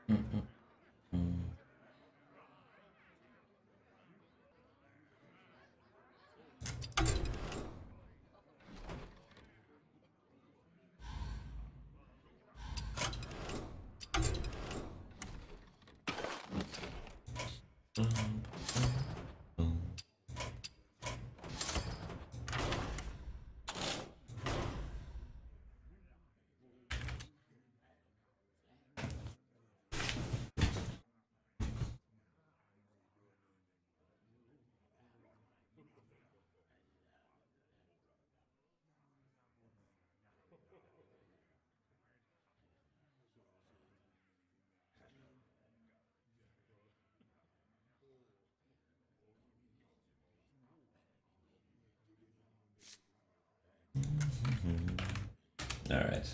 All right.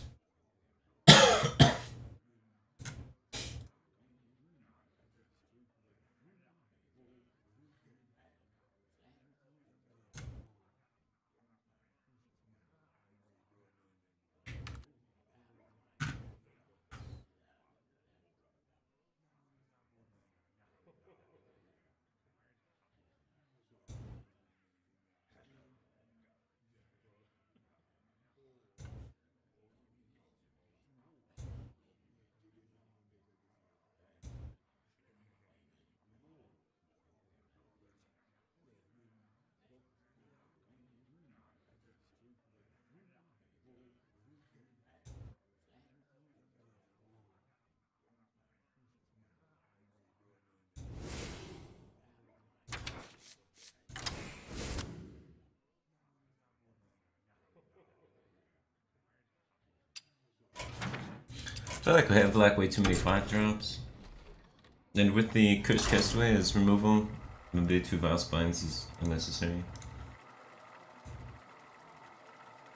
I feel like we have like way too many 5-drops. And with the Curse Castaway as removal, maybe 2 Vile Spines is unnecessary.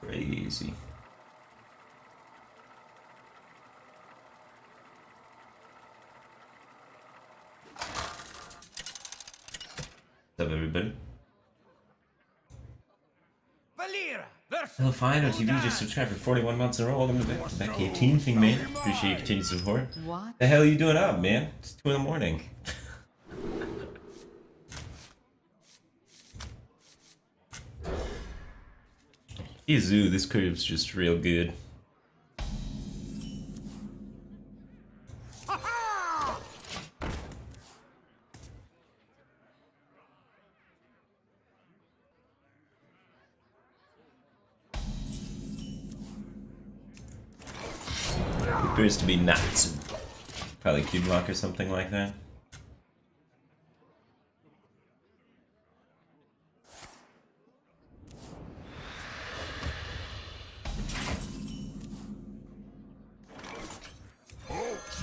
Crazy. What's up, everybody? Hellfire TV just subscribed for 41 months in a row. Welcome to the back 18 thing, man. Appreciate your continued support. What the hell are you doing up, man? It's 2 in the morning. Izu, this curve's just real good. Appears to be Natsu. Probably Cube Lock or something like that.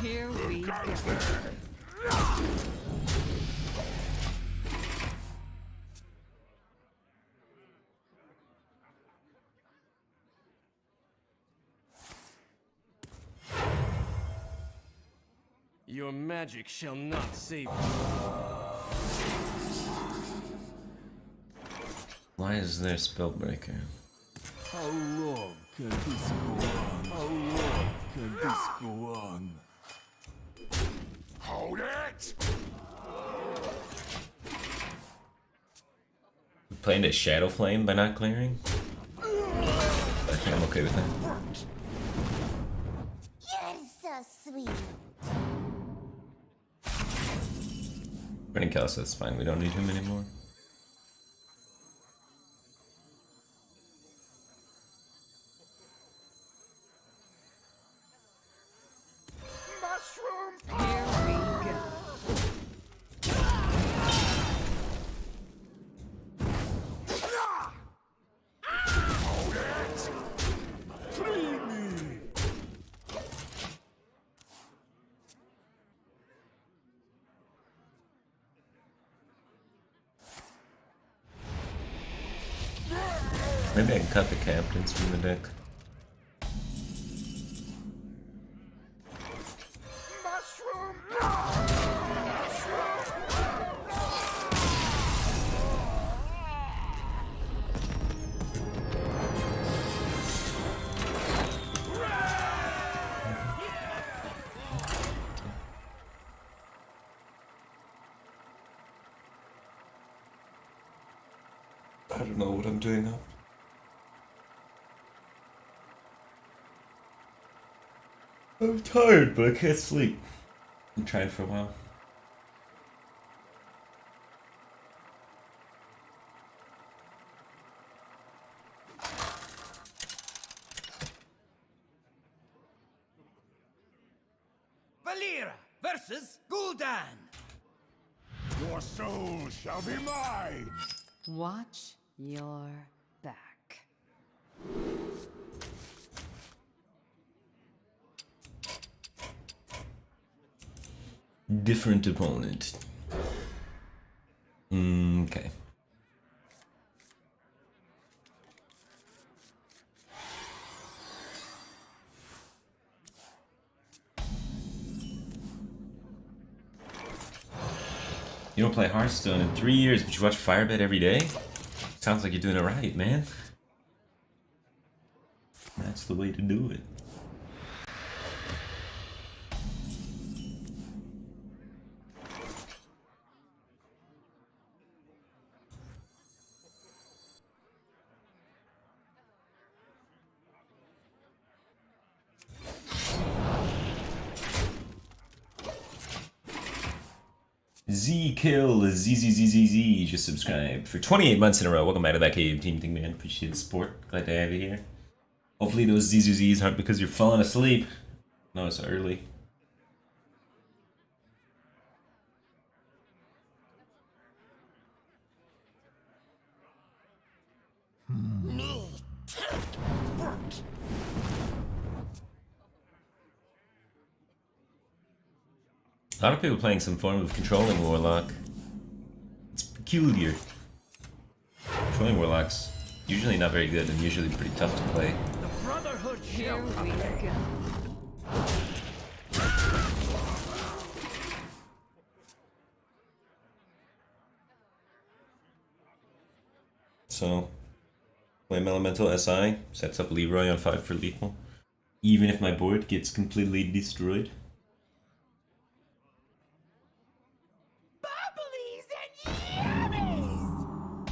Here we go. Your magic shall not save you. Why is there Spellbreaker? How long can this go on? How long can this go on? Hold it! Playing a Shadow Flame by not clearing? I think I'm okay with that. You're so sweet. Running Kelso, that's fine. We don't need him anymore. Maybe I can cut the captains from the deck. don't know what I'm doing now. I'm tired, but I can't sleep. I'm trying for a while. Valera versus Gul'dan. Your soul shall be mine! Watch your back. Different opponent. Okay. You don't play Hearthstone in 3 years, but you watch Firebat every day? Sounds like you're doing it right, man. That's the way to do it. Z just subscribed for 28 months in a row. Welcome back to that cave team thing, man. Appreciate the support. Glad to have you here. Hopefully those ZZZs aren't because you're falling asleep. No, it's early. A lot of people playing some form of controlling Warlock. It's peculiar. Controlling Warlock's usually not very good and usually pretty tough to play. The Brotherhood Here shall we go. So, Flame Elemental SI sets up Leroy on 5 for lethal. Even if my board gets completely destroyed. Bubblies and yummies!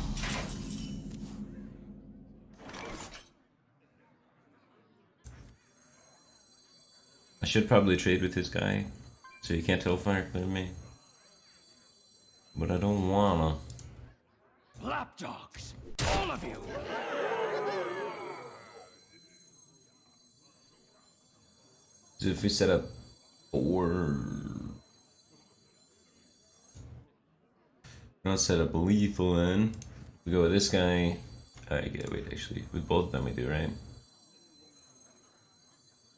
I should probably trade with this guy, so you can't Hellfire clear me. But I don't wanna. Lapdogs, all of you. So if we set up 4... Not set up a lethal then. We go with this guy. Wait, actually, with both of them we do, right?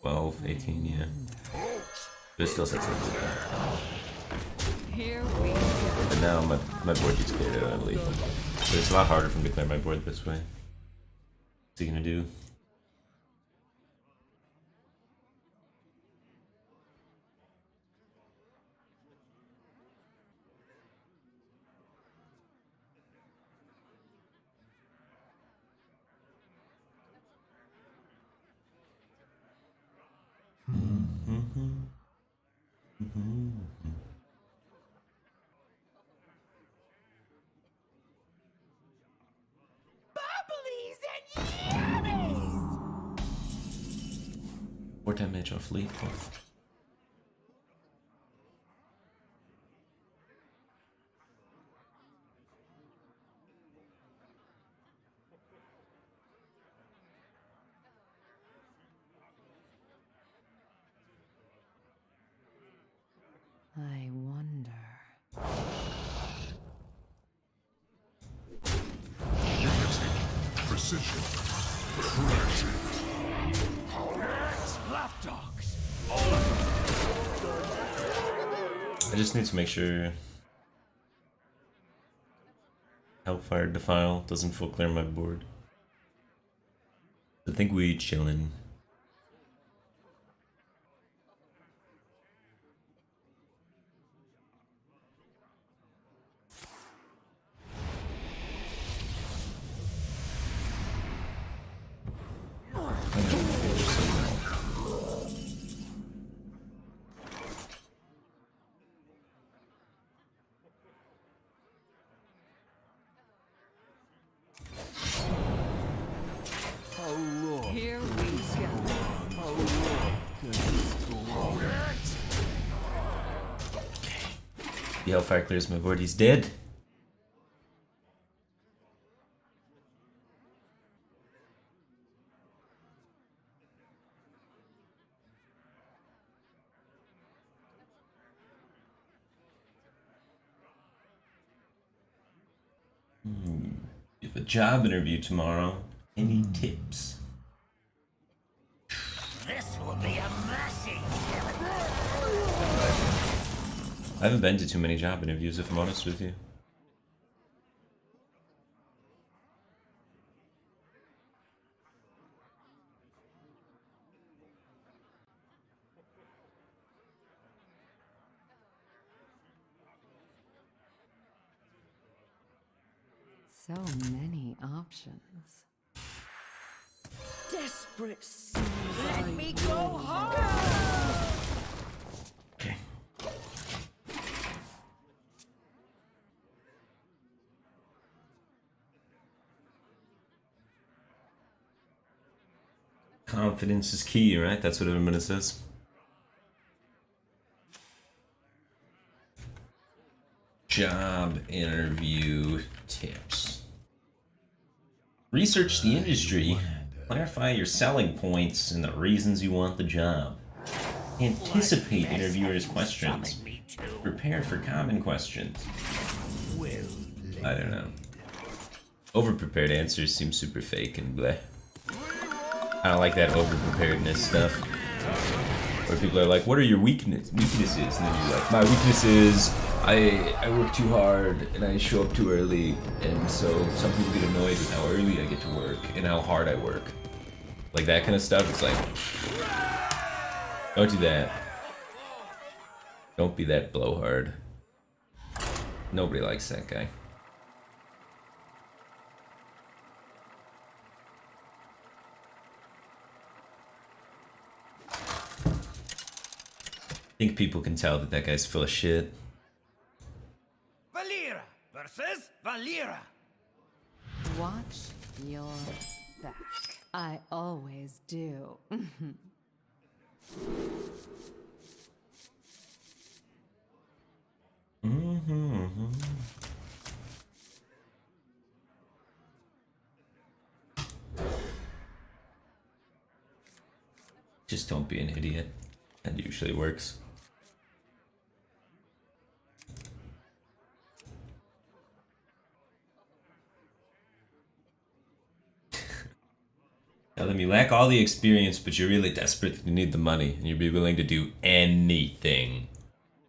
12, 18, yeah. But it still sets up like that. Here we go. But now my board gets cleared out of lethal. But it's a lot harder for him to clear my board this way. What's he gonna do? Bubblies and yummies! 4 damage off lethal. I wonder. Precision. Creative. Lapdogs. I just need to make sure Hellfire Defile doesn't full clear my board. I think we chillin'. The Hellfire clears my board. He's dead. You have a job interview tomorrow. Any tips? This will be a messy. I haven't been to too many job interviews, if I'm honest with you. So many options. Desperate seas. Let me go home. Okay. Confidence is key, right? That's what everyone says. Job interview tips. Research the industry. Clarify your selling points and the reasons you want the job. Anticipate interviewers' questions. Prepare for common questions. I don't know. Over-prepared answers seem super fake and bleh. I don't like that over-preparedness stuff. Where people are like, what are your weaknesses? And then you're like, my weakness is I work too hard and I show up too early, and so some people get annoyed with how early I get to work and how hard I work. Like that kind of stuff. It's like, don't do that. Don't be that blowhard. Nobody likes that guy. I think people can tell that that guy's full of shit. Valera versus Valera. Watch your back. I always do. Just don't be an idiot. That usually works. Tell them you lack all the experience, but you're really desperate. You need the money, and you'd be willing to do anything.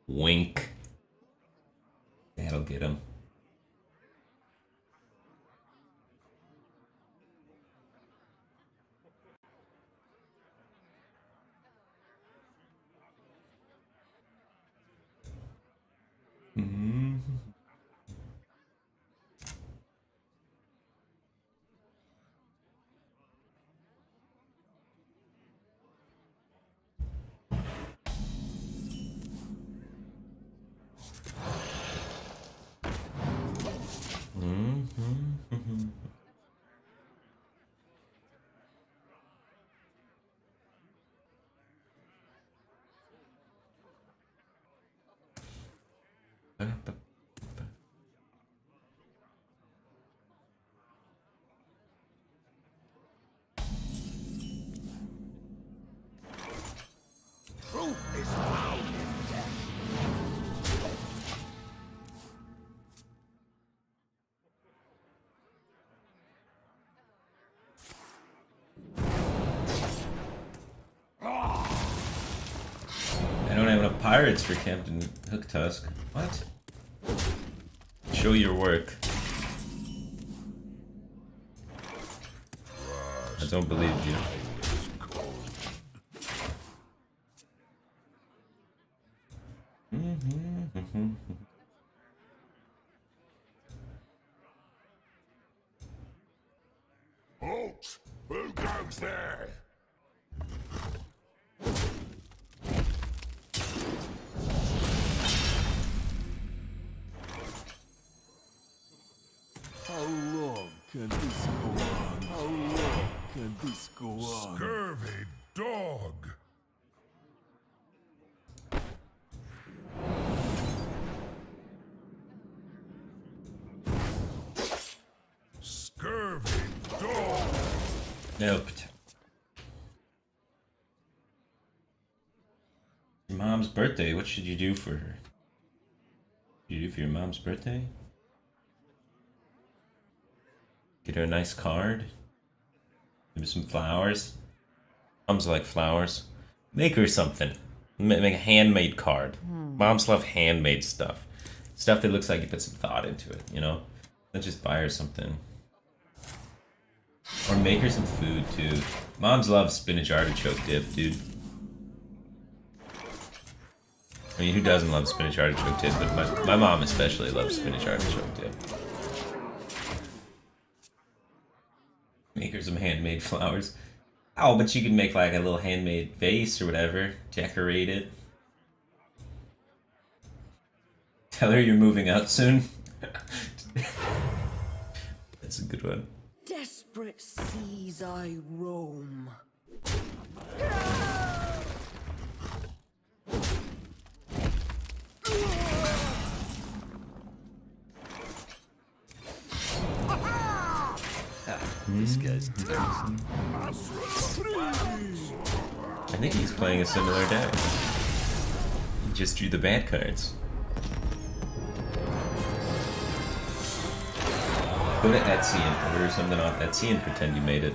Wink. That'll get him. Truth is found in death. I don't have enough pirates for Captain Hooktusk. What? Show your work. I don't believe you. Halt! Who goes there? How long can this go on? How long can this go on? Scurvy dog! Nope. Your mom's birthday. What should you do for her? What should you do for your mom's birthday? Get her a nice card. Maybe some flowers. Moms like flowers. Make her something. Make a handmade card. Moms love handmade stuff. Stuff that looks like you put some thought into it, you know? Don't just buy her something. Or make her some food, too. Moms love spinach artichoke dip, dude. I mean, who doesn't love spinach artichoke dip? But my mom especially loves spinach artichoke dip. Make her some handmade flowers. Oh, but you can make like a little handmade vase or whatever. Decorate it. Tell her you're moving out soon. That's a good one. Desperate seas I roam. This guy's toast. I think he's playing a similar deck. He just drew the bad cards. Go to Etsy and order something off Etsy and pretend you made it.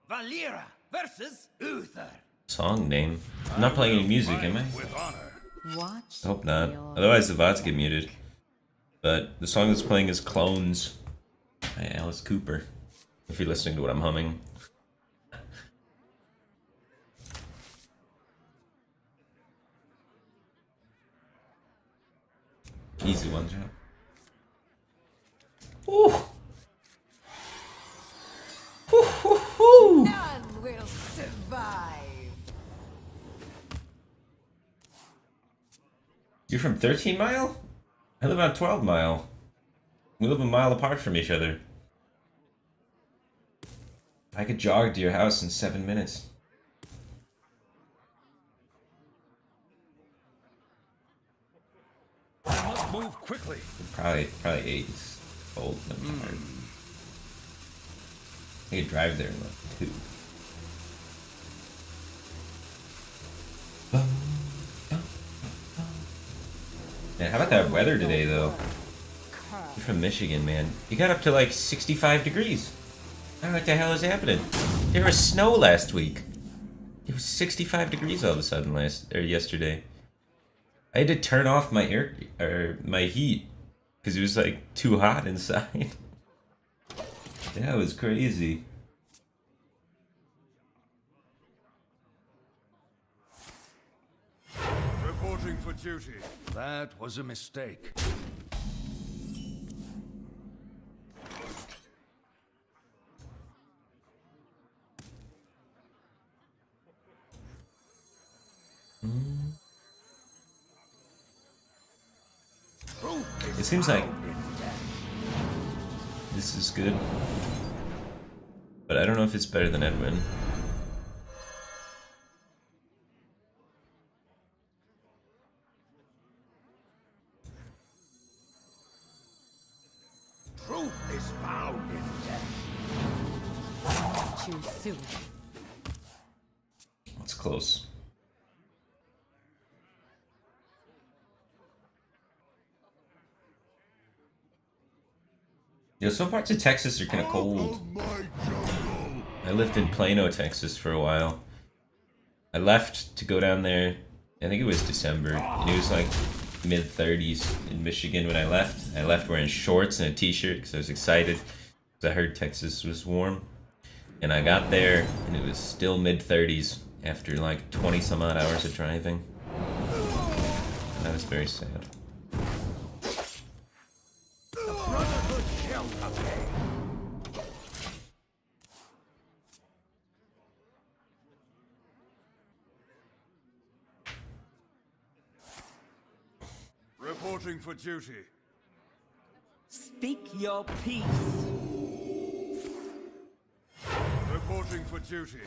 Valera versus Uther. Song name. I'm not playing any music, am I? With honor. Watch. I hope not. your Otherwise the VODs get muted. But the song that's playing is Clones by Alice Cooper. If you're listening to what I'm humming. Easy one drop. Ooh. None will survive. You're from 13 Mile? I live on 12 Mile. We live a mile apart from each other. I could jog to your house in 7 minutes. I must move quickly. Probably 8. It's cold and I'm tired. I could drive there in like 2. Man, how about that weather today, though? You're from Michigan, man. You got up to like 65 degrees. I don't know what the hell is happening. There was snow last week. It was 65 degrees all of a sudden yesterday. I had to turn off my my heat because it was like too hot inside. That was crazy. Reporting for duty. That was a mistake. It seems like this is good, but I don't know if it's better than Edwin. Truth is found in death. Too soon. It's close. Yo, some parts of Texas are kind of cold. I lived in Plano, Texas for a while. I left to go down there, I think it was December, and it was like mid-30s in Michigan when I left. I left wearing shorts and a t-shirt because I was excited because I heard Texas was warm. And I got there and it was still mid-30s after like 20 some odd hours of driving. And that was very sad. Brotherhood shall obey. Reporting for duty. Speak your peace. Reporting for duty.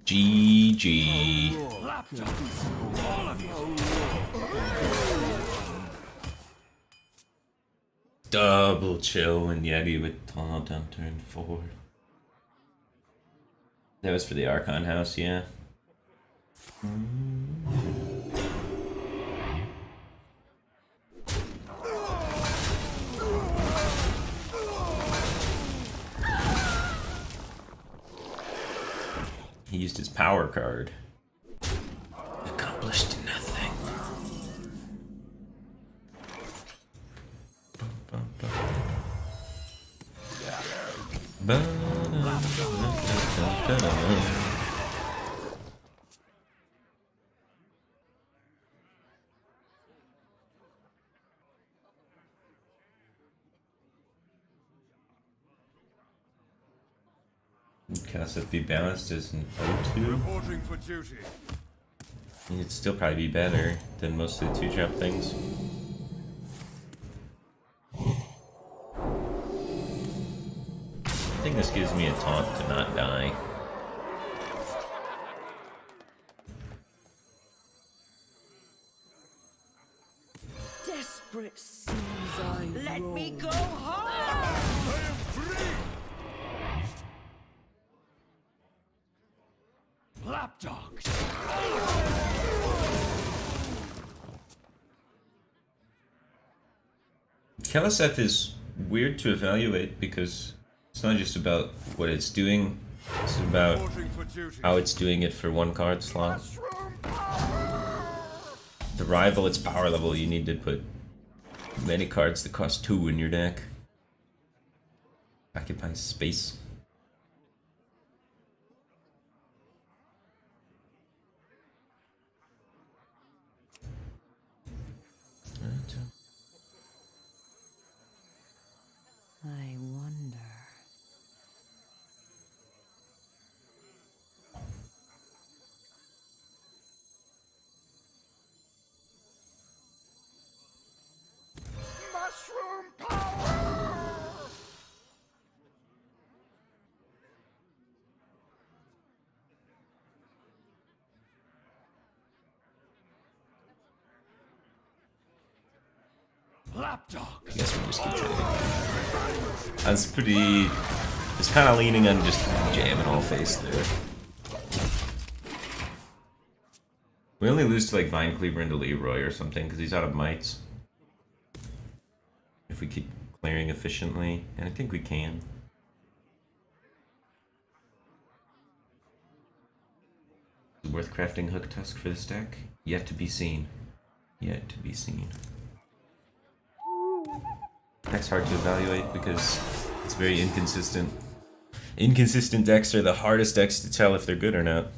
GG. All of you. Double chill and Yeti with taunt on turn 4. That was for the Archon house, yeah. He used his power card. Accomplished nothing. Cast it be balanced as an O2. Reporting for duty. It'd still probably be better than most of the 2-drop things. I think this gives me a taunt to not die. Desperate seas I Let me go home! I am free! Lapdogs! Keliseth is weird to evaluate because it's not just about what it's doing, it's about Reporting for duty. how it's doing it for 1 card slot. To rival its power level, you need to put many cards that cost 2 in your deck. Occupies space. I wonder. Mushroom power! Lapdog! I guess we just keep trading. That's pretty... It's kind of leaning on just jamming all face there. We only lose to like Vine Cleaver into Leroy or something because he's out of mites. If we keep clearing efficiently, and I think we can. Is it worth crafting Hook Tusk for this deck? Yet to be seen. Yet to be seen. Deck's hard to evaluate because it's very inconsistent. Inconsistent decks are the hardest decks to tell if they're good or not.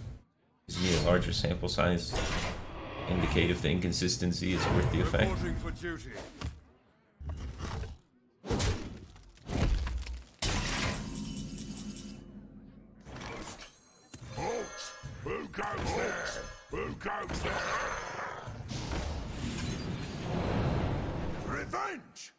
You need a larger sample size to indicate if the inconsistency is worth the effect. Reporting for duty. Folks, who goes there? Who goes there? Revenge!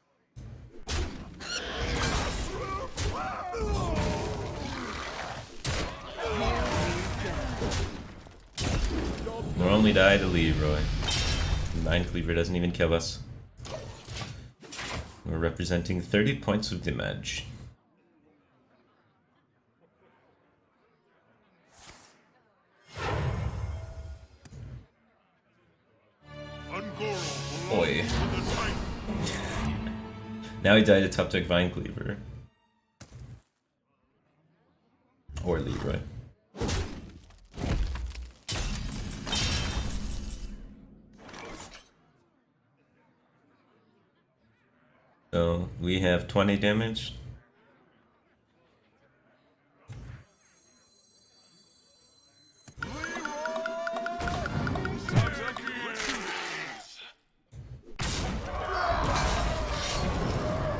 We'll only die to Leroy. Mind Cleaver doesn't even kill us. We're representing 30 points of damage. Boy. Now he died to top deck Vine Cleaver. Or Leroy. So we have 20 damage.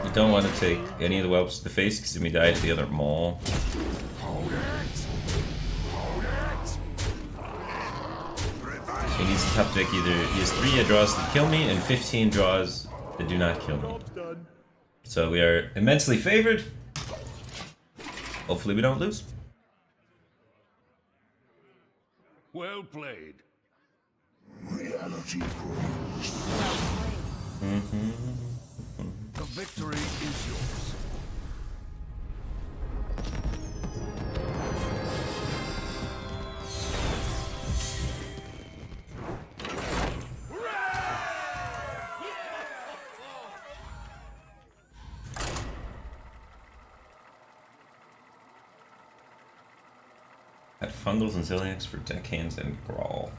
You don't want to take any of the whelps to the face because then we die to the other maul. He's a tough deck either. He has 3 draws that kill me and 15 draws that do not kill me. So we are immensely favored. Hopefully we don't lose. Well played. Reality grows. The victory is yours. Got Fungals and Ziliacs for deckhands and Grawl.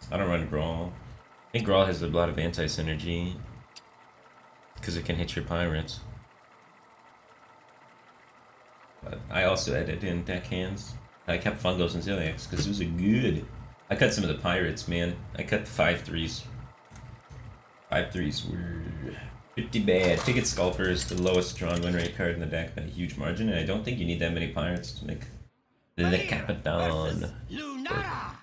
I don't run Grawl. I think Grawl has a lot of anti-synergy. Because it can hit your pirates. But I also added in deckhands. I kept Fungals and Ziliacs because those are good. I cut some of the pirates, man. I cut the 5/3s. 5/3s were pretty bad. Ticket Sculper is the lowest drawn win rate card in the deck by a huge margin, and I don't think you need that many pirates to make Le Capitan. Lunara!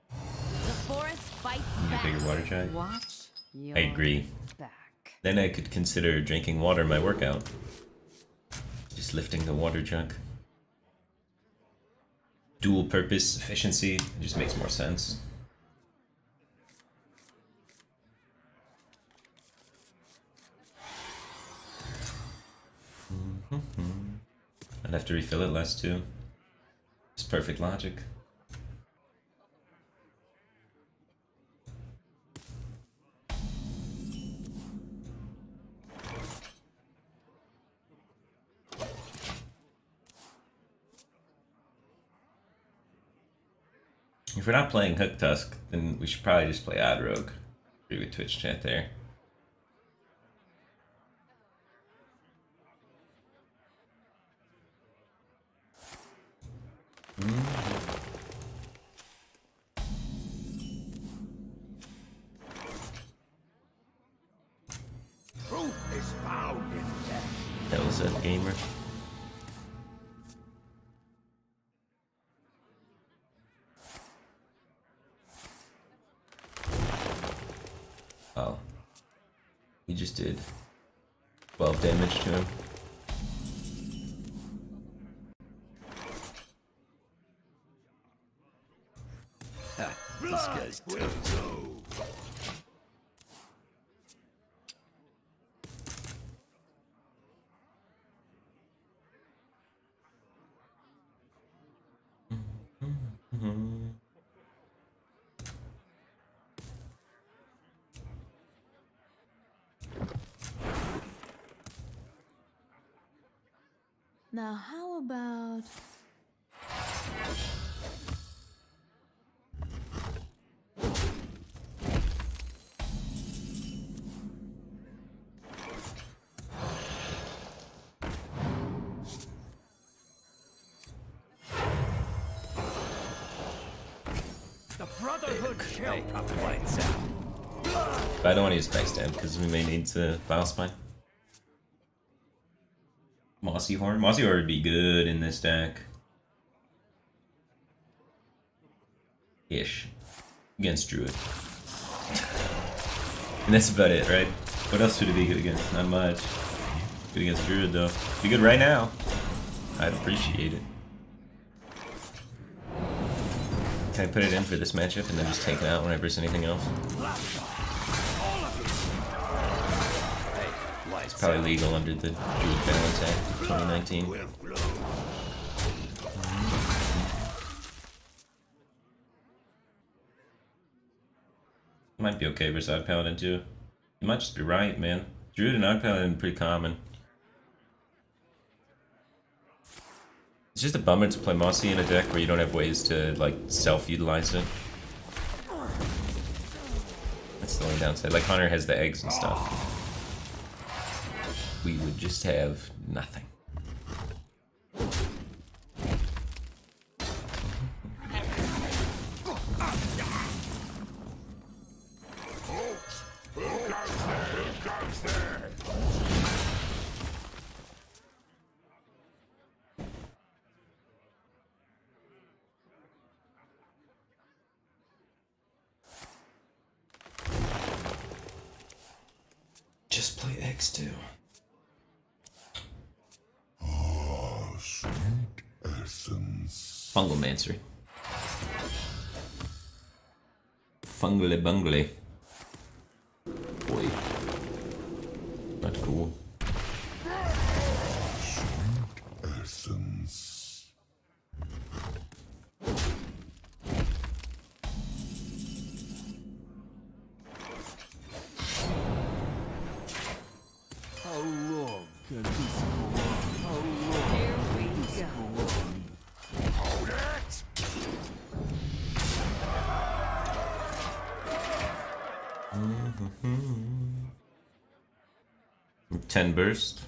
The forest fights Need a back. bigger water jug. Watch your I agree. back. Then I could consider drinking water in my workout. Just lifting the water jug. Dual purpose efficiency, it just makes more sense. I'd have to refill it less too. It's perfect logic. If we're not playing Hook Tusk, then we should probably just play Odd Rogue. Agree with Twitch chat there. Truth is found in death. Hell's that gamer. Oh. He just did 12 damage to him. This guy's toast. Now, how about The Brotherhood shall come lights out. But I don't want to use Backstab because we may need to File Spy. Mossy Horn? Mossy Horn would be good in this deck. Ish. Against Druid. And that's about it, right? What else would it be good against? Not much. Good against Druid though. Be good right now. I'd appreciate it. Can I put it in for this matchup and then just take it out when I verse anything else? It's probably legal under the Druid Balance Act of 2019. Might be okay versus Odd Paladin too. You might just be right, man. Druid and Odd Paladin are pretty common. It's just a bummer to play Mossy in a deck where you don't have ways to like self-utilize it. That's the only downside. Like Hunter has the eggs and stuff. We would just have nothing. just play X2. Ah, sweet essence. Fungalmancer. Fungly bungly. Boy. Not cool. Sweet essence. How long can this go on? How long Here we can this go. go on? Hold it! 10 burst.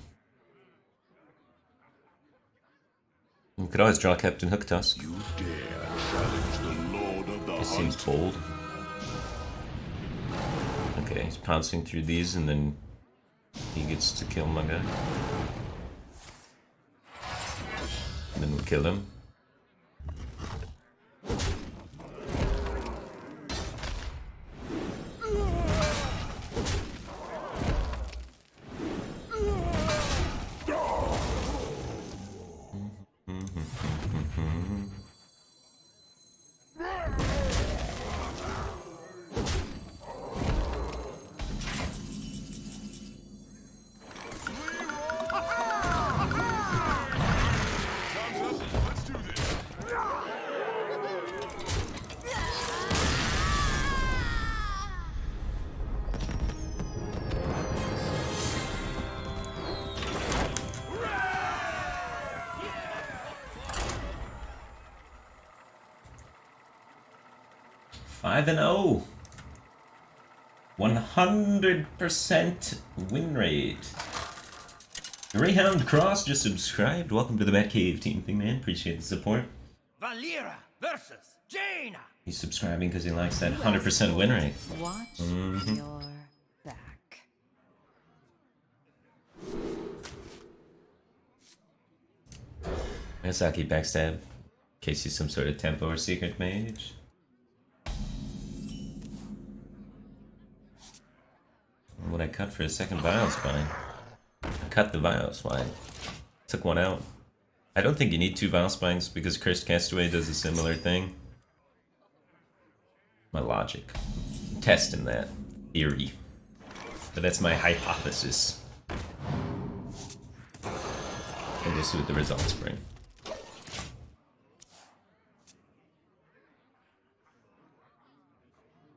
We could always draw Captain Hooktusk. You dare challenge the Lord of the This seems bold. Okay, he's pouncing through these and then he gets to kill my guy. And then we'll kill him. Five and 0. 100% win rate. Greyhound Cross just subscribed. Welcome to the Batcave team thing, man. Appreciate the support. Valera versus Jaina. He's subscribing because he likes that 100% win rate. Watch your back. Miyazaki backstab. In case he's some sort of tempo or secret mage. What would I cut for a second Vile Spine? I cut the Vile Spine. Took one out. I don't think you need 2 Vile Spines because Cursed Castaway does a similar thing. My logic. I'm testing that theory. But that's my hypothesis. And we'll see what the results bring.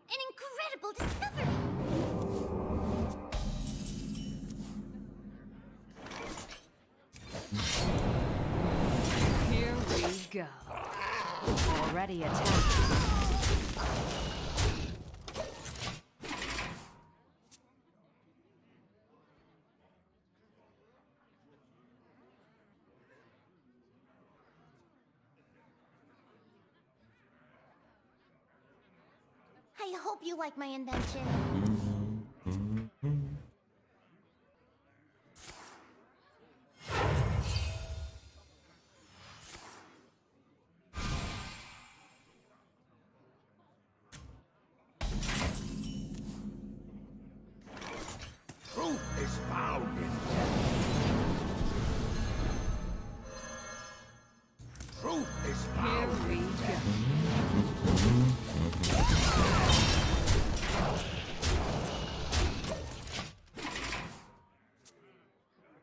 An incredible discovery! Here we go. Already attacked. I hope you like my invention. Truth is found in death. Truth is Here found we in go. death.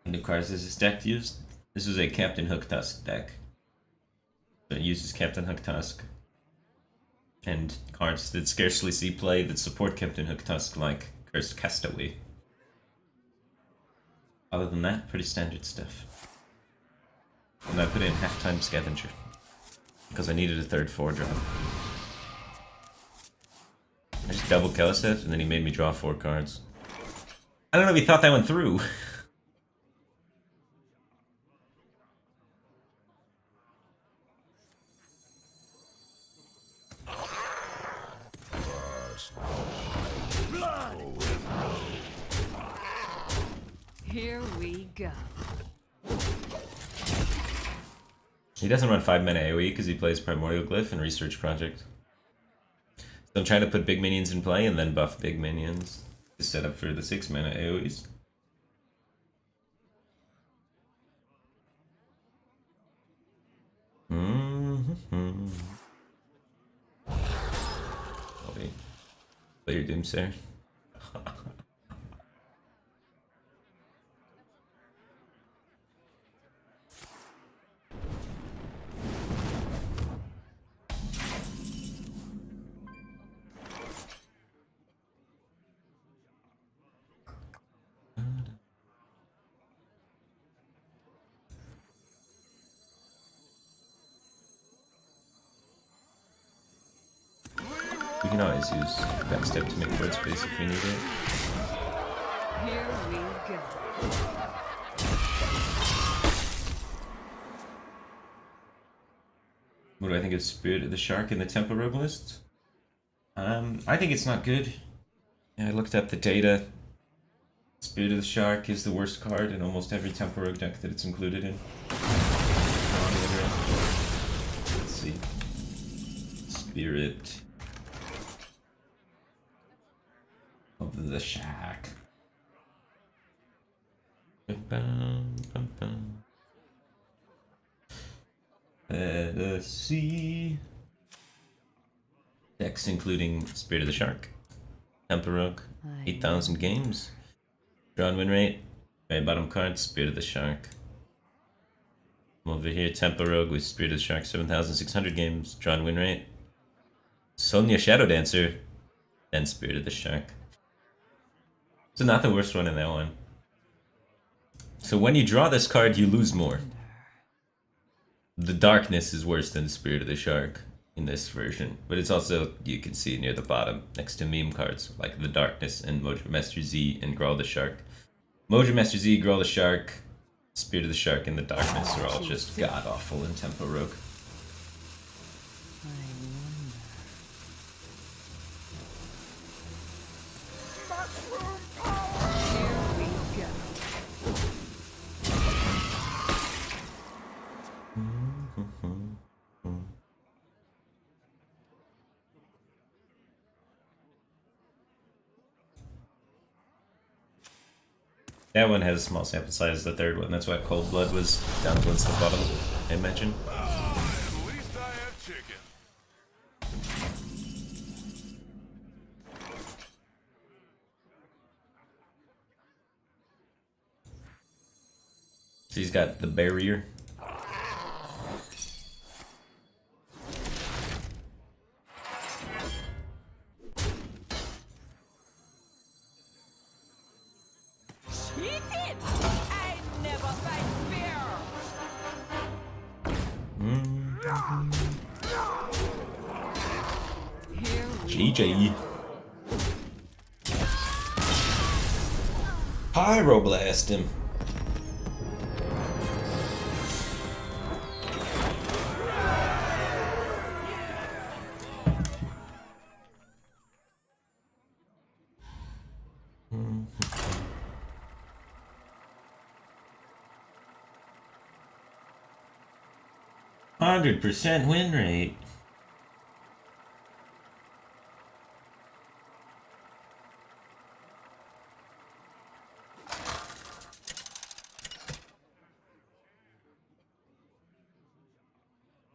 And the cards is this deck used? This is a Captain Hooktusk deck. So it uses Captain Hooktusk. And cards that scarcely see play that support Captain Hooktusk, like Cursed Castaway. Other than that, pretty standard stuff. And I put in Halftime Scavenger. Because I needed a third 4-drop. I just double Kelliset, and then he made me draw 4 cards. I don't know if he thought that went through. Here we go. He doesn't run 5 mana AoE because he plays Primordial Glyph and Research Project. So I'm trying to put big minions in play and then buff big minions to set up for the 6 mana AoEs. Doomsayer. We can always use backstep to make board space if we need it. Here we go. What do I think of Spirit of the Shark in the Tempo Rogue list? I think it's not good. Yeah, I looked up the data. Spirit of the Shark is the worst card in almost every Tempo Rogue deck that it's included in. Let's see. Spirit of the Shark. Let us see. Decks including Spirit of the Shark, Tempo Rogue, 8,000 games. Drawn win rate, right bottom card, Spirit of the Shark. Over here, Tempo Rogue with Spirit of the Shark, 7,600 games. Drawn win rate. Sonya Shadow Dancer, then Spirit of the Shark. So not the worst one in that one. So when you draw this card, you lose more. The darkness is worse than Spirit of the Shark in this version, but it's also, you can see near the bottom next to meme cards like the Darkness and Mojo Master Z and Growl the Shark. Mojo Master Z, Growl the Shark, Spirit of the Shark, and the Darkness are all just god awful in Tempo Rogue. That one has a small sample size, the third one. That's why Cold Blood was down against the bottom, I imagine. At least I have chicken. So he's got the barrier. I never fight fear. GG. Pyroblast him. %100% win rate.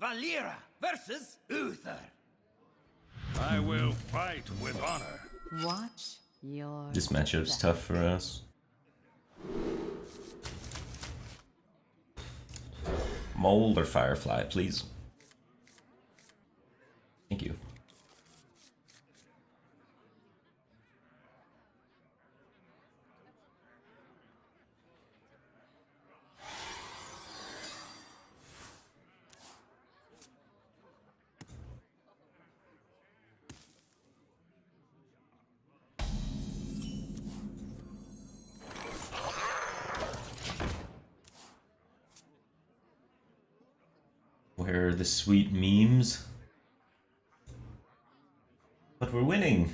Valera versus Uther. I will fight with honor. Watch your This matchup's tough for us. Mold or Firefly, please. Thank you. Where are the sweet memes? But we're winning.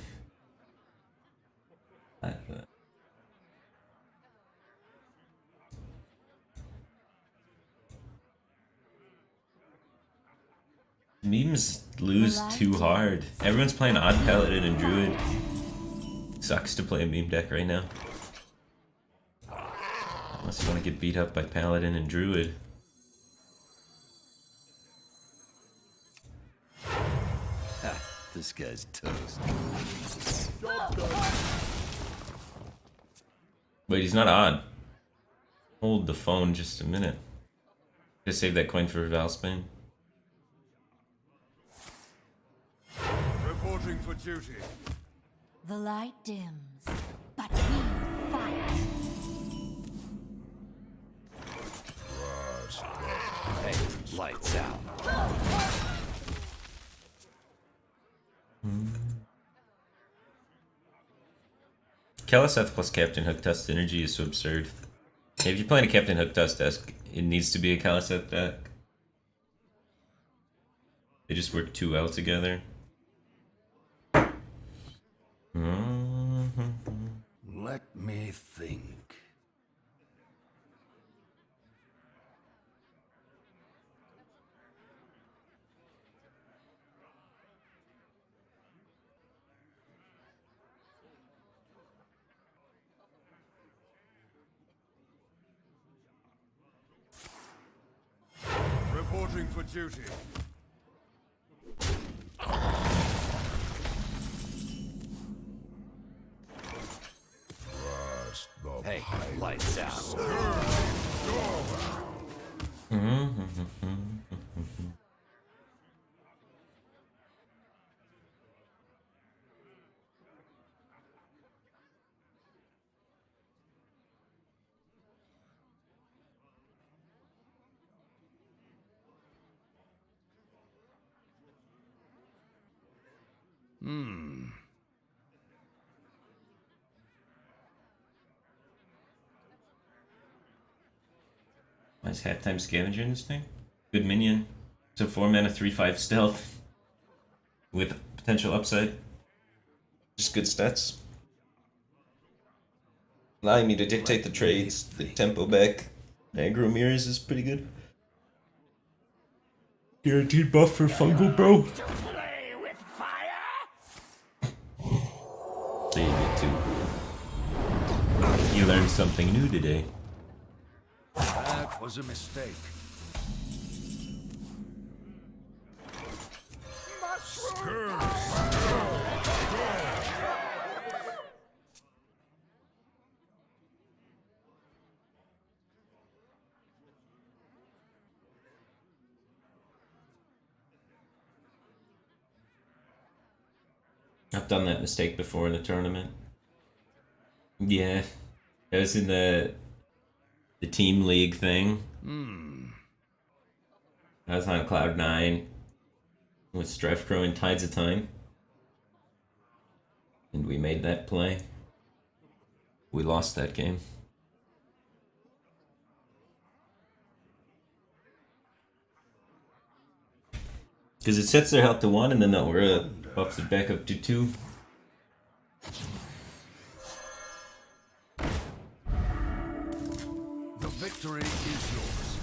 Memes lose too hard. Everyone's playing Odd Paladin and Druid. Sucks to play a meme deck right now. Unless you want to get beat up by Paladin and Druid. This guy's toast. Wait, he's not on. Hold the phone just a minute. Just save that coin for Valspain. Reporting for duty. The light dims, but we fight. Hey, lights out. Kaliseth plus Captain Hook Tusk synergy is so absurd. If you're playing a Captain Hook Tusk deck, it needs to be a Kaliseth deck. They just work too well together. Let me think. Reporting for duty. Hey, lights out. Nice halftime scavenger in this thing. Good minion. So 4 mana, 3/5 stealth. With potential upside. Just good stats. Allowing me to dictate the trades, the tempo back. Aggro mirrors is pretty good. Guaranteed buff for fungal, bro. Play with fire? There you go, too. You learned something new today. That was a mistake. I've done that mistake before in a tournament. Yeah. I was in the team league thing. I was on Cloud 9 with Strifecrow and Tides of Time. And we made that play. We lost that game. Because it sets their health to 1 and then the aura buffs it back up to 2. The victory is yours.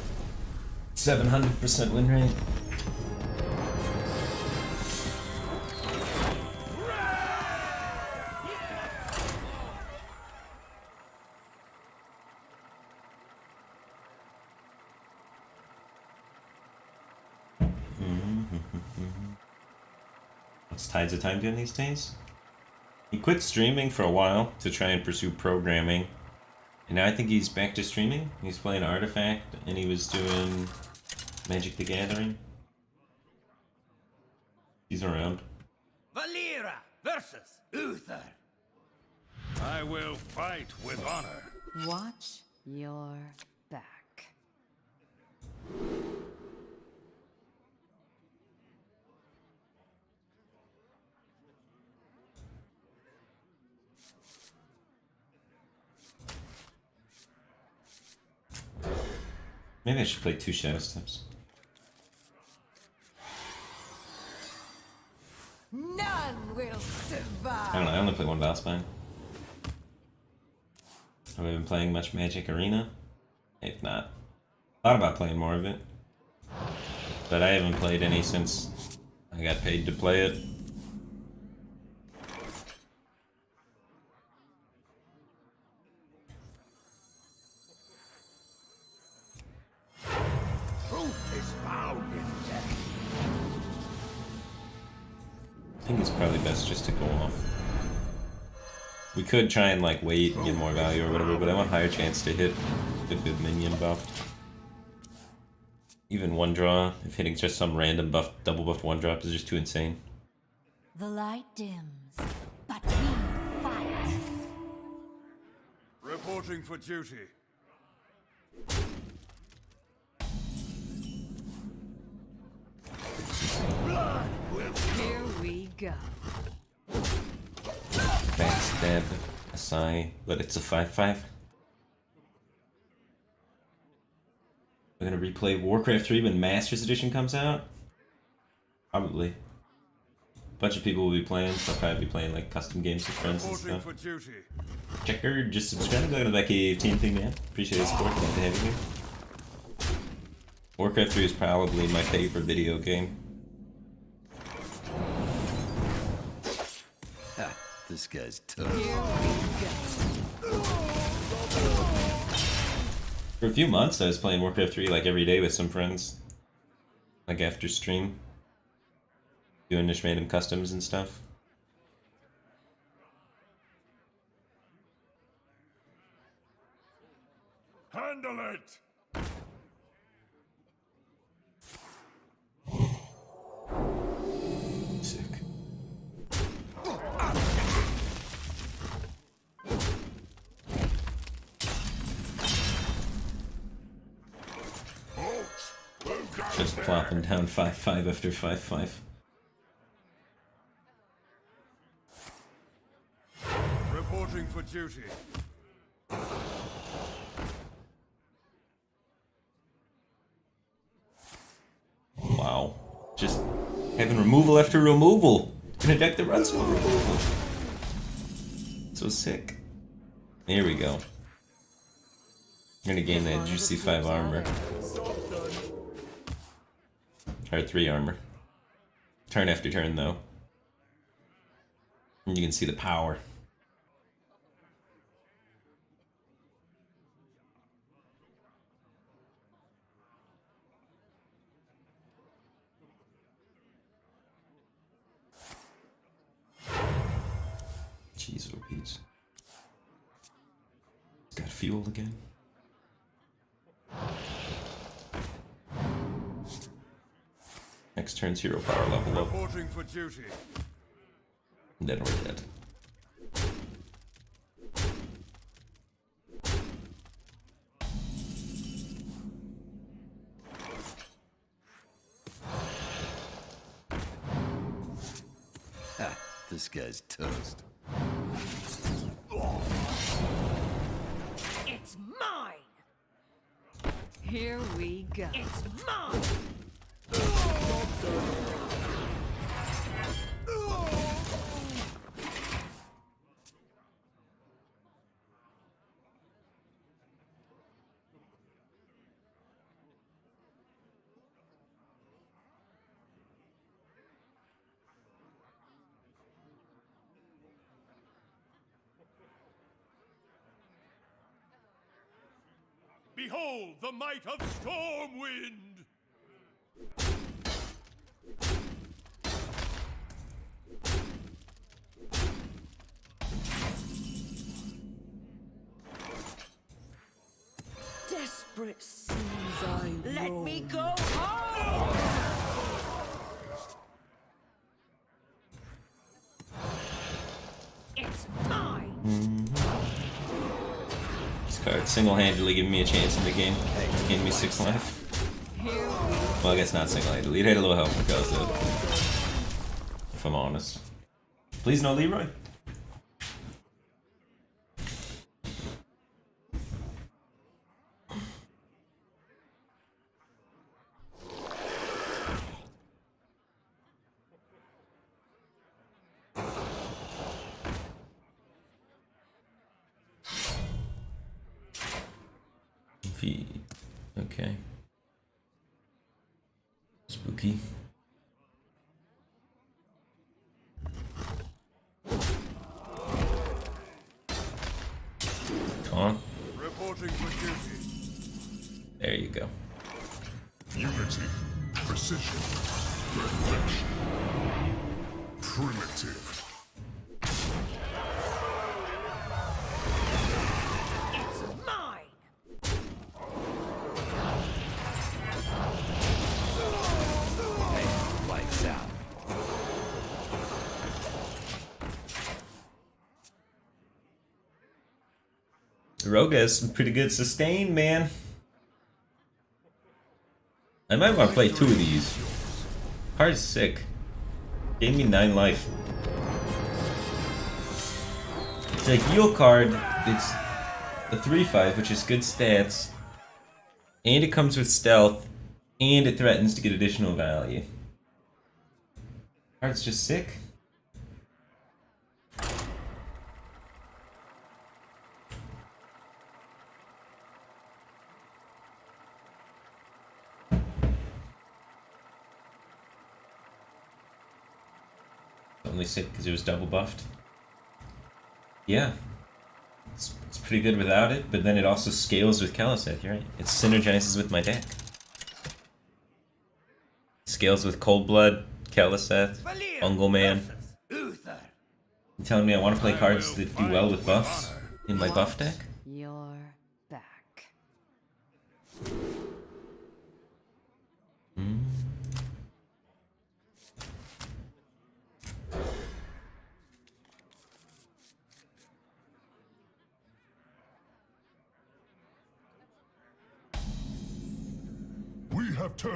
700% win rate. What's Tides of Time doing these days? He quit streaming for a while to try and pursue programming. And now I think he's back to streaming. He's playing Artifact and he was doing Magic the Gathering. He's around. Valera versus Uther. I will fight with honor. Watch your back. Maybe I should play 2 Shadow Steps. None will survive. I don't know, I only play 1 Valspine. Have I been playing much Magic Arena? If not. Thought about playing more of it. But I haven't played any since I got paid to play it. Truth is found in death. I think it's probably best just to go off. We could try and like wait and get more value or whatever, but I want higher chance to hit a good minion buff. Even one draw, if hitting just some random buff, double buff one drop is just too insane. The light dims, but we fight. Reporting for duty. Blood will Here we go. Backstab, Asai, but it's a 5/5. We're gonna replay Warcraft 3 when Masters Edition comes out? Probably. A bunch of people will be playing, so I'll probably be playing like custom games with friends and reporting stuff. for duty. Checker, just subscribe to the Becky team thing, man. Appreciate the support, glad to have you here. Warcraft 3 is probably my favorite video game. Ha, this guy's tough. For a few months I was playing Warcraft 3 like every day with some friends. Like after stream. Doing just random customs and stuff. Handle it! Sick. Just plopping down 5/5 after 5/5. Reporting for duty. Wow. Just having removal after removal. Gonna deck the runs for removal. So sick. Here we go. I'm gonna gain that juicy 5 armor. Or 3 armor. Turn after turn though. And you can see the power. Jeez, repeats. Got fuel again. Next turn's hero power level up. Reporting for duty. And then we're dead. Ha, this guy's toast. It's mine! Here we go. It's mine! Behold the might of Stormwind! Desperate seas I Let me go home! It's mine! This card single-handedly giving me a chance in the game. Gave me 6 life. Well, I guess not single-handedly. It had a little help because of, if I'm honest. Please no Leroy. Okay. Spooky. Taunt. Reporting for duty. There you go. Unity, precision, perfection, primitive. Soroga has some pretty good sustain, man. I might want to play 2 of these. Card's sick. Gave me 9 life. It's like Yule card. It's a 3/5, which is good stats. And it comes with stealth. And it threatens to get additional value. Card's just sick. Only sick because it was double buffed. Yeah. It's pretty good without it, but then it also scales with Kaliseth, you're right. It synergizes with my deck. Scales with Cold Blood, Kaliseth, Fungal Man. Uther. You telling me I want to play cards that do well with buffs in my buff deck? You're back.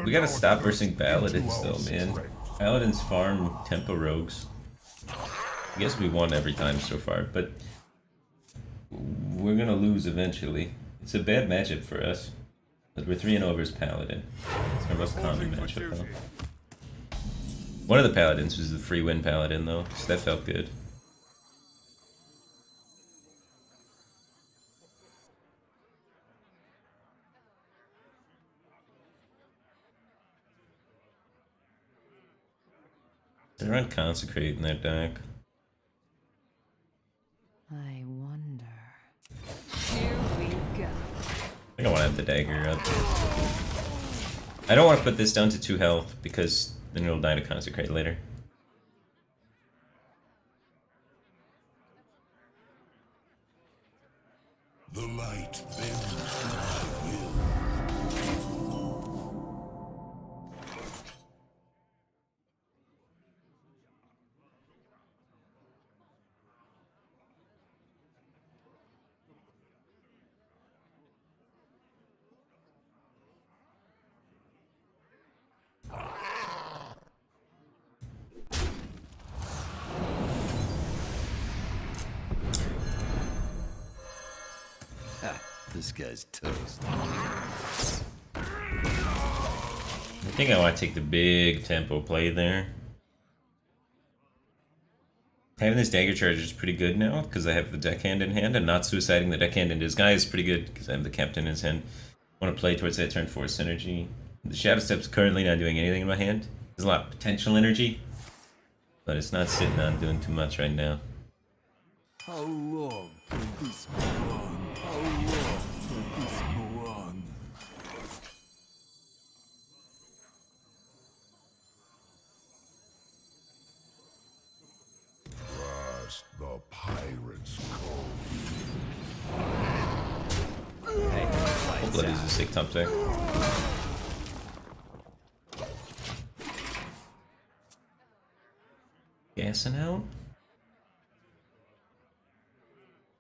We gotta stop versing Paladins though, man. Paladins farm tempo rogues. I guess we won every time so far, but we're gonna lose eventually. It's a bad matchup for us. But we're 3-0 versus Paladin. It's our most common matchup though. One of the Paladins was the free win Paladin though, so that felt good. They're on Consecrate in their deck. I wonder. Here we go. I think I want to have the dagger up. I don't want to put this down to 2 health because then it'll die to Consecrate later. The light bends to my will. This guy's toast. I think I want to take the big tempo play there. Having this dagger charge is pretty good now because I have the deckhand in hand, and not suiciding the deckhand into his guy is pretty good because I have the captain in his hand. I want to play towards that turn 4 synergy. The Shadow Step's currently not doing anything in my hand. There's a lot of potential energy, but it's not sitting on doing too much right now. How long can this go on? How long can this go on? Past the pirate's cove. Cold Blood is a sick top deck. Gassing out?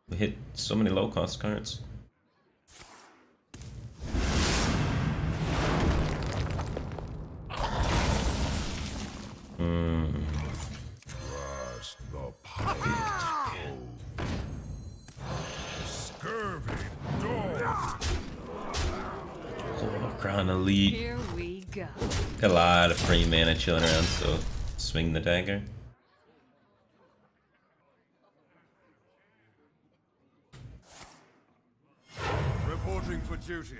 We hit so many low cost cards. Past the pirate's cove. Scurvy dog. Oh, Crown Elite. Here we go. Got a lot of free mana chilling around, so swing the dagger. Reporting for duty.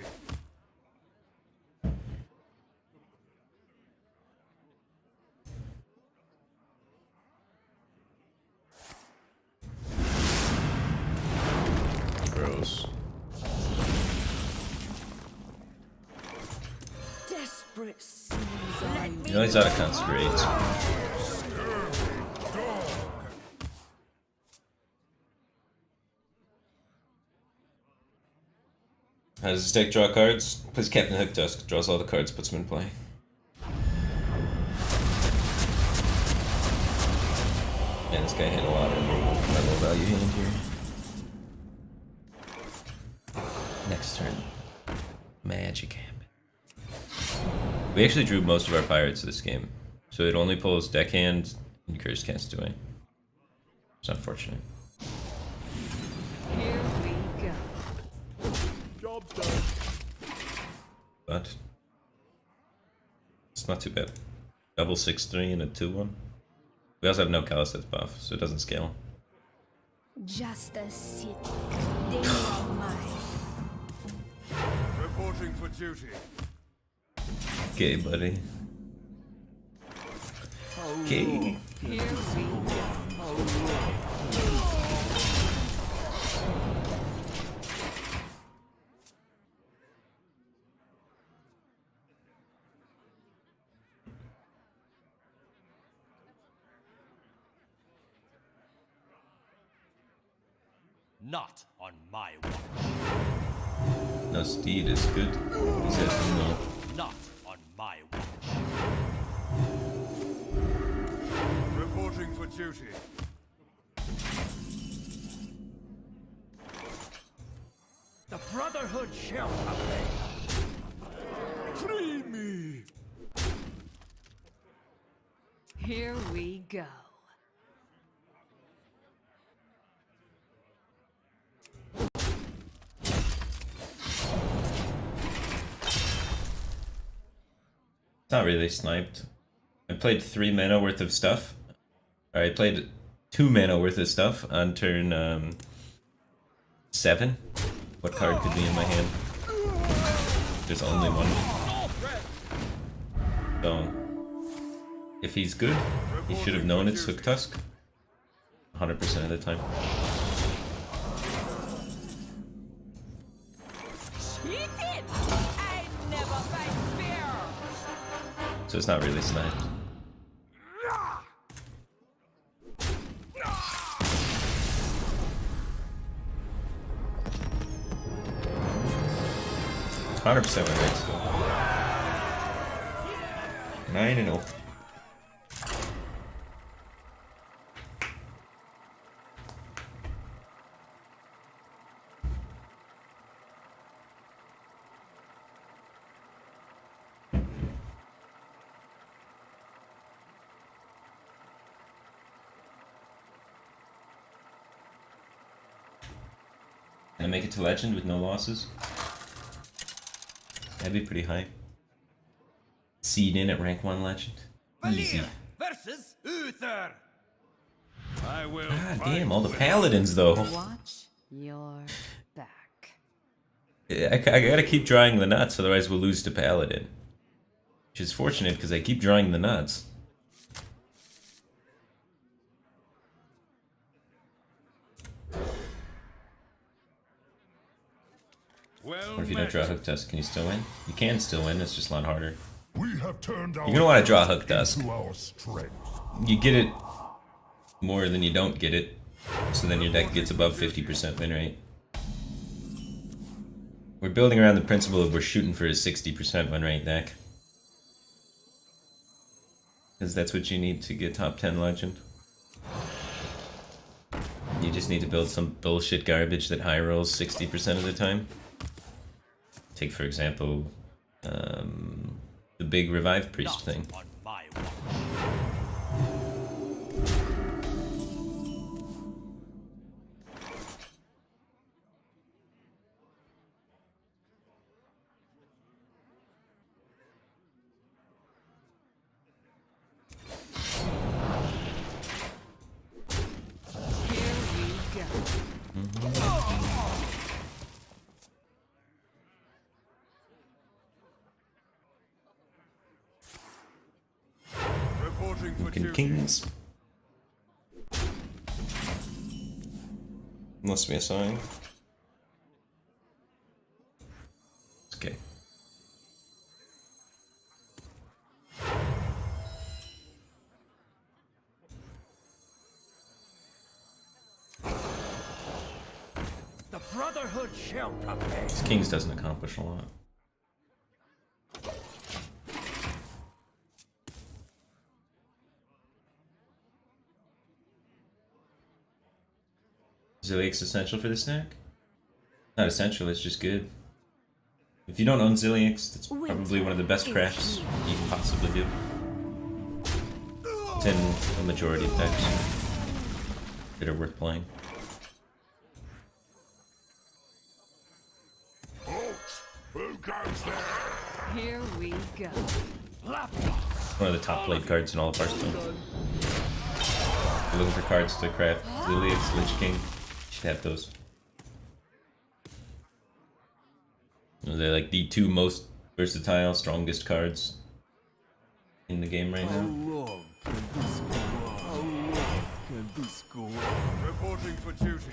Gross. Desperate seas I You know he's out of Consecrate. How does this deck draw cards? Plays Captain Hook Tusk, draws all the cards, puts them in play. Man, this guy had a lot of low value hand here. Next turn. Magic Gambit. We actually drew most of our pirates this game, so it only pulls Deckhand and Curse Castaway. It's unfortunate. Here we go. Job's done. But it's not too bad. Double 6/3 and a 2/1. We also have no Calisthenics buff, so it doesn't scale. Just a city. They are mine. Reporting for duty. Okay, buddy. Okay. Here we go. Not on my watch. No, Steed is good. He's at no. Not on my watch. Reporting for duty. The Brotherhood shall prevail. Free me! Here we go. It's not really sniped. I played 3 mana worth of stuff. Or I played 2 mana worth of stuff on turn 7. What card could be in my hand? There's only one. So, if he's good, he should have known it's Hook Tusk. 100% of the time. Cheated! I never fight fair. So it's not really sniped. It's 100% win rate still. 9-0. Can I make it to legend with no losses? That'd be pretty high. Seed in at rank 1 legend. Easy. Valir versus Uther. I will. God fight damn, all the with paladins though. Watch your back. I gotta keep drawing the nuts, otherwise we'll lose to paladin. Which is fortunate because I keep drawing the nuts. Well Or if you don't draw Hook Tusk, can you still win? You can still win, it's just a lot harder. We have turned our You're gonna want to draw Hook Tusk. into our strength. You get it more than you don't get it, so then your deck gets above 50% win rate. We're building around the principle of we're shooting for a 60% win rate deck. Because that's what you need to get top 10 legend. You just need to build some bullshit garbage that high rolls 60% of the time. Take, for example, the big Revive Priest thing. On my watch. Here we go. reporting for Fucking duty. kings. Unless we assign. Okay. The Brotherhood shall prevail. This Kings doesn't accomplish a lot. Ziliax essential for this deck? Not essential, it's just good. If you don't own Zilliax, that's probably one of the best crafts you can possibly do. It's in a majority of decks that are worth playing. Who goes there? Here we go. One of the top played cards in all of Hearthstone. If you're looking for cards to craft Zilliax, Lich King, you should have those. They're like the two most versatile, strongest cards in the game right How now. long can this go on? How long can this go on? Reporting for duty.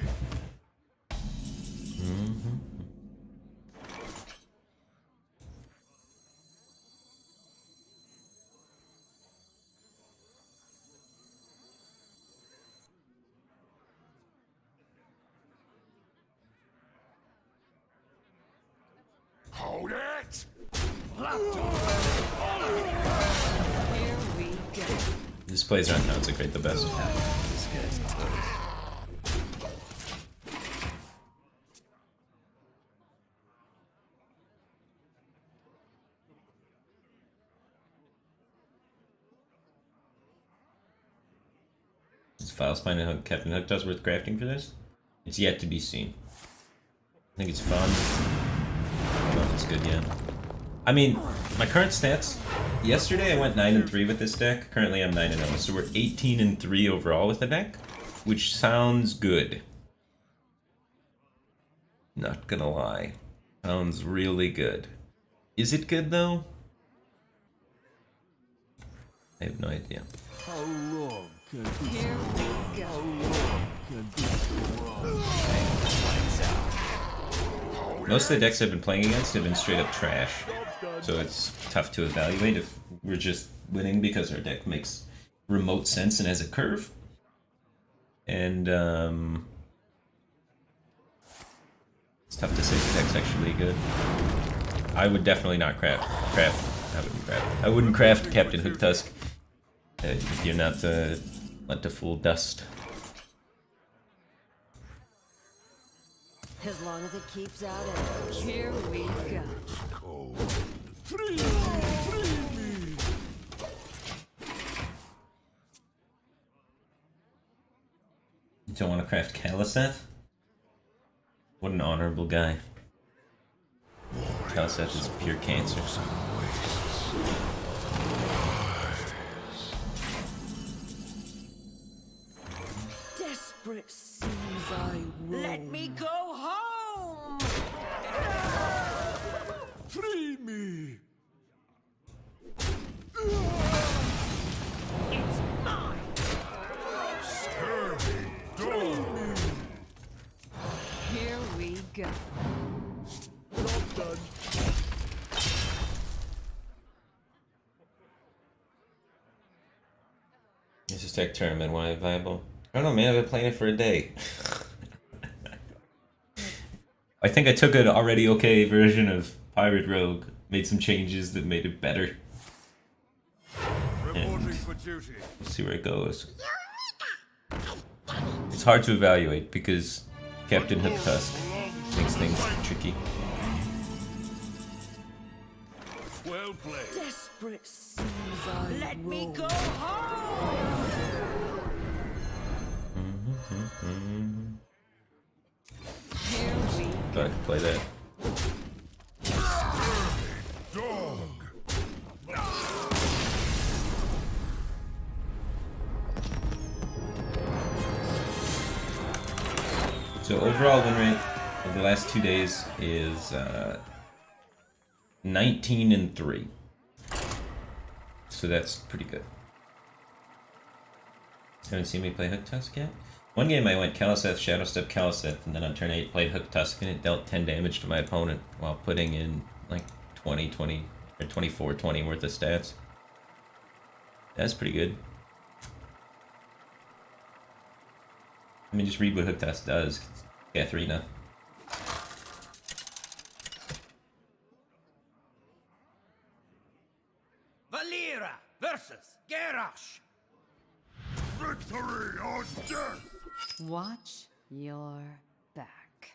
Hold it! Here we go. Displays aren't now, it's like right the best. Is File Spine and Captain Hook does worth crafting for this? It's yet to be seen. I think it's fun. I don't know if it's good yet. I mean, my current stats. Yesterday I went 9-3 with this deck. Currently I'm 9-0, so we're 18-3 overall with the deck, which sounds good. Not gonna lie, sounds really good. Is it good though? I have no idea. How long can this Here go on? we How go. long can this go on? Most of the decks I've been playing against have been straight up trash, so it's tough to evaluate if we're just winning because our deck makes remote sense and has a curve. And it's tough to say if the deck's actually good. I would definitely not I wouldn't craft Captain Hook Tusk if you're not let to full dust. As long as it keeps out arrows. Here we go. Free me! Free me! You don't want to craft Kaliseth? What an honorable guy. Kaliseth is pure cancer. Desperate seas I roam. Let me go home! Free me! It's mine! Here we go. Job done. Is this deck tournament why viable? I don't know, man. I've been playing it for a day. I think I took an already okay version of Pirate Rogue, made some changes that made it better. Reporting for duty. We'll see where it goes. It's hard to evaluate because Captain Hook Tusk makes things tricky. Well played. Desperate seas I Let roam. Me go home! Here we So I can play that. Dog! So overall win rate of the last 2 days is 19-3. So that's pretty good. Haven't seen me play Hook Tusk yet? One game I went Kaliseth, Shadow Step, Kaliseth, and then on turn 8 played Hook Tusk, and it dealt 10 damage to my opponent while putting in like 20, or 24, 20 worth of stats. That's pretty good. I mean, just read what Hook Tusk does. Katharina. Valera versus Garrosh. Victory or death! watch your back.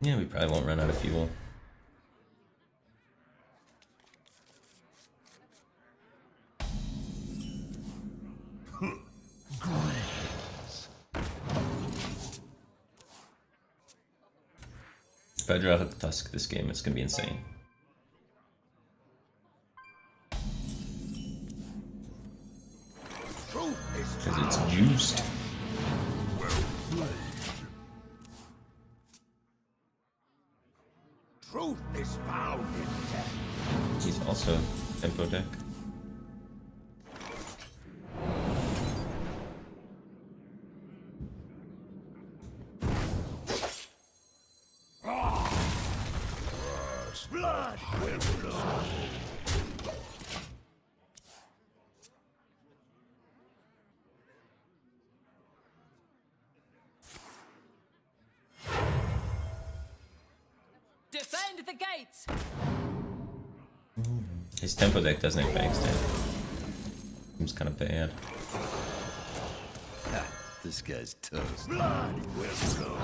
Yeah, we probably won't run out of fuel. If I draw Hook Tusk this game, it's gonna be insane. Because it's juiced. Truth is found in death. He's also tempo deck. Blood will flow. Defend the gates! His tempo deck doesn't have bank stand. Seems kind of bad. Ha, this guy's toast. Blood will flow.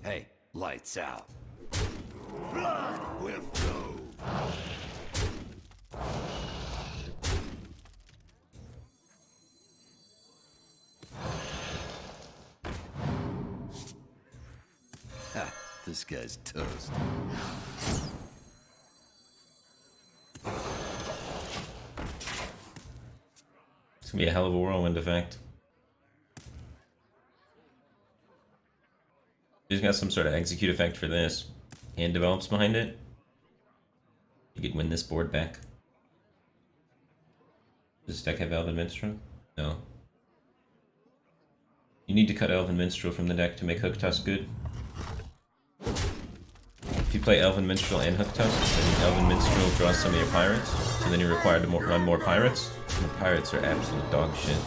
Hey, lights out. Blood will flow. Ha, this guy's toast. It's gonna be a hell of a whirlwind effect. He's got some sort of execute effect for this. Hand develops behind it. You could win this board back. Does this deck have Elven Minstrel? No. You need to cut Elven Minstrel from the deck to make Hook Tusk good. If you play Elven Minstrel and Hook Tusk, then Elven Minstrel draws some of your pirates, so then you're required to run more pirates. And the pirates are absolute dog shit.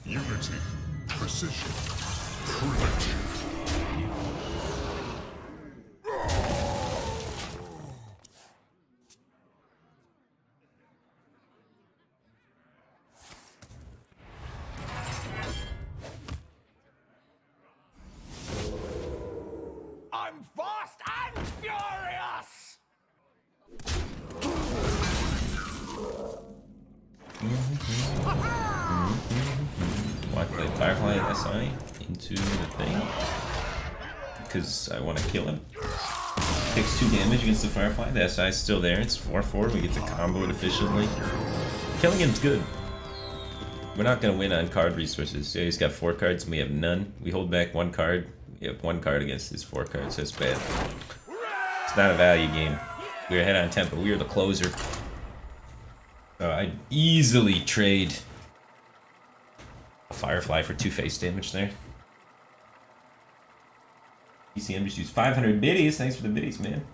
Unity, precision, primitive. I'm fast and furious. Why play Firefly SI into the thing? Because I want to kill him. Takes 2 damage against the Firefly. The SI is still there. It's 4/4. We get to combo it efficiently. Killing him's good. We're not going to win on card resources. Yeah, he's got 4 cards and we have none. We hold back 1 card. We have 1 card against his 4 cards. That's bad. It's not a value game. We're ahead on tempo. We are the closer. I'd easily trade a Firefly for 2 face damage there. ECM just used 500 biddies. Thanks for the biddies, man.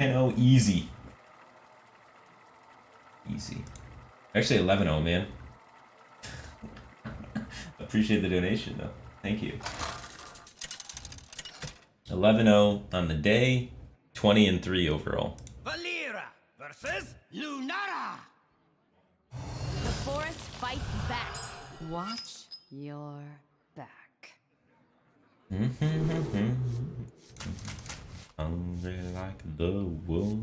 10-0 easy. Easy. Actually 11-0, man. Appreciate the donation, though. Thank you. 11-0 on the day. 20-3 overall. Valera versus Lunara. The forest fights back. Watch your back. Hungry like the wolf.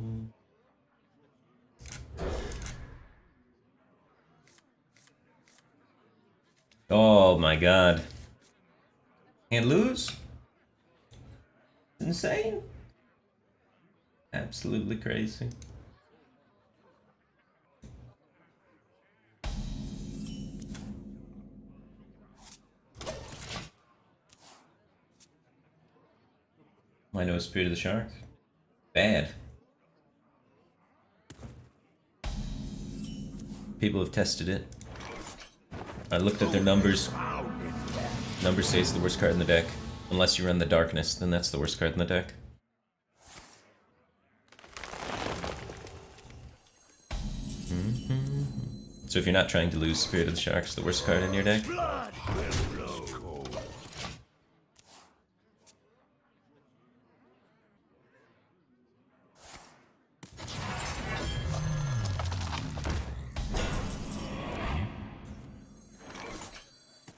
Oh my god. Can't lose? Insane? Absolutely crazy. I know Spirit of the Shark. Bad. People have tested it. I looked at their numbers. Numbers say it's the worst card in the deck. Unless you run the Darkness, then that's the worst card in the deck. So if you're not trying to lose, Spirit of the Shark's the worst card in your deck. Blood will flow.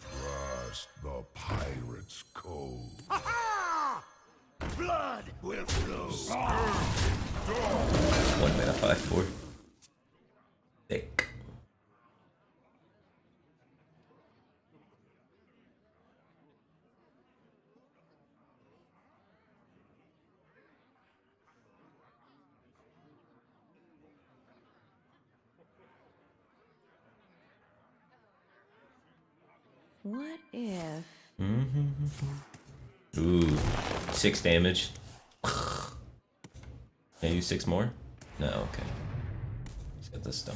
Trust the pirate's code. Ha-ha! Blood will flow. 1 mana 5/4. Thick. What if... Ooh, 6 damage. Can I use 6 more? No, okay. Let's get the stone.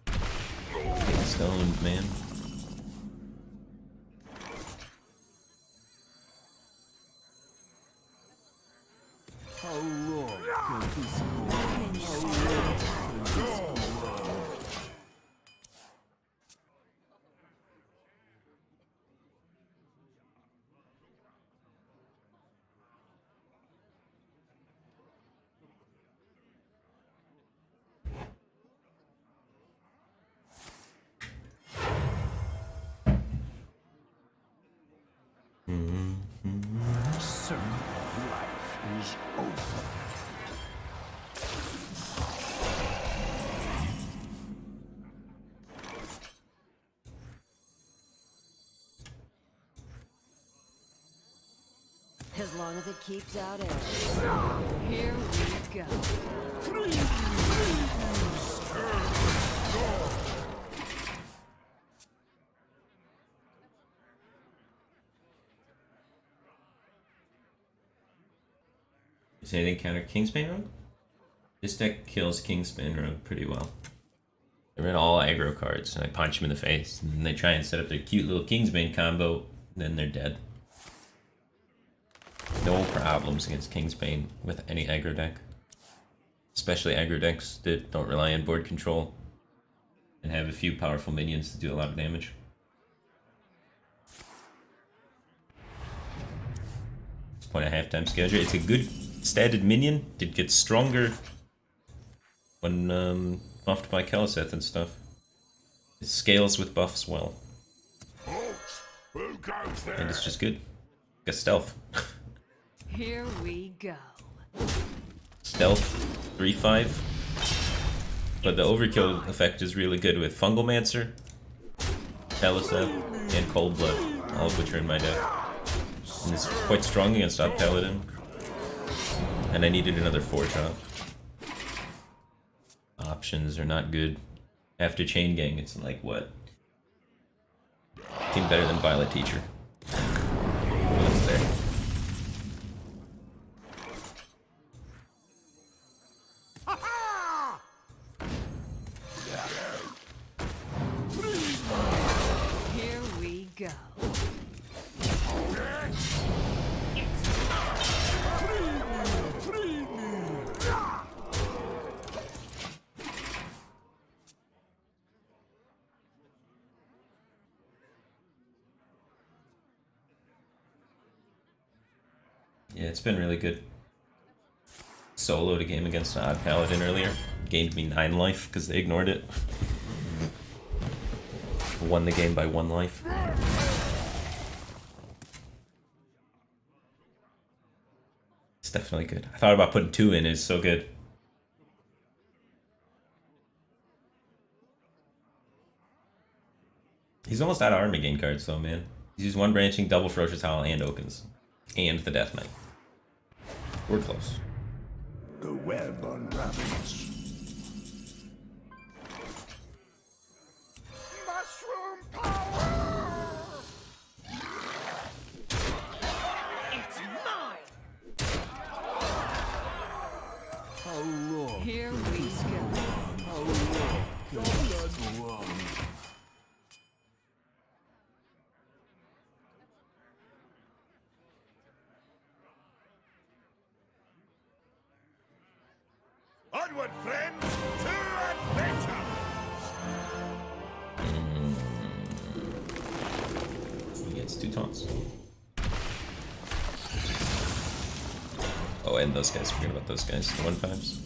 Get stoned, man. How long can this go on? How long can this go on? Circle of life is over. As long as it keeps out air. Here we go. Is anything counter Kingsbane Rogue? This deck kills Kingsbane Rogue pretty well. They run all aggro cards, and I punch them in the face, and then they try and set up their cute little Kingsbane combo, then they're dead. No problems against Kingsbane with any aggro deck. Especially aggro decks that don't rely on board control and have a few powerful minions to do a lot of damage. Point a half-time schedule. It's a good statted minion. It gets stronger when buffed by Keliseth and stuff. It scales with buffs well. Folks, who goes there? And it's just good. Got stealth. Here we go. Stealth 3/5. But the overkill effect is really good with Fungalmancer, Keliseth, and Cold Blood, all of which are in my deck. And it's quite strong against Odd Paladin. And I needed another 4-drop. Options are not good. After Chain Gang, it's like, what? Team better than Violet Teacher. What's there? Ha-ha! Here we go. Yeah, it's been really good. Soloed a game against an Odd Paladin earlier. Gained me 9 life because they ignored it. Won the game by 1 life. It's definitely good. I thought about putting 2 in, it's so good. He's almost out of army gain cards though, man. He's used 1 branching, double Ferocious Howl, and Okins. And the Death Knight. We're close. The web unravels. Mushroom power! It's mine! How long Here can we this go. go on? How long can this go on? Onward, friends, to adventure! He gets 2 taunts. Oh, and those guys. Forget about those guys. The 1-5s.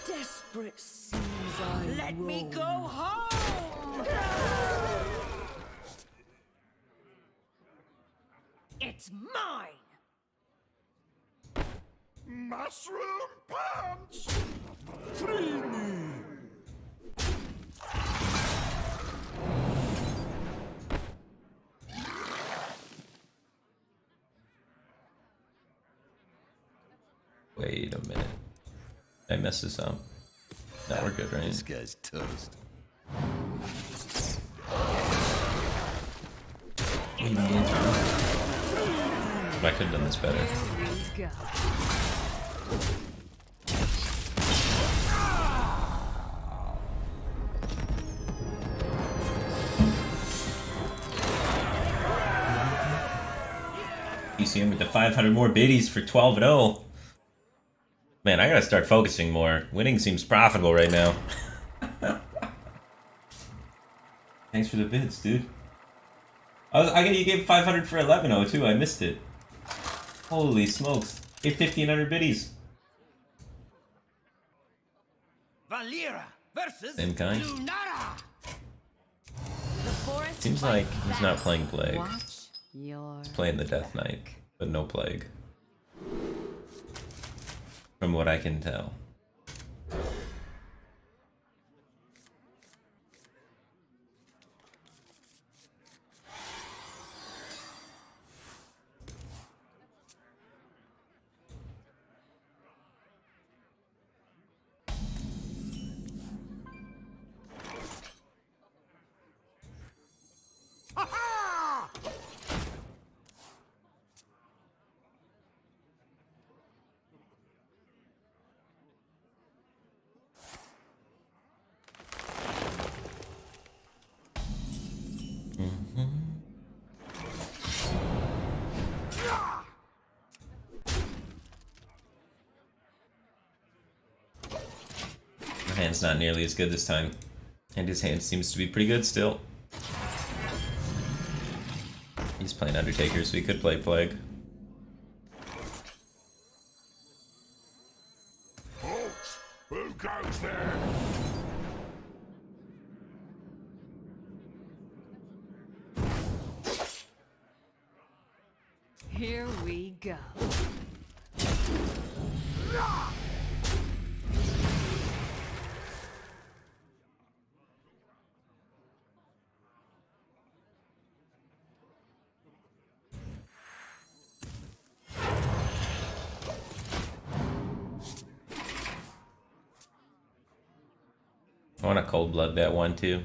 Desperate seas I Let me roam. go home! It's mine! Mushroom punch! Free me! Wait a minute. Did I mess this up? No, we're good, right? This guy's toast. I could have done this better. Here we go. PCM with the 500 more biddies for 12-0. Man, I gotta start focusing more. Winning seems profitable right now. Thanks for the bids, dude. You gave 500 for 11-0 too. I missed it. Holy smokes! Gave 1,500 biddies. Valera versus Same kind. Lunara! The forest Seems like fights he's not back. playing Plague. Watch your Playing the Death Knight, but no Plague. From what I can tell. Ha-ha! My hand's not nearly as good this time. And his hand seems to be pretty good still. He's playing Undertaker, so he could play Plague. Folks, who goes there? Here we go. I want to cold blood that one too.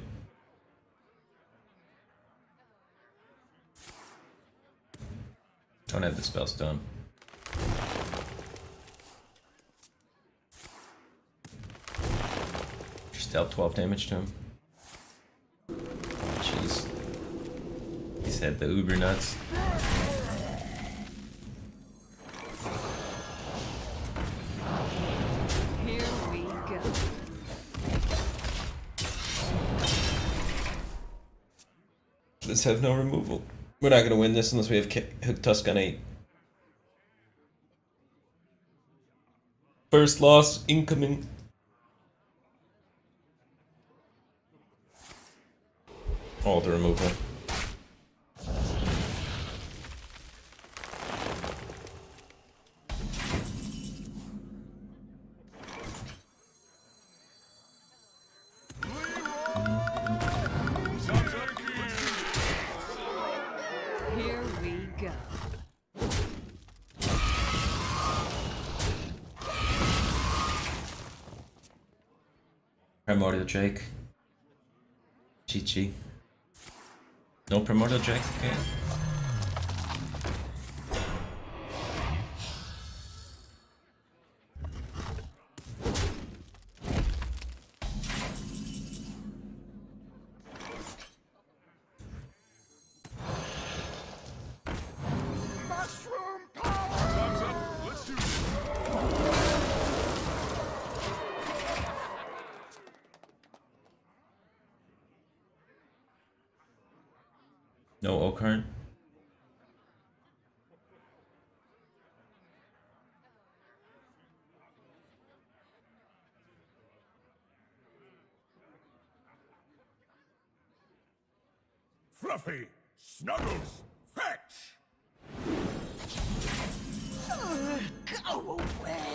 Don't have the spell stone. Just dealt 12 damage to him. Jeez. He's had the uber nuts. Here we go. Let's have no removal. We're not gonna win this unless we have Hook Tusk on 8. First loss incoming. All the removal. Here we go. Primordial Drake. Chi-Chi. No Primordial Drake, okay. No Oakheart? Fluffy, Snuggles, fetch! Go away.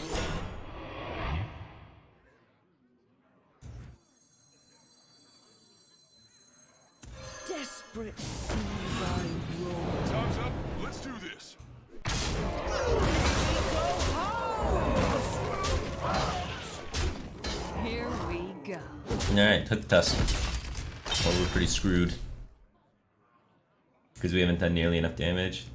Desperate seas I roam. Time's up. Let's do this. Here we go. Alright, took the tusk. Well, we're pretty screwed. Because we haven't done nearly enough damage.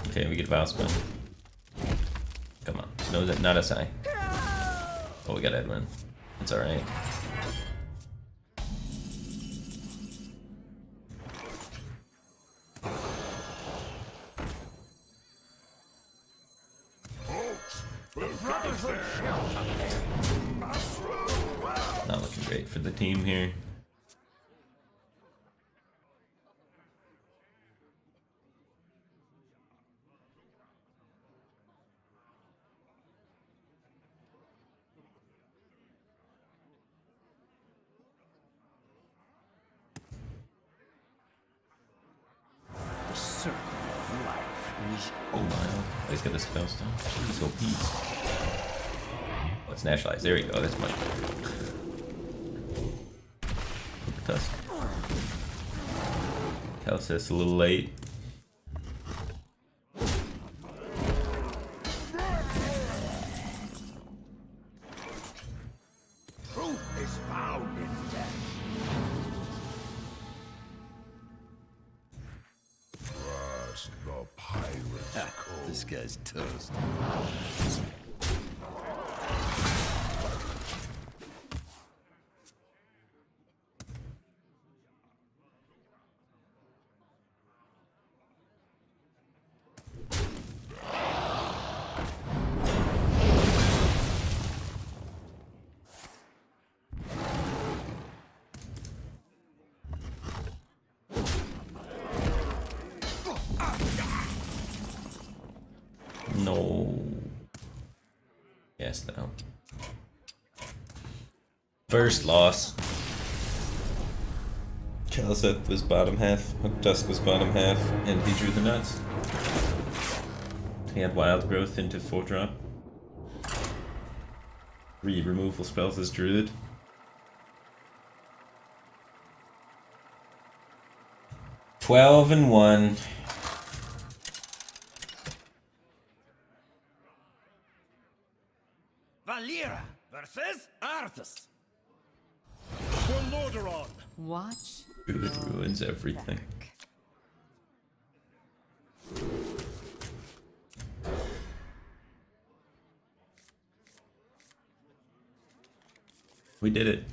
Okay, we get a bounce spin. Come on. No, not SI. Oh, we got Edwin. It's alright. Not looking great for the team here. The circle of life is Oh my. Oh, he's got the spell stone. Jeez, oh, peace. Oh, it's nationalized. There we go. That's much better. Tusk. Calcis a little late. Truth is found in death. Trust the pirate's code. This guy's toast. No. Yes, no. First loss. Chalceth was bottom half, Dusk was bottom half, and he drew the nuts. He had wild growth into 4-drop. 3 removal spells as druid. Twelve and 1. Valera versus Arthas. For Lordaeron. Watch. Druid ruins everything. Back. We did it.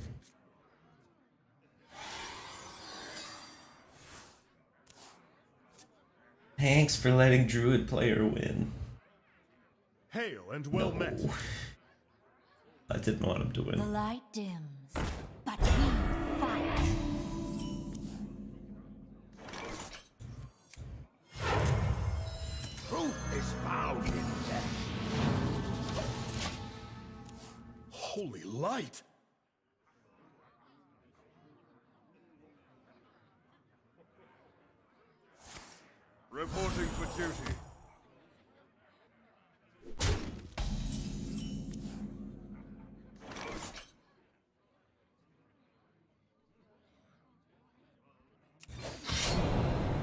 Thanks for letting Druid player win. Hail and well met. I didn't want him to The win. light dims, but we fight. Truth is found in death. Holy light! Reporting for duty.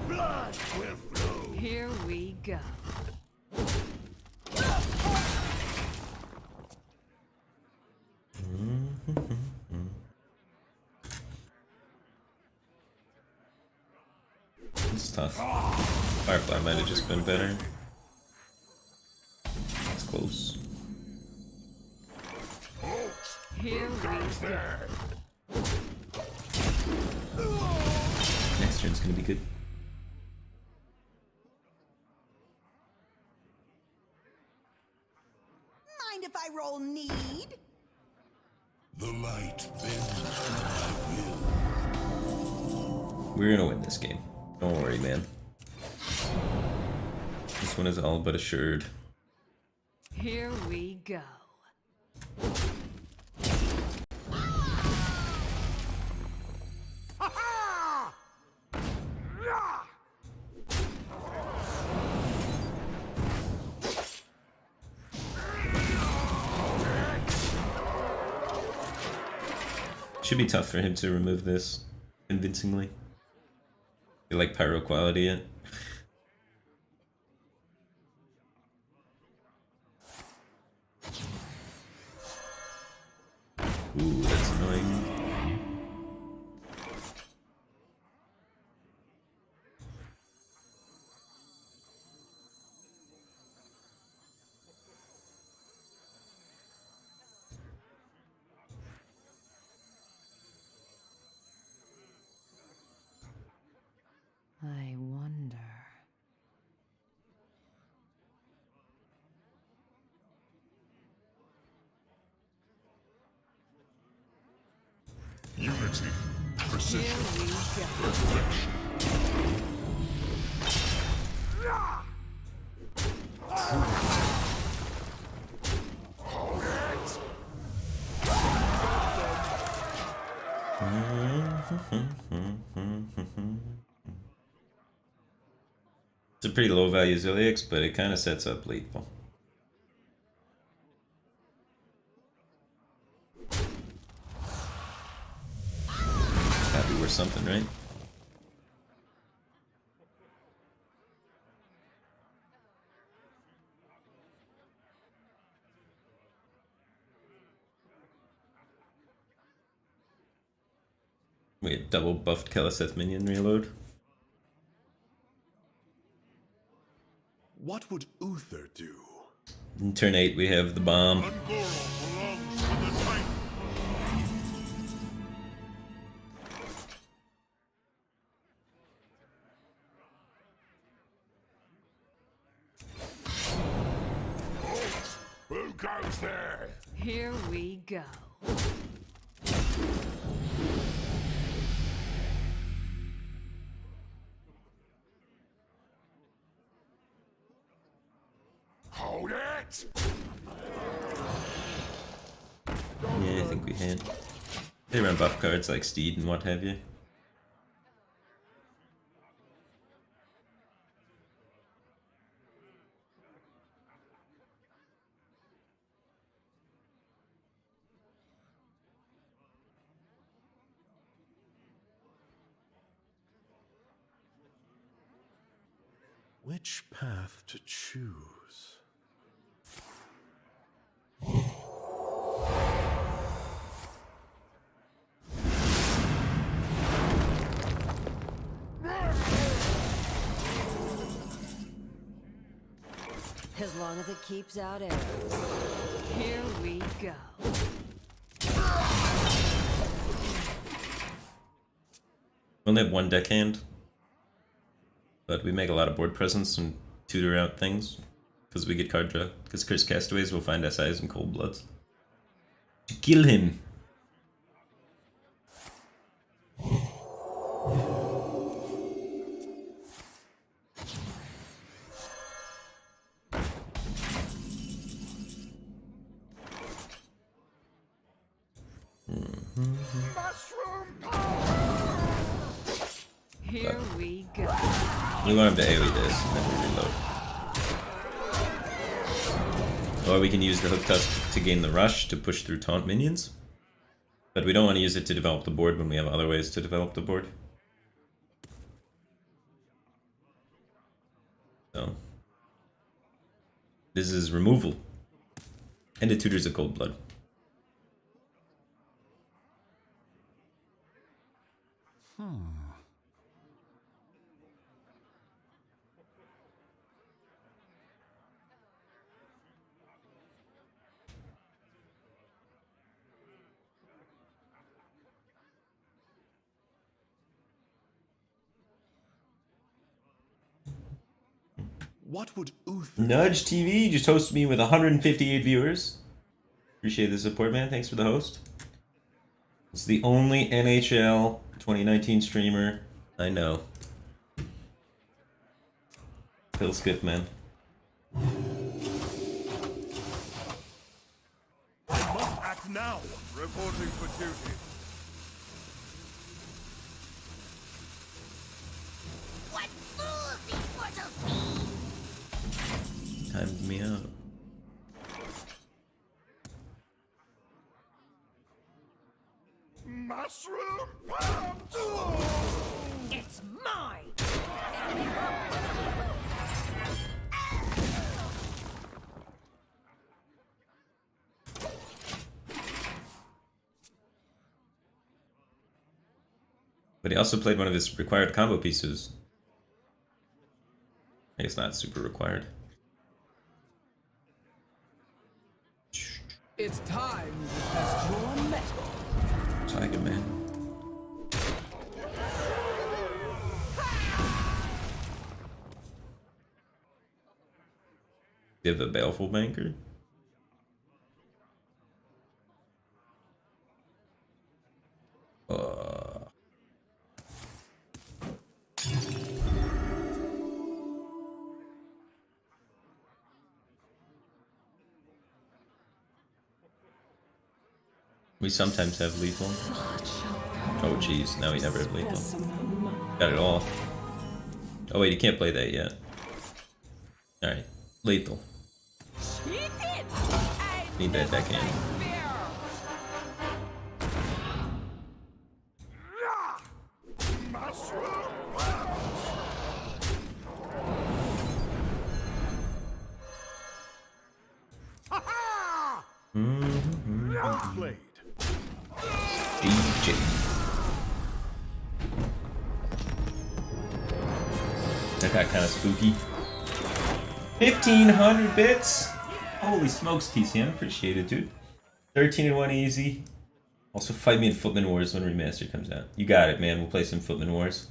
Blood will flow. Here we go. It's tough. Firefly might have just been better. It's close. Here we go. Next turn's gonna be good. Mind if I roll need? The light bends to my will. We're gonna win this game. Don't worry, man. This one is all but assured. Here we go. Should be tough for him to remove this convincingly. You like pyro quality it. Ooh, that's annoying. I wonder. Unity, Here precision, we go. perfection. It's a pretty low value Ziliax, but it kind of sets up lethal. Happy worth something, right? Wait, double buffed Keliseth minion reload? What would Uther do? In turn 8 we have the bomb. Ungoro belongs to the Titan. Who goes there? Here we go. Hold it! Yeah, I think we had. They run buff cards like Steed and what have you. Which path to choose? As long as it keeps out arrows. Here we go. We only have one deckhand, but we make a lot of board presence and tutor out things because we get card draw. Because Curse Castaways will find SIs and Cold Bloods to kill him. Here we go. We want him to AoE this and then we reload. Or we can use the Hook Tusk to gain the rush to push through taunt minions. But we don't want to use it to develop the board when we have other ways to develop the board. So this is removal. And it tutors a Cold Blood. What would Uther... Nudge TV just hosted me with 158 viewers. Appreciate the support, man. Thanks for the host. It's the only NHL 2019 streamer I know. Feels good, man. Must act now. Reporting for duty. What fools these mortals be! Timed me out. Mushroom punch! It's mine! But he also played one of his required combo pieces. I guess not super required. It's time to test your metal. Tiger Man. Give the Baleful Banker. We sometimes have lethal. Oh jeez, now we never have lethal. Got it all. Oh wait, you can't play that yet. Alright, lethal. Need that deck in. Well played. DJ. That got kind of spooky. 1,500 bits! Holy smokes, TCM. Appreciate it, dude. 13-1 easy. Also, fight me in Footman Wars when Remaster comes out. You got it, man. We'll play some Footman Wars.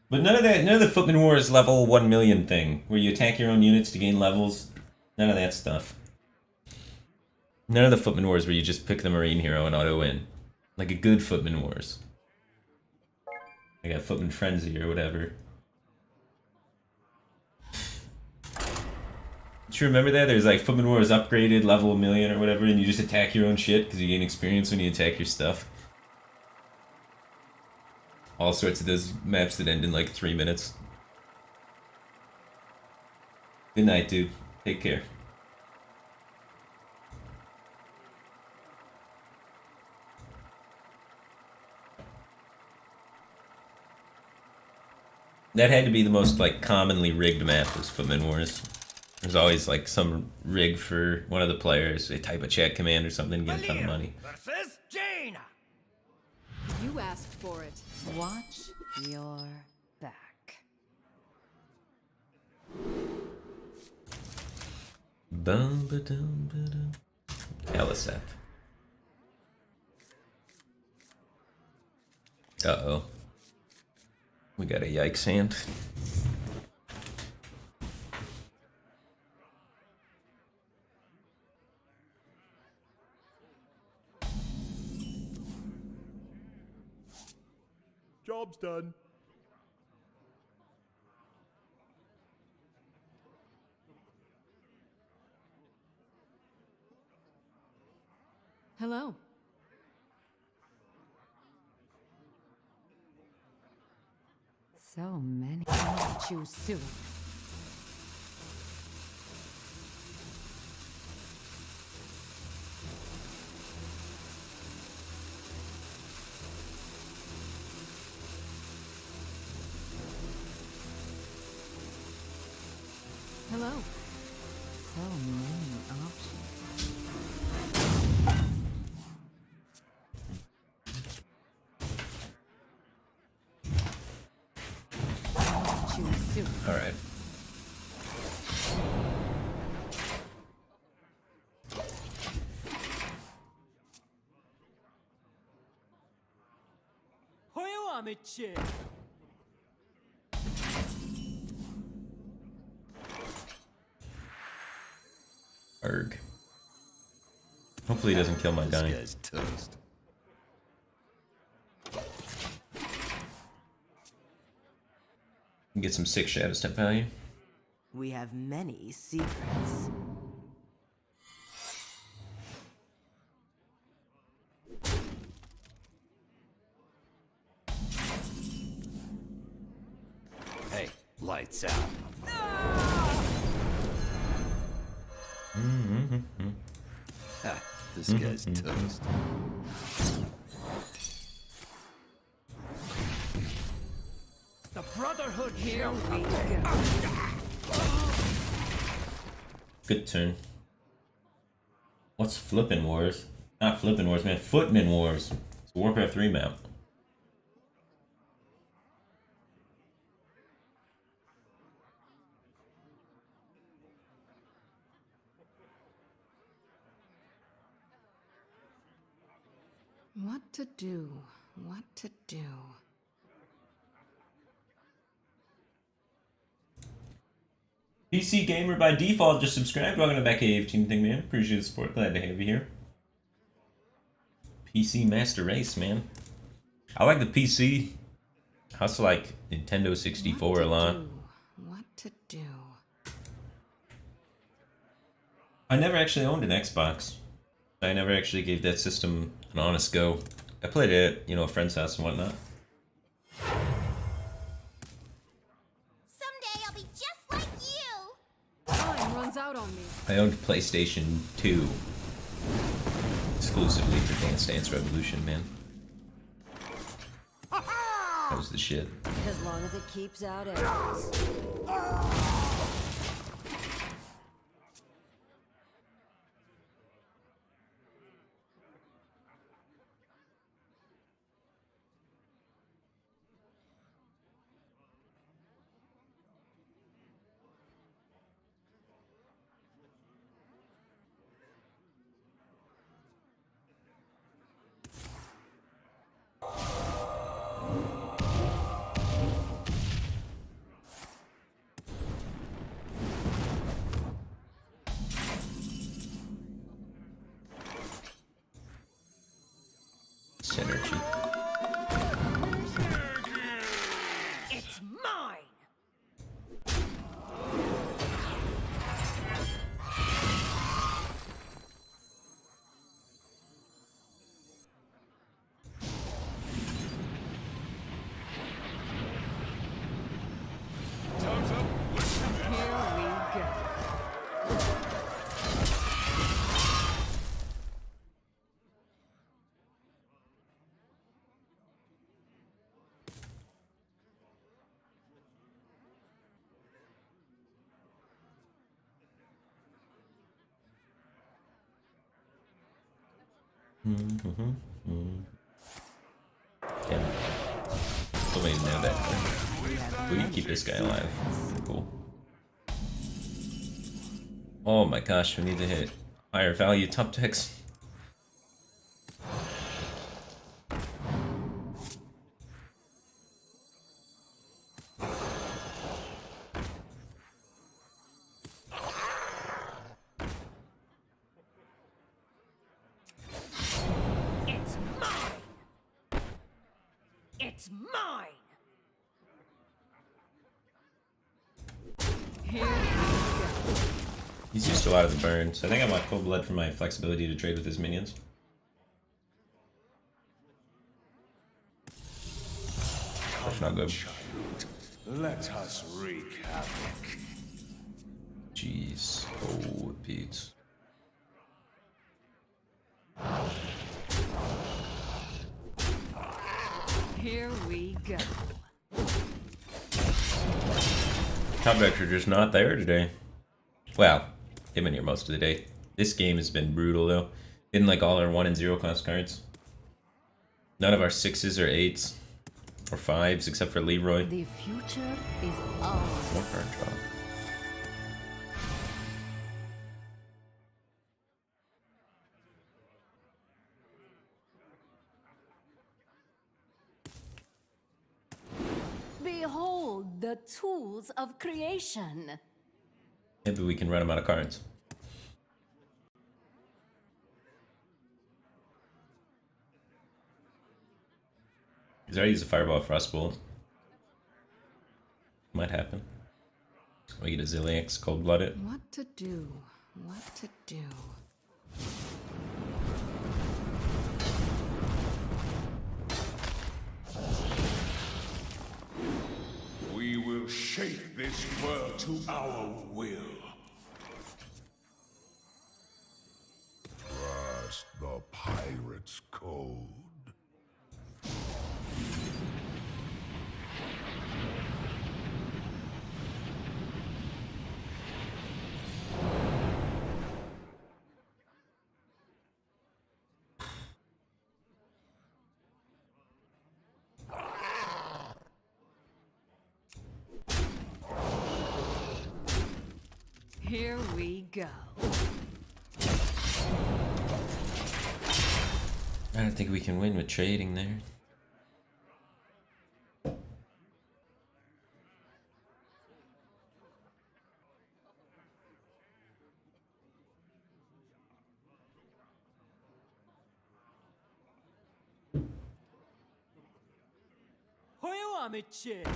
But none of that, none of the Footman Wars level 1 million thing, where you attack your own units to gain levels. None of that stuff. None of the Footman Wars where you just pick the Marine hero and auto-win. Like a good Footman Wars. I got Footman Frenzy or whatever. Do you remember that? There's like Footman Wars upgraded, level 1 million or whatever, and you just attack your own shit because you gain experience when you attack your stuff. All sorts of those maps that end in like 3 minutes. Good night, dude. Take care. That had to be the most like commonly rigged map, was Footman Wars. There's always like some rig for one of the players. They type a chat command or something and get a ton of money. Versus Jaina. You asked for it. Watch your back. Bum ba dum ba dum. Eliseth. Uh-oh. We got a yikes hand. Job's done. Hello. So many. I must choose soon. Hello. So many options. I must choose soon. All right. Who you want me, chick? Erg. Hopefully he doesn't kill my guy. This guy's toast. Get some sick shadow step value. We have many secrets. Hey, lights out. Ha, this guy's toast. The Brotherhood here we go. Good turn. What's Flippin' Wars? Not Flippin' Wars, man. Footman Wars. It's a Warcraft 3 map. What to do? What to do? PC Gamer by default just subscribed. Welcome to back Cave Team Thing, man. Appreciate the support. Glad to have you here. PC Master Race, man. I like the PC. I also like Nintendo 64 a lot. What to do? I never actually owned an Xbox. I never actually gave that system an honest go. I played it at, a friend's house and whatnot. Someday I'll be just like you. Time runs out on me. I owned PlayStation 2. Exclusively for Dance Dance Revolution, man. That was the shit. As long as it keeps out arrows. Synergy. It's mine! Time's up. Here we go. Yeah. Somebody know that. We can keep this guy alive. Cool. Oh my gosh, we need to hit higher value top decks. It's mine! It's mine! Here we go. He's used to a lot of the burns. I think I want cold blood for my flexibility to trade with his minions. That's not good. Let us wreak havoc. Jeez. Oh, Pete. Here we go. Top decks are just not there today. Well, they've been here most of the day. This game has been brutal though. Didn't like all our 1 and 0 class cards. None of our 6s or 8s or 5s except for Leroy. The future is ours. What card draw? Behold the tools of creation. Maybe we can run him out of cards. He's already used a Fireball Frostbolt. Might happen. We get a Ziliax Cold-Blooded. What to do? What to do? We will shape this world to our will. Trust the pirate's code. Here we go. I don't think we can win with trading there. Who you want me, chick?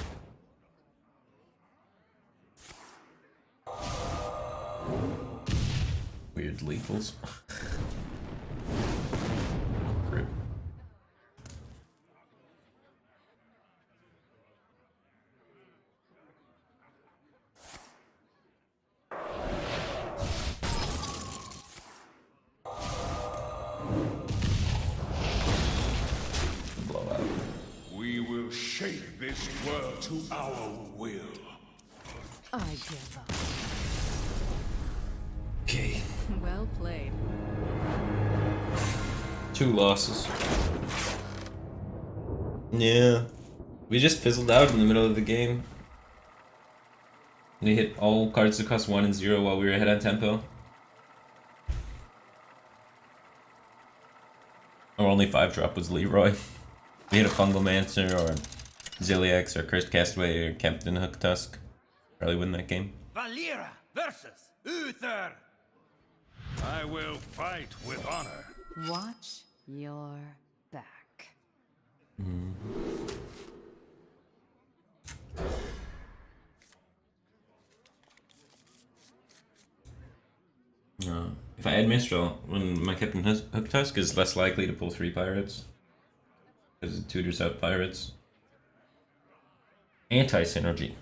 Weird lethals. Rip. Blowout. We will shape this world to our will. I give up. Okay. Well played. 2 losses. Yeah. We just fizzled out in the middle of the game. They hit all cards that cost 1 and 0 while we were ahead on tempo. Our only 5-drop was Leroy. We hit a Fungal Mancer or Ziliax or Cursed Castaway or Captain Hook Tusk. Probably win that game. Valera versus Uther. I will fight with honor. Watch your back. If I add Mistral, when my Captain Hook Tusk is less likely to pull 3 pirates. Because it tutors out pirates. Anti-synergy.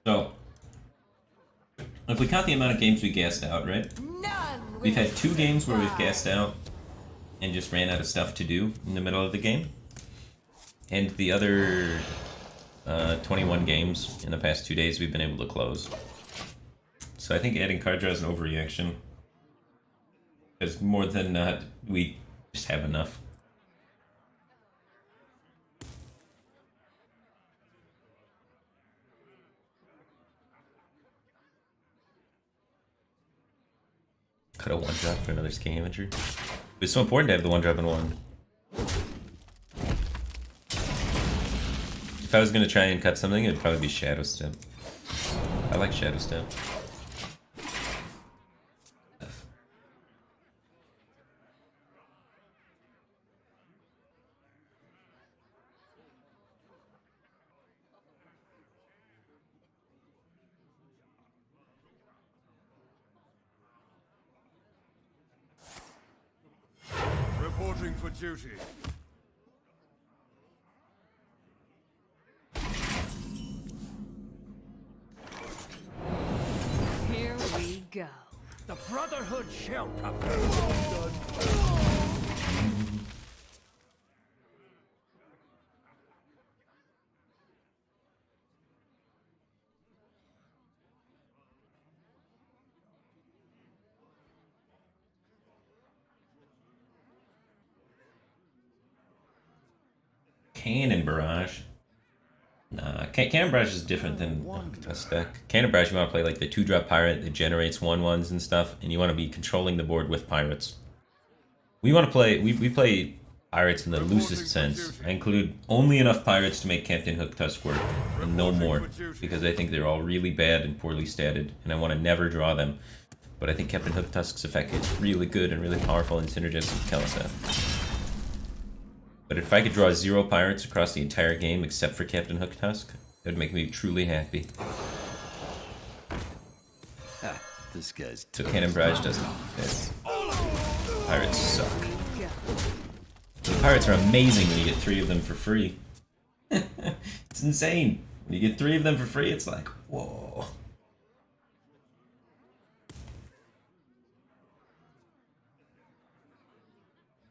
So, if we count the amount of games we gassed out, right? We've had 2 games where we've gassed out and just ran out of stuff to do in the middle of the game. And the other 21 games in the past 2 days we've been able to close. So I think adding card draw is an overreaction. Because more than not, we just have enough. Cut a 1-drop for another Scamager. It's so important to have the 1-drop and 1. If I was gonna try and cut something, it'd probably be Shadow Step. I like Shadow Step. Reporting for duty. Here we go. The Brotherhood shall prevail. Cannon Barrage. Nah, Cannon Barrage is different than Tusk deck. Cannon Barrage, you want to play like the 2-drop pirate that generates 1/1s and stuff, and you want to be controlling the board with pirates. We want to play, we play pirates in the loosest sense. I include only enough pirates to make Captain Hook Tusk work, and no more, because I think they're all really bad and poorly statted, and I want to never draw them. But I think Captain Hook Tusk's effect is really good and really powerful and synergistic with Keleseth. But if I could draw 0 pirates across the entire game except for Captain Hook Tusk, that would make me truly happy. This guy's So Cannon Barrage doesn't fit. Pirates suck. The pirates are amazing when you get 3 of them for free. It's insane. When you get 3 of them for free, it's like, whoa.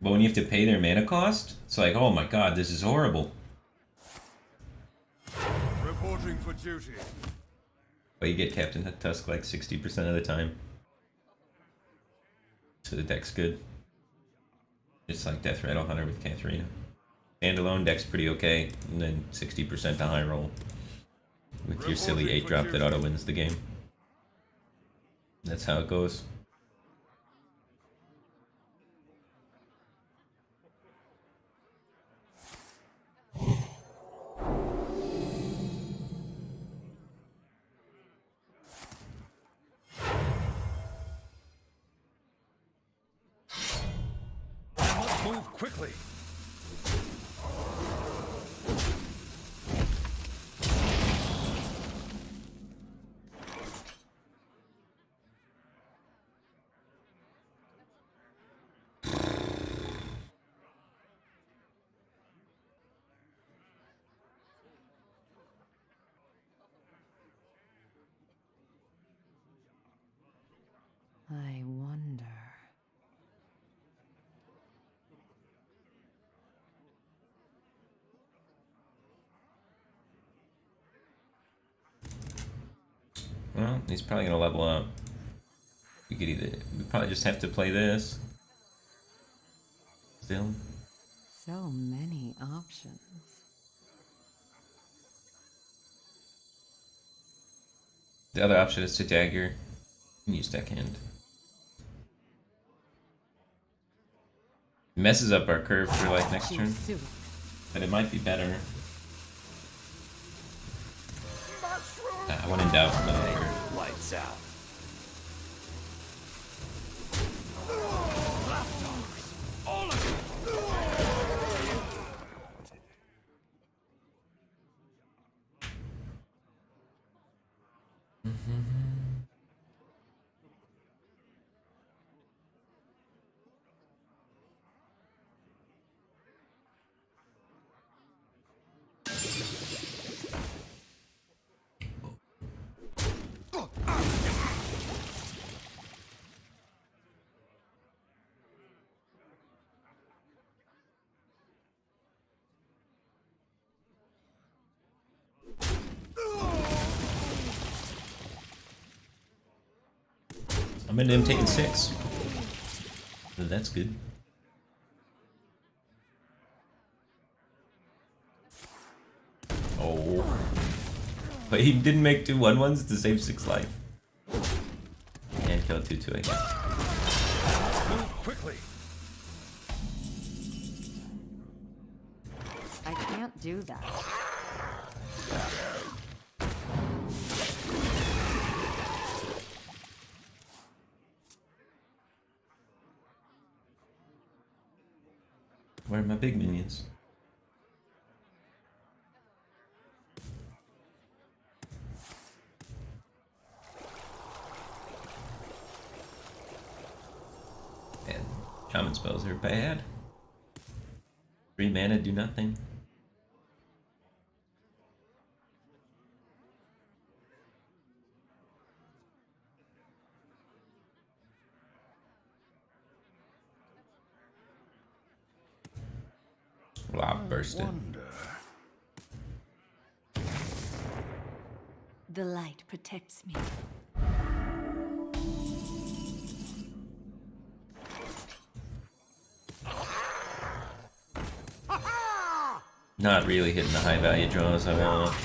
But when you have to pay their mana cost, it's like, oh my god, this is horrible. Reporting for duty. But you get Captain Hook Tusk like 60% of the time. So the deck's good. Just like Death Rattle Hunter with Katharina. Standalone deck's pretty okay, and then 60% to high roll. With your silly 8-drop that auto wins the game. That's how it goes. Move quickly. I wonder. Well, he's probably gonna level up. We could either, we probably just have to play this. Still. So many options. The other option is to dagger and use deckhand. Messes up our curve for like next turn, but it might be better. When in doubt, another curve. lights out. I'm into him taking 6. So that's good. Oh. But he didn't make 2 1/1s to save 6 life. And kill 2/2, I guess. Move quickly. I can't do that. Where are my big minions? And shaman spells are bad. 3 mana do nothing. Lob bursted. The light protects me. Not really hitting the high value draws I want.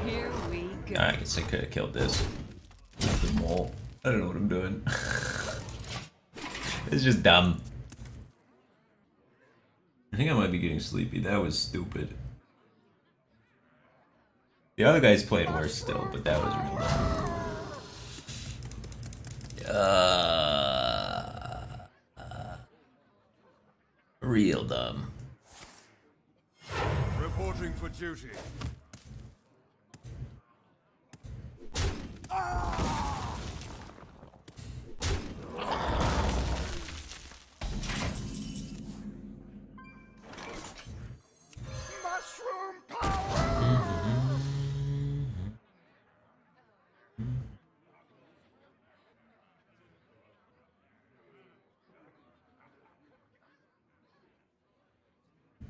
Here we go. I guess I could have killed this. The mole. I don't know what I'm doing. It's just dumb. I think I might be getting sleepy. That was stupid. The other guys played worse still, but that was real dumb. Real dumb. Reporting for duty. Mushroom power!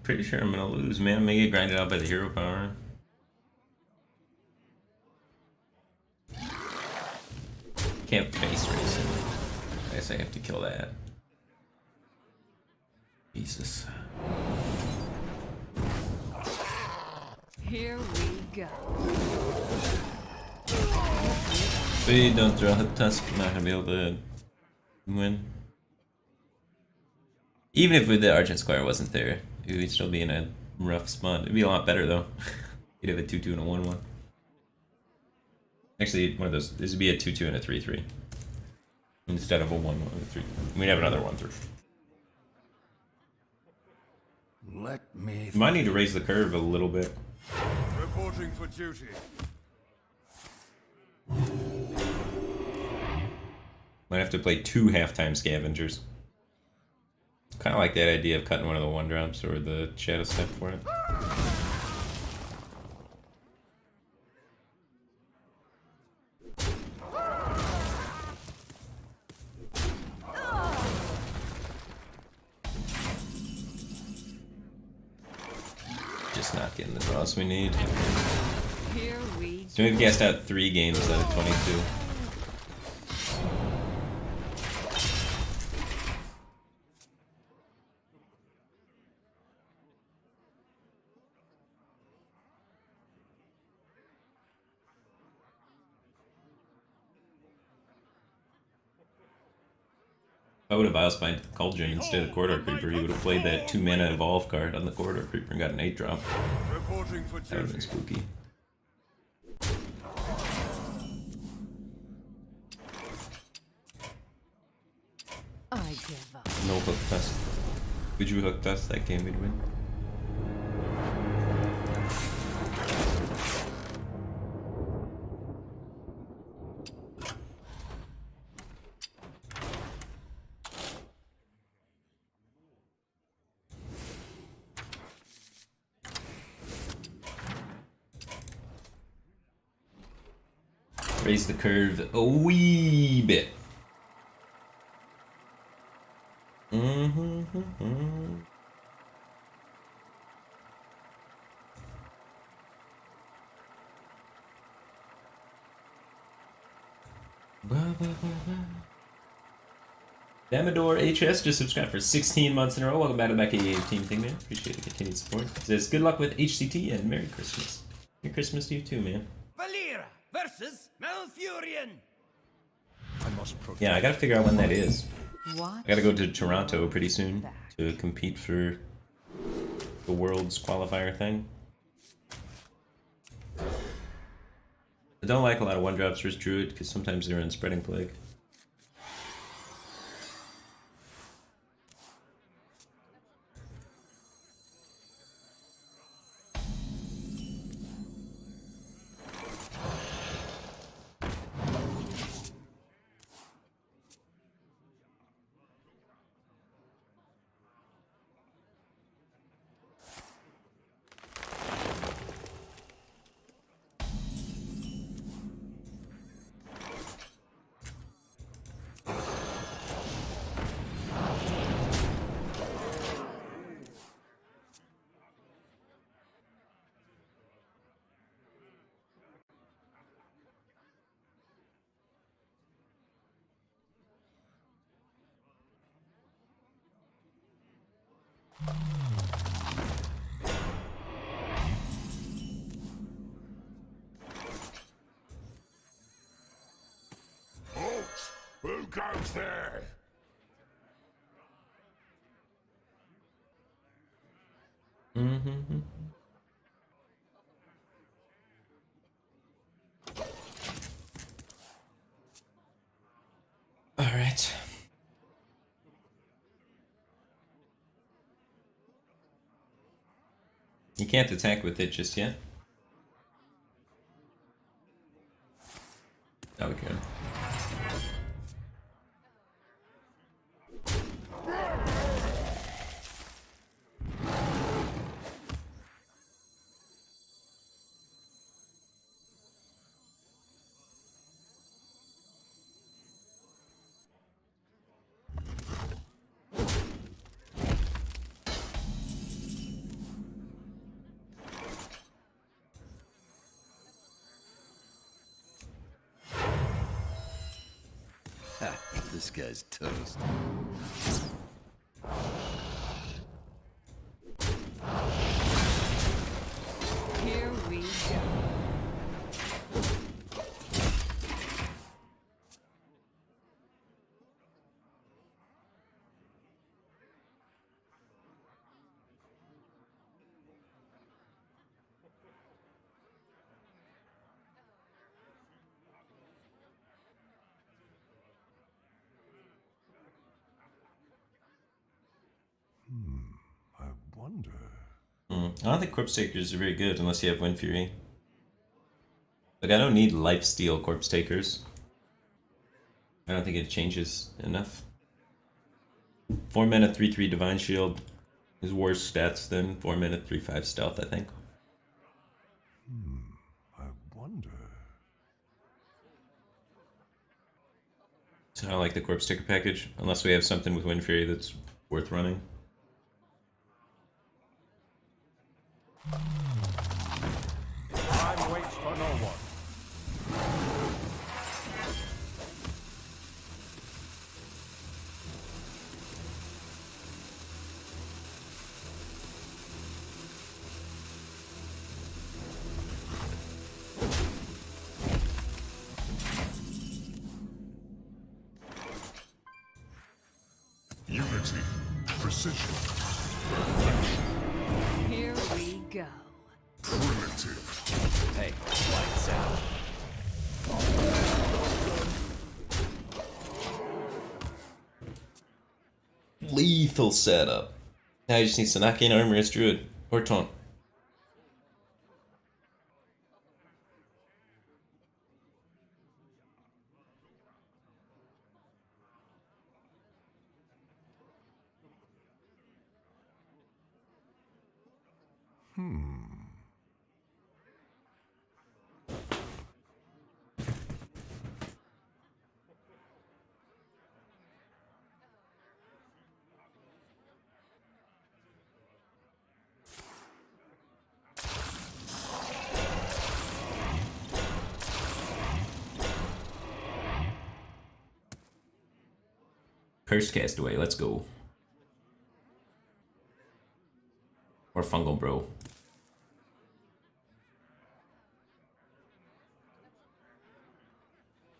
Pretty sure I'm gonna lose, man. I may get grinded out by the hero power. Can't face race him. I guess I have to kill that. Jesus. Here we go. Speed, don't throw Hip Tusk. I'm not gonna be able to win. Even if the Argent Squire wasn't there, we'd still be in a rough spot. It'd be a lot better though. You'd have a 2-2 and a 1-1. Actually, one of those. This would be a 2-2 and a 3-3 instead of a 1-1 and a 3. We'd have another 1-3. Let me. Might need to raise the curve a little bit. Reporting for duty. Might have to play 2 halftime scavengers. Kind of like that idea of cutting one of the 1-drops or the shadow step for it. Just not getting the draws we need. Here we So we've gassed out 3 games out of 22. If I would have Biospined the Cauldron instead of Corridor Creeper, he would have played that 2-mana Evolve card on the Corridor Creeper and got an 8-drop. Reporting for That would have been duty. spooky. I give up. No hook test. Could you hook test that game we'd win? Raise the curve a wee bit. Damador HS just subscribed for 16 months in a row. Welcome back to the Back 18 thing, man. Appreciate the continued support. It says good luck with HCT and Merry Christmas. Merry Christmas to you too, man. Valera versus Malfurion. I must protect. Yeah, I gotta figure out when that is. What? I gotta go to Toronto pretty soon to compete for the World's qualifier thing. I don't like a lot of 1-drops versus Druid because sometimes they're in Spreading Plague. Halt! Who goes there? All right. You can't attack with it just yet. Oh, we could. Ha, this guy's toast. Here we go. I wonder. I don't think Corpse Takers are very good unless you have Wind Fury. Like, I don't need Lifesteal Corpse Takers. I don't think it changes enough. 4 mana 3/3 Divine Shield is worse stats than 4 mana 3/5 Stealth, I think. I wonder. So I like the Corpse Taker package, unless we have something with Wind Fury that's worth running. Time waits for no one. Unity. Precision. Here we go. Primitive. Hey, lights out. Lethal setup. Now he just needs to knock in Armorous Druid or Taunt. Cursed Castaway, let's go. Or Fungal Bro.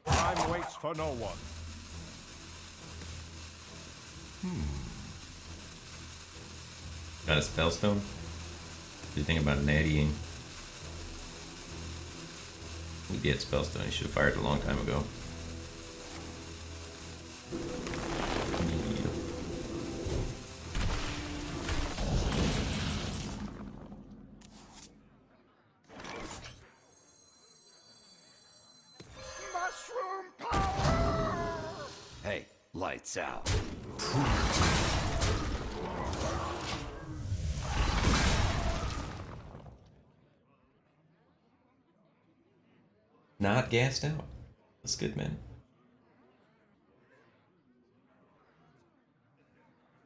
Time waits for no one. Got a Spellstone? What do you think about Nattying? He did Spellstone, he should have fired a long time ago. Mushroom power! Hey, lights out. Not gassed out. That's good, man.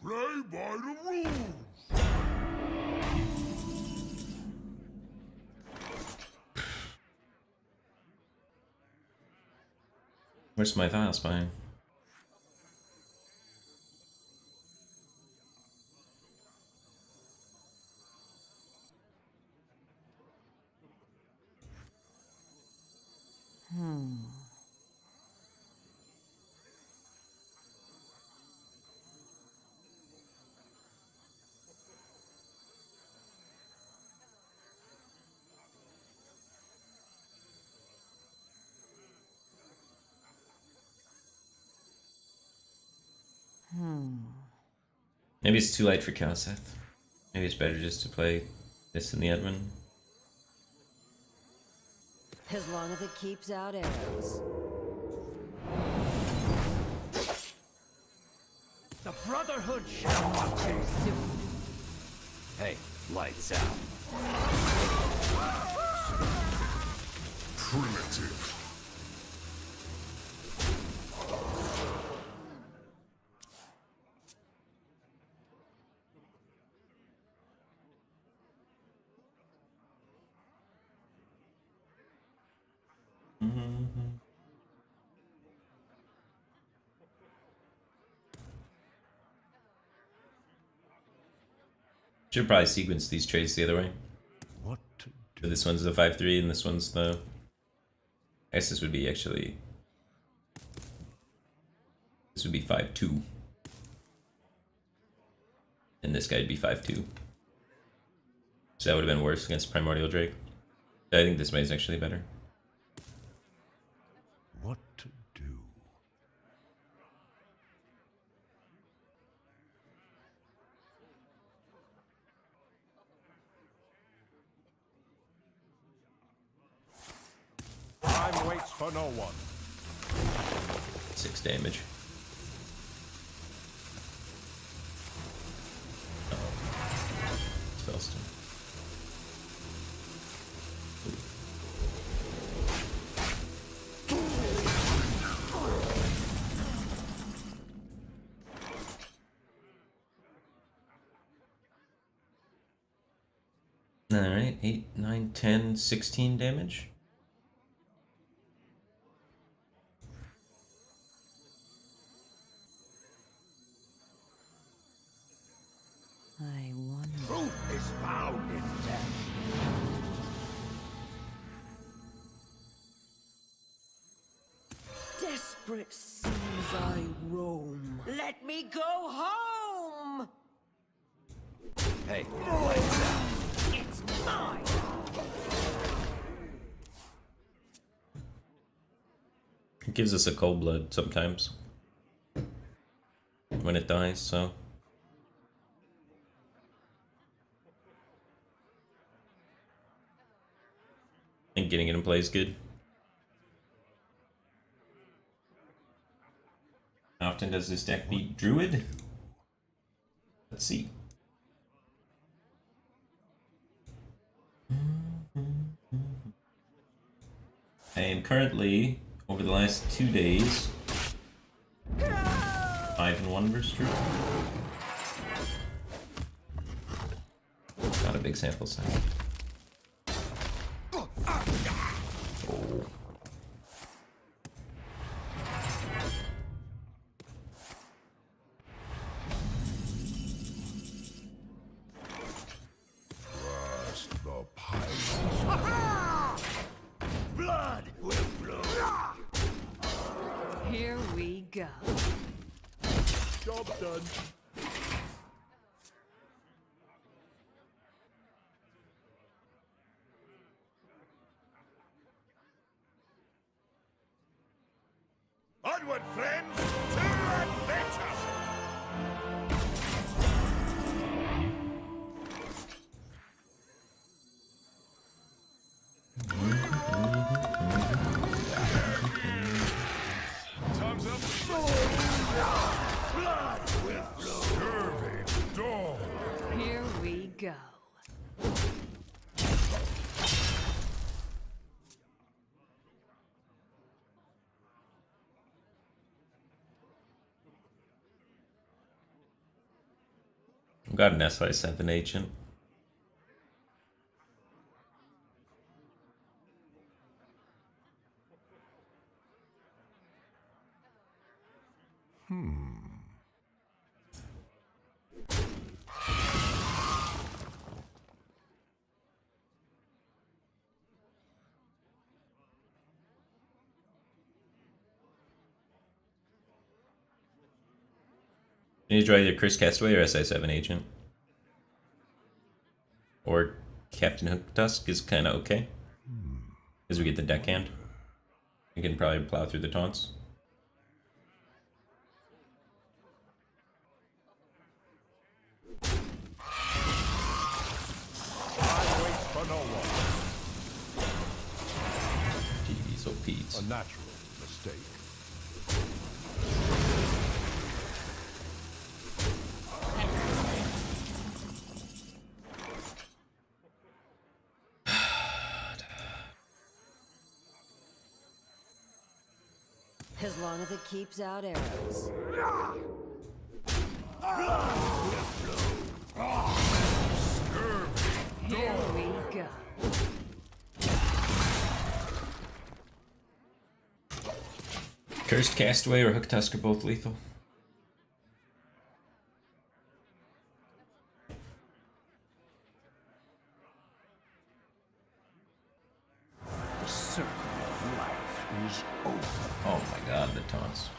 Play by the rules. Where's my Vile Spine? Maybe it's too late for Kelseth. Maybe it's better just to play this in the admin. As long as it keeps out arrows. The Brotherhood shall not too soon. Hey, lights out. Primitive. Should probably sequence these trades the other way. What to So this one's the 5-3 and this one's the... I guess this would be actually... This would be 5-2. And this guy would be 5-2. So that would have been worse against Primordial Drake. I think this way is actually better. What to do? Time waits for no one. 6 damage. Spellstone. Alright, 8, 9, 10, 16 damage. I wonder. Truth is found in death. Desperate seas I roam. Let me go home! Hey, lights out. It's mine! It gives us a cold blood sometimes. When it dies, so... I think getting it in play is good. How often does this deck beat Druid? Let's see. I am currently, over the last 2 days, 5-1 versus Druid. Not a big sample size. Oh. Trust the pilot. Blood will flow. Here we go. Job done. Onward, friends, to adventure! Time's up. Blood will flow. Scurvy dog. Here we go. I've got an SI7 agent. You need to draw either Chris Castaway or SI7 agent. Or Captain Hook Tusk is kind of okay. Because we get the deckhand. We can probably plow through the taunts. no one. Jeez, oh Pete. A natural mistake. As long as it keeps out arrows. Here we go. Cursed Castaway or Hook Tusk are both lethal. The circle of life is over. Oh my god, the taunts.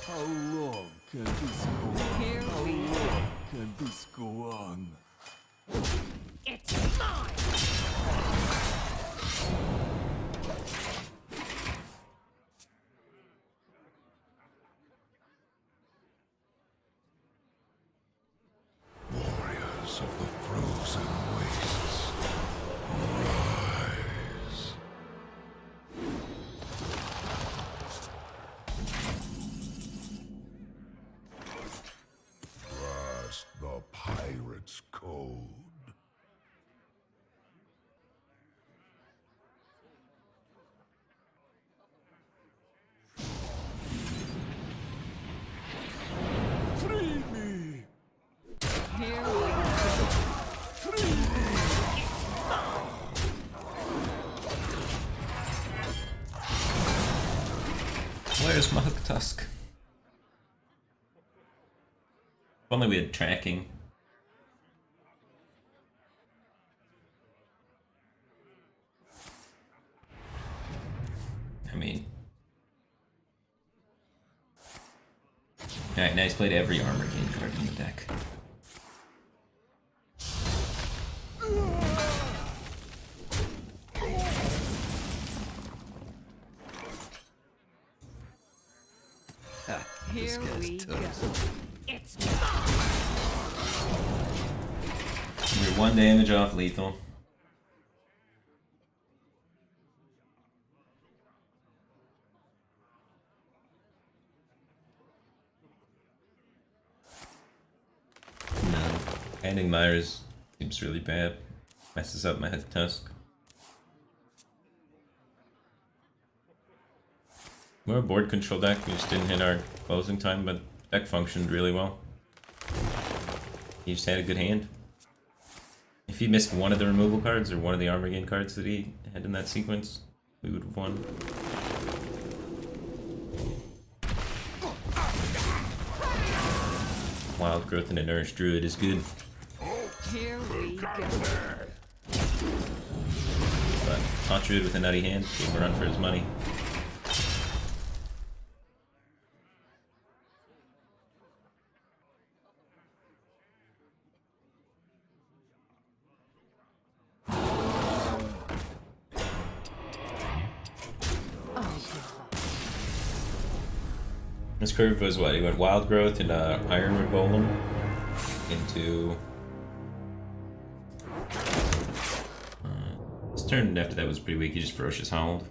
How long can this go on? Here How we long can this go on? It's mine! Warriors of the frozen wastes, rise. Trust the pirate's code. Free me! Here we go. Where's my Hook Tusk? If only we had tracking. I mean... Alright, nice played every armor gain card in the deck. Here we go. It's We're 1 damage off lethal. No. Ending Myra's seems really bad. Messes up my Hook Tusk. We're a board control deck, we just didn't hit our closing time, but deck functioned really well. He just had a good hand. If he missed one of the removal cards or one of the armor gain cards that he had in that sequence, we would have won. Wild Growth and a Nourished Druid is good, Here we go. but Taunt Druid with a nutty hand gave him a run for his money. This curve was what? He went Wild Growth and Ironwood Golem into... his turn after that was pretty weak, he just Ferocious Howled.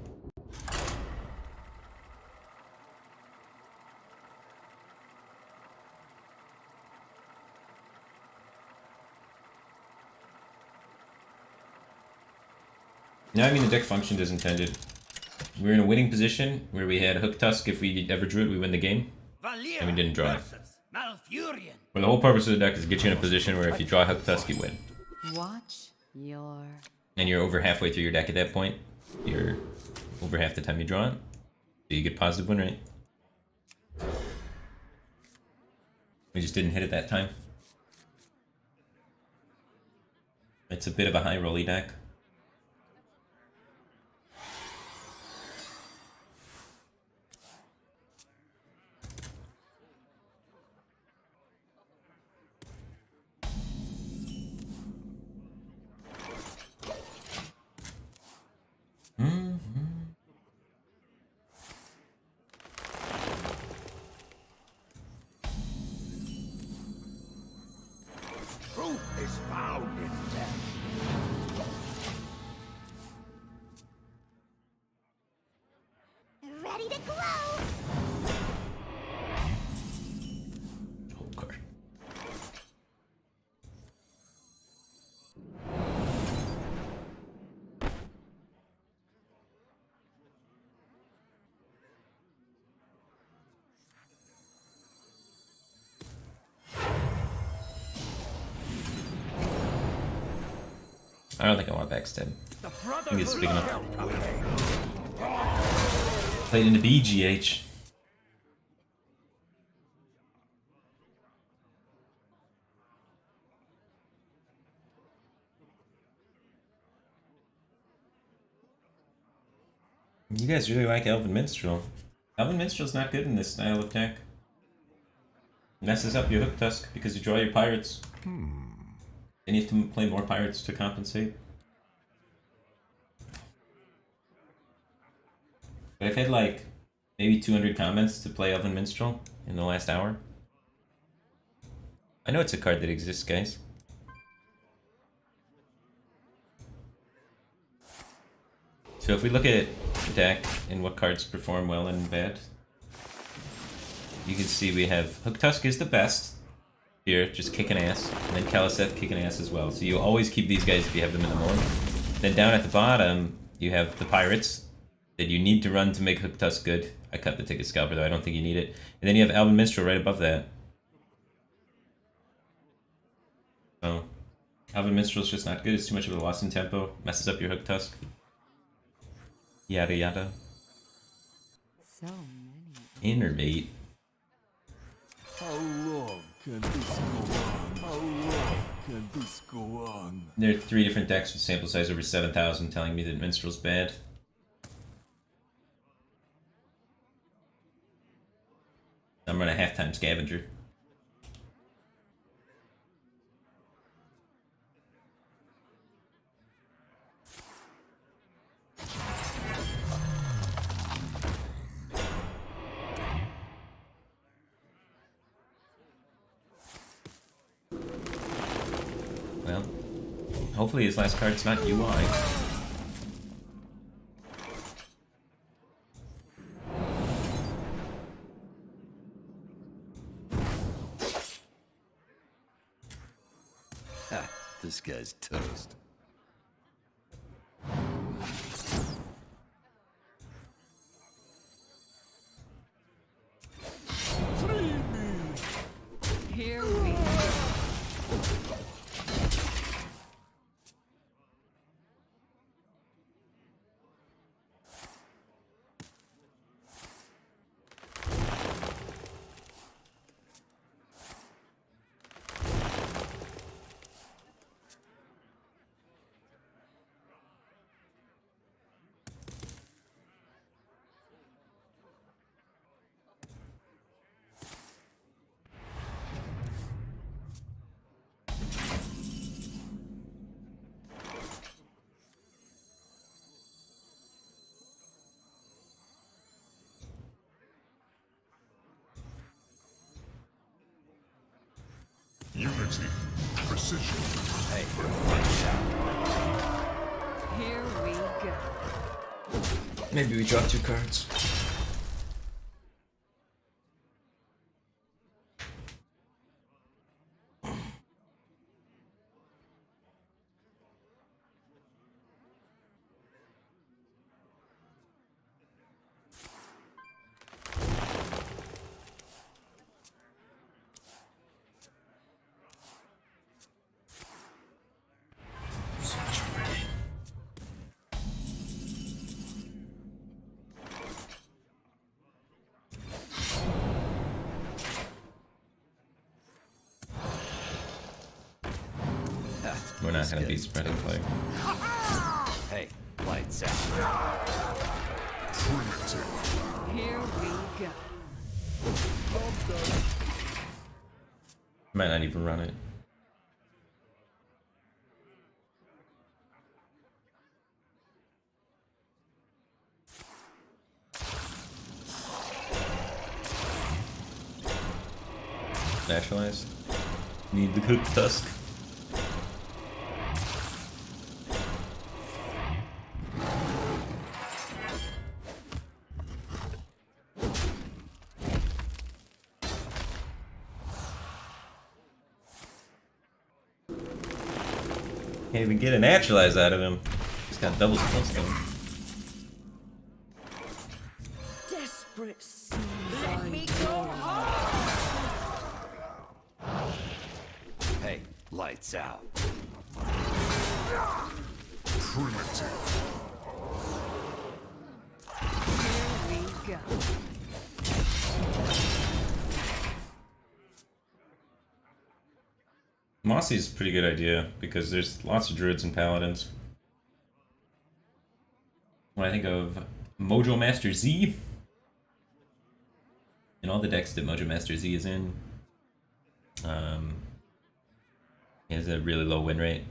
No, I mean the deck functioned as intended. We were in a winning position where we had Hook Tusk. If we ever drew it, we win the game. And we didn't draw it. Well, the whole purpose of the deck is to get you in a position where if you draw Hook Tusk, you win. Watch your... And you're over halfway through your deck at that point. You're over half the time you draw it. So you get positive win rate. We just didn't hit it that time. It's a bit of a high rolly deck. I don't think I want backstab. I think it's big enough. Played into BGH. You guys really like Elven Minstrel. Elven Minstrel's not good in this style of deck. Messes up your Hook Tusk because you draw your pirates. And you have to play more pirates to compensate. But I've had like maybe 200 comments to play Elven Minstrel in the last hour. I know it's a card that exists, guys. So if we look at the deck and what cards perform well and bad, you can see we have Hook Tusk is the best here, just kicking ass, and then Kaliseth kicking ass as well. So you always keep these guys if you have them in the morning. Then down at the bottom, you have the pirates that you need to run to make Hook Tusk good. I cut the Ticket Scalper though, I don't think you need it. And then you have Elven Minstrel right above that. So Elven Minstrel's just not good. It's too much of a loss in tempo, messes up your Hook Tusk. Yada yada. So many. Innervate. How long can this go on? How long can this go on? There are 3 different decks with sample size over 7,000 telling me that Minstrel's bad. I'm running a halftime scavenger. Well, hopefully his last card's not UI. Ha, this guy's toast. Here we go. Unity. Precision. Hey, Here we go. Maybe we drop 2 cards. We're not gonna be spreading play. hey, lights out. Here we go. Might not even run it. Nationalized. Need the Hook Tusk. Can't even get a naturalize out of him. He's got double spells to him. Desperate seas. Let me go home. Hey, lights out. primitive. Here we go. Mossy's a pretty good idea because there's lots of druids and paladins. When I think of Mojo Master Z, and all the decks that Mojo Master Z is in, he has a really low win rate.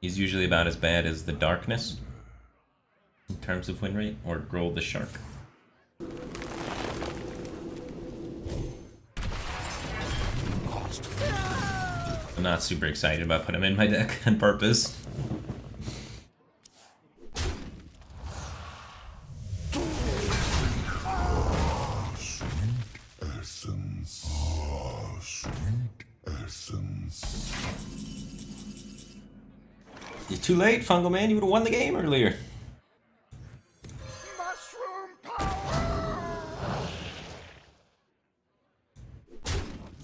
He's usually about as bad as the Darkness in terms of win rate, or Growl the Shark. I'm not super excited about putting him in my deck on purpose. Essence. Ah, sweet essence. You're too late, Fungal Man. You would have won the game earlier. Mushroom power!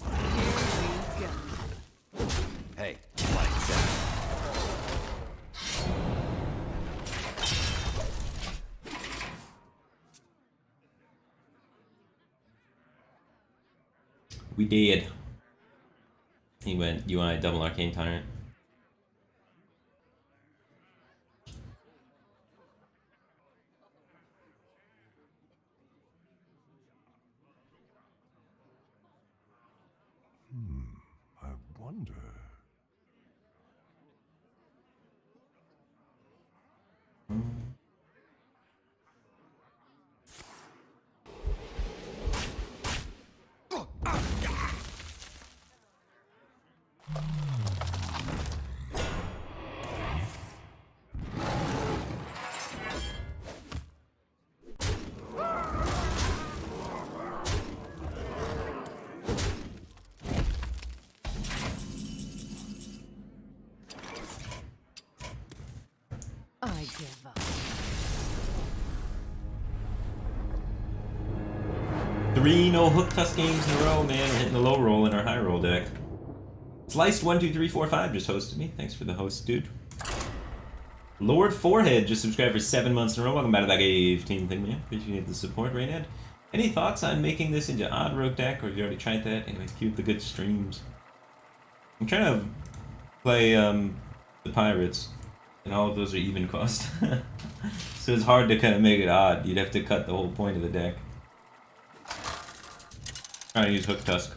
Here we go. Hey, lights out. We did. He went UI double arcane tyrant. I wonder. I give up. 3 no hook tusk games in a row, man. We're hitting the low roll in our high roll deck. Sliced12345 just hosted me. Thanks for the host, dude. Lord Forehead just subscribed for 7 months in a row. Welcome back to that cave team thing, man. Appreciate the support, Raynad. Any thoughts on making this into odd rogue deck, or have you already tried that? Anyways, keep the good streams. I'm trying to play the pirates, and all of those are even cost. So it's hard to kind of make it odd. You'd have to cut the whole point of the deck. Trying to use Hook Tusk.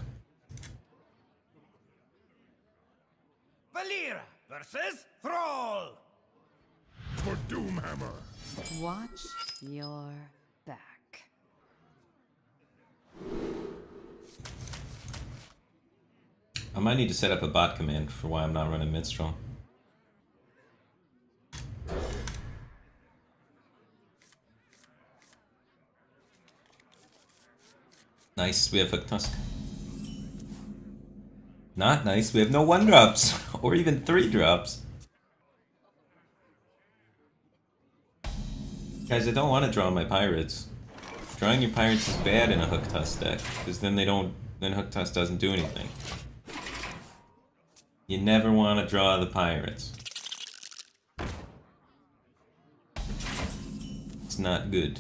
Valera versus Thrall. For Doomhammer. Watch your back. I might need to set up a bot command for why I'm not running Minstrel. Nice, we have Hook Tusk. Not nice, we have no 1-drops, or even 3-drops. Guys, I don't want to draw my pirates. Drawing your pirates is bad in a Hook Tusk deck, because then Hook Tusk doesn't do anything. You never want to draw the pirates. It's not good.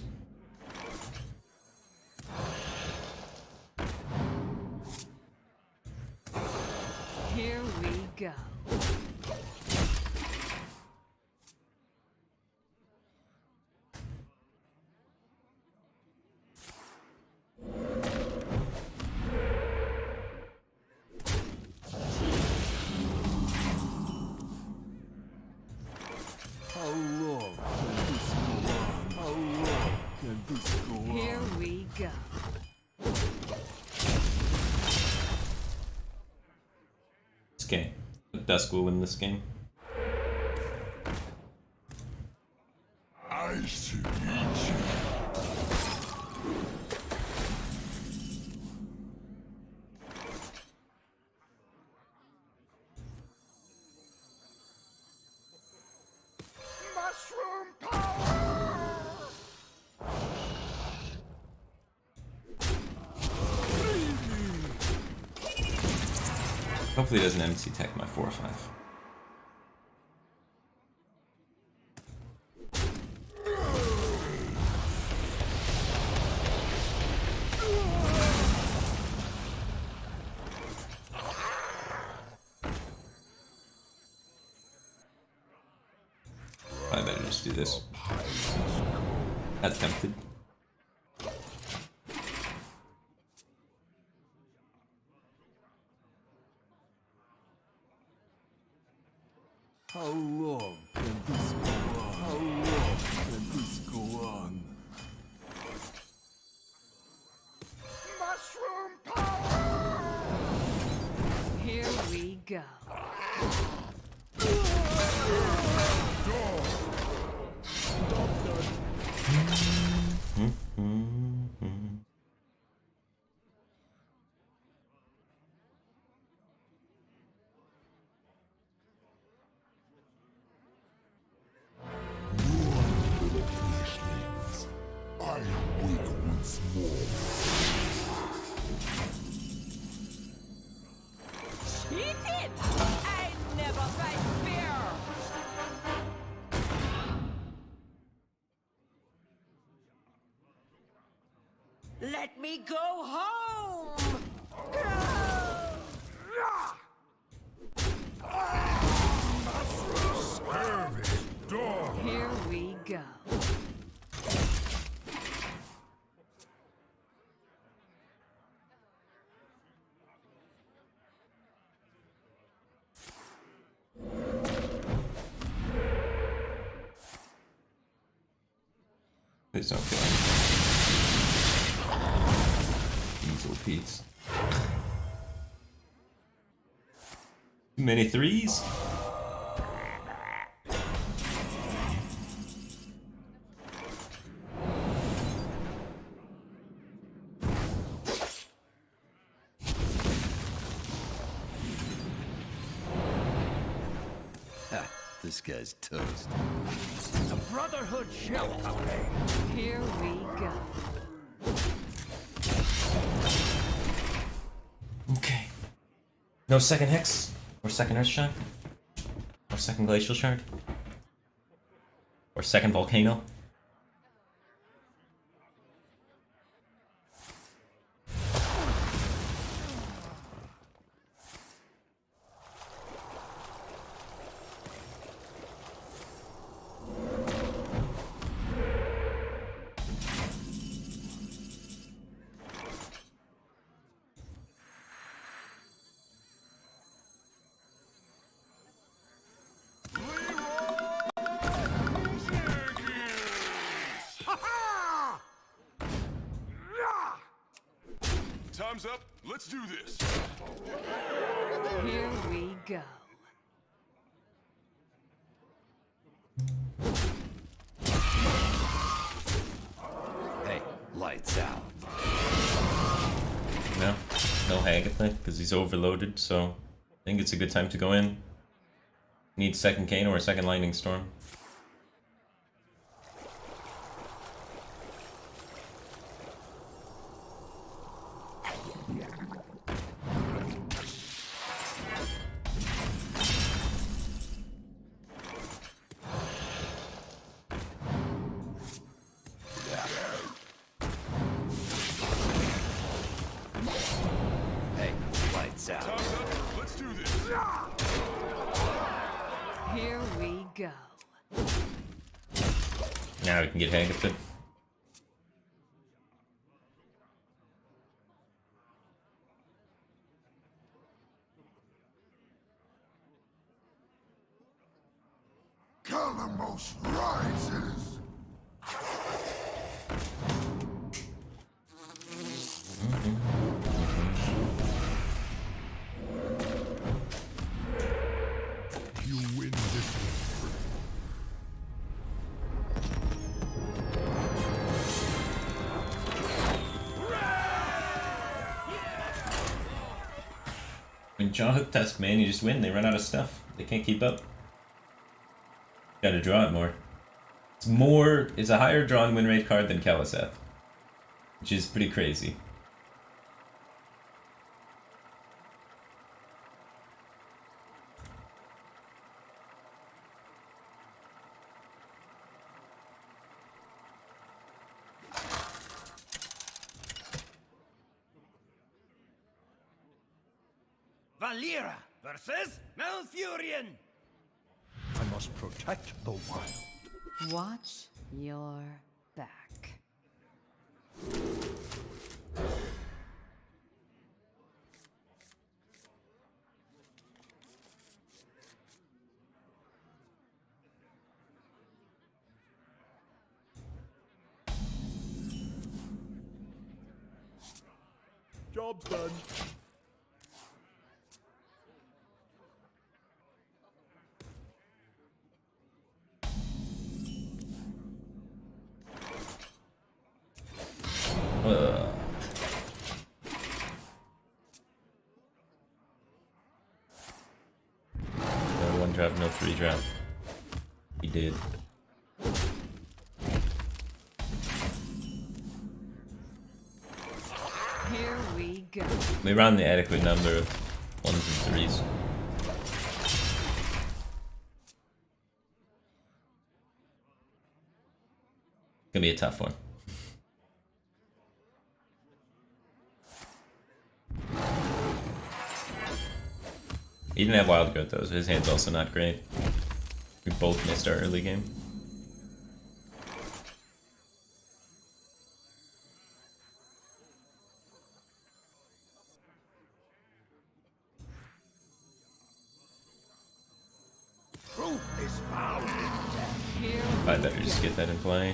Here we go. How long can this go on? How long can this go on? Here we go. This game. Dusk will win this game. I should eat you. Mushroom power! Hopefully it doesn't MC tech my 4 or 5. Let's do this. Attempted. How long can this go on? How long can this go on? Mushroom power! Here we go. I awake once more. Cheated! I never fight fair! Let me go home! Scurvy dog! Here we go. Please don't kill him. These little Pete's. Too many threes? This guy's toast. The Brotherhood shall obey. Here we go. Okay. No second Hex? Or second Earth Shock? Or second Glacial Shard? Or second Volcano? Time's up. Let's do this. Here we go. Hey, lights out. No Hagatha, because he's overloaded, so I think it's a good time to go in. Need second Kano or second Lightning Storm. Hey, lights out. Time's up. Let's do this. Here we go. Now we can get Hagatha. Calamos rises. You win this one. When Jaw Hook Tusk, man, you just win. They run out of stuff. They can't keep up. Gotta draw it more. It's a higher drawn win rate card than Kaliseth, which is pretty crazy. Valera versus Malfurion. I must protect the wild. Watch your back. Job's done. Ugh. No 1-drop, no 3-drop. He did. Here we go. We run the adequate number of 1s and 3s. Gonna be a tough one. He didn't have wild growth though, so his hand's also not great. We both missed our early game. Truth is found in death. I better just get that in play.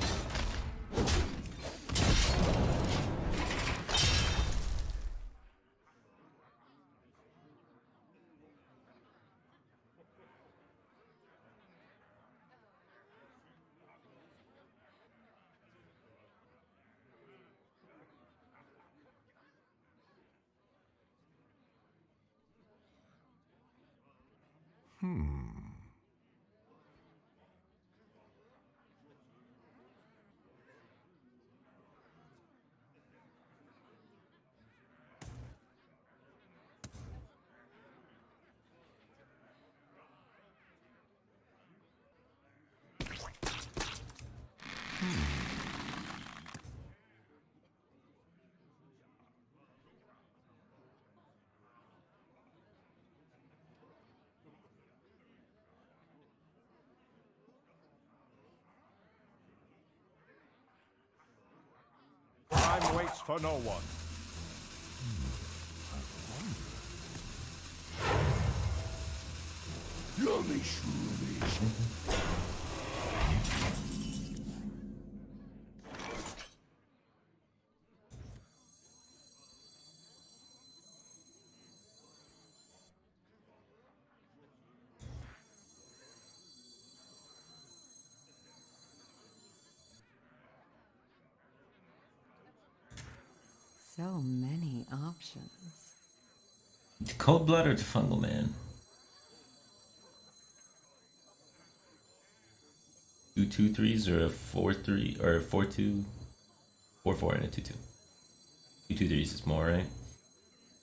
Time waits for no one. Yummy shroomies. So many options. Cold blood or to fungal man? 2 2-3s or a 4-3 or a 4-2, 4-4 and a 2-2. 2 2-3s is more, right?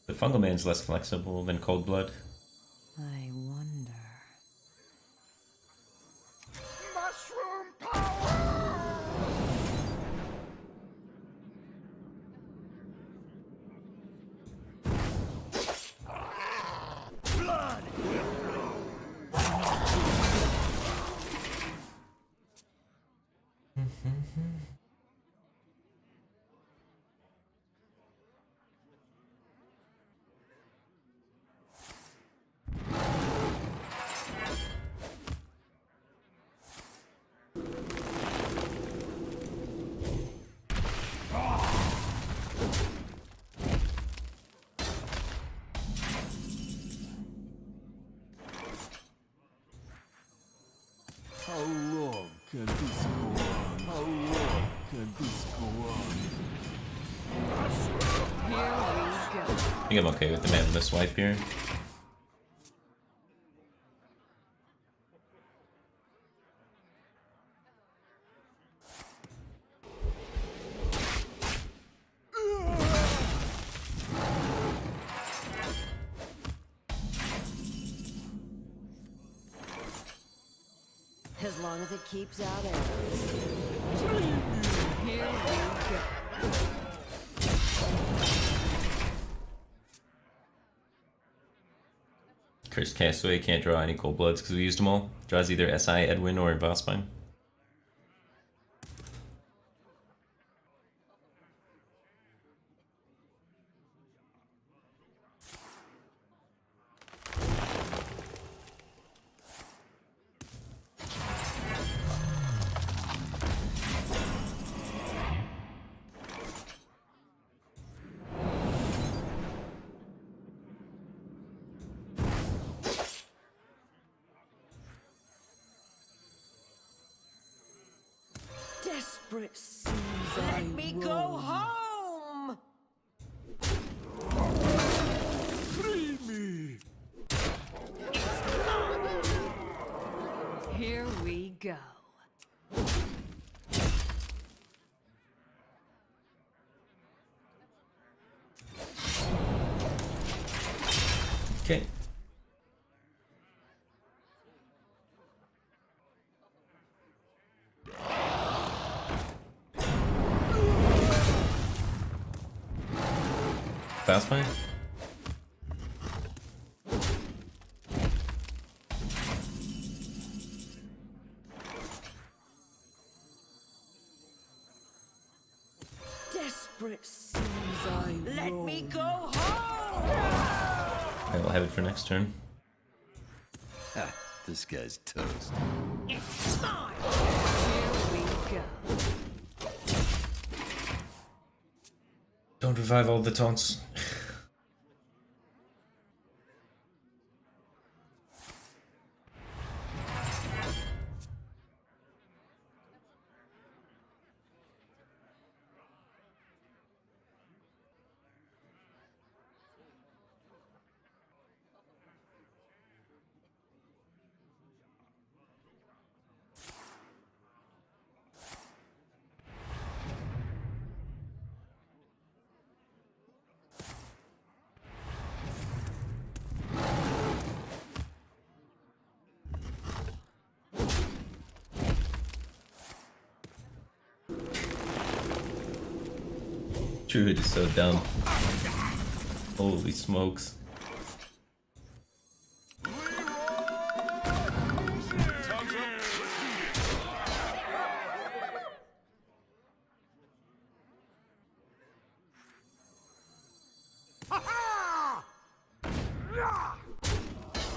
The fungal man's less flexible than cold blood. I wonder. Mushroom power! Blood will flow. How long can this go on? How long can this go on? Here we go. I think I'm okay with the manless swipe here. As long as it keeps out arrows. Here we go. Cursed Castaway can't draw any cold bloods because we used them all. Draws either SI, Edwin, or Bossbine. Desperate seas Let me go home! Free me! Here we go. Okay. Fast mine? Desperate seas Let me go home! I will have it for next turn. Ha, this guy's toast. It's time! Here we go. Don't revive all the taunts. Druid is so dumb. Holy smokes.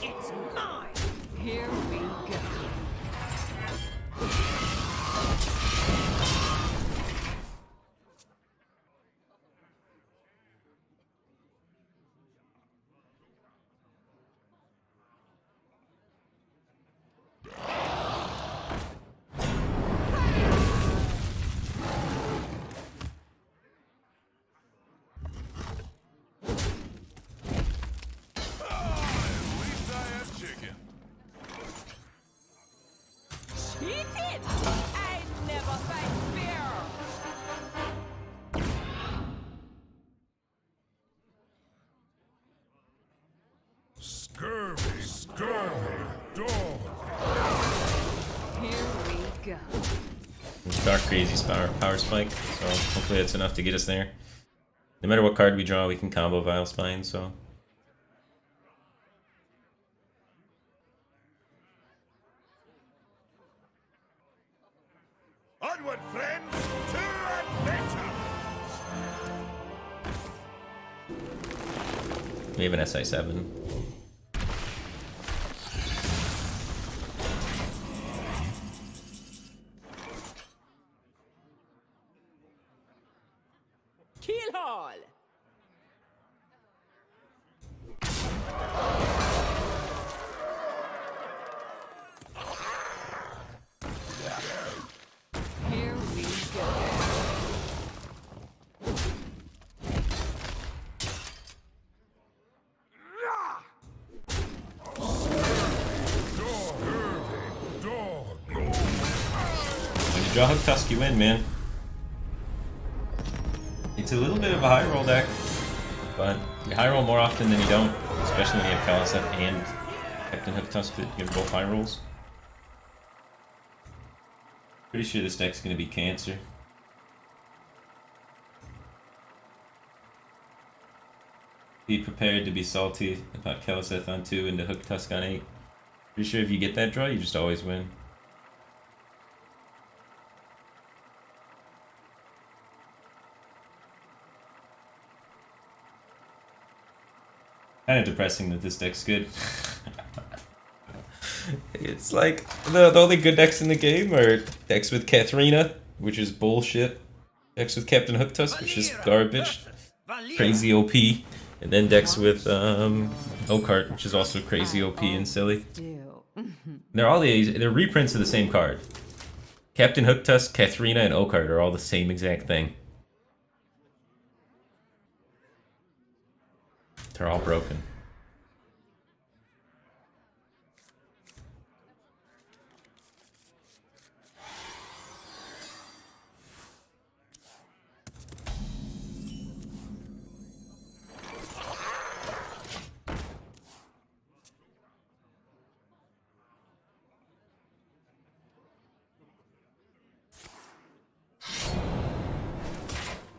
It's mine! Here we go. Cheated! I never fight fear! Scurvy, scurvy, dog. Here we go. Dark Crazy's power spike, so hopefully that's enough to get us there. No matter what card we draw, we can combo Vile Spine, so. Onward, friends, to adventure! We have an SI7. Kill all! Here we go. When you draw Hook Tusk, you win, man. It's a little bit of a high roll deck, but you high roll more often than you don't, especially when you have Kalaseth and Captain Hook Tusk that give both high rolls. Pretty sure this deck's gonna be Cancer. Be prepared to be salty about Kalaseth on 2 and the Hook Tusk on 8. Pretty sure if you get that draw, you just always win. Kind of depressing that this deck's good. It's like the only good decks in the game are decks with Katharina, which is bullshit. Decks with Captain Hook Tusk, which is garbage, crazy OP, and then decks with Oakheart, which is also crazy OP and silly. Do. They're reprints of the same card. Captain Hooktusk, Katharina, and Oakheart are all the same exact thing. They're all broken.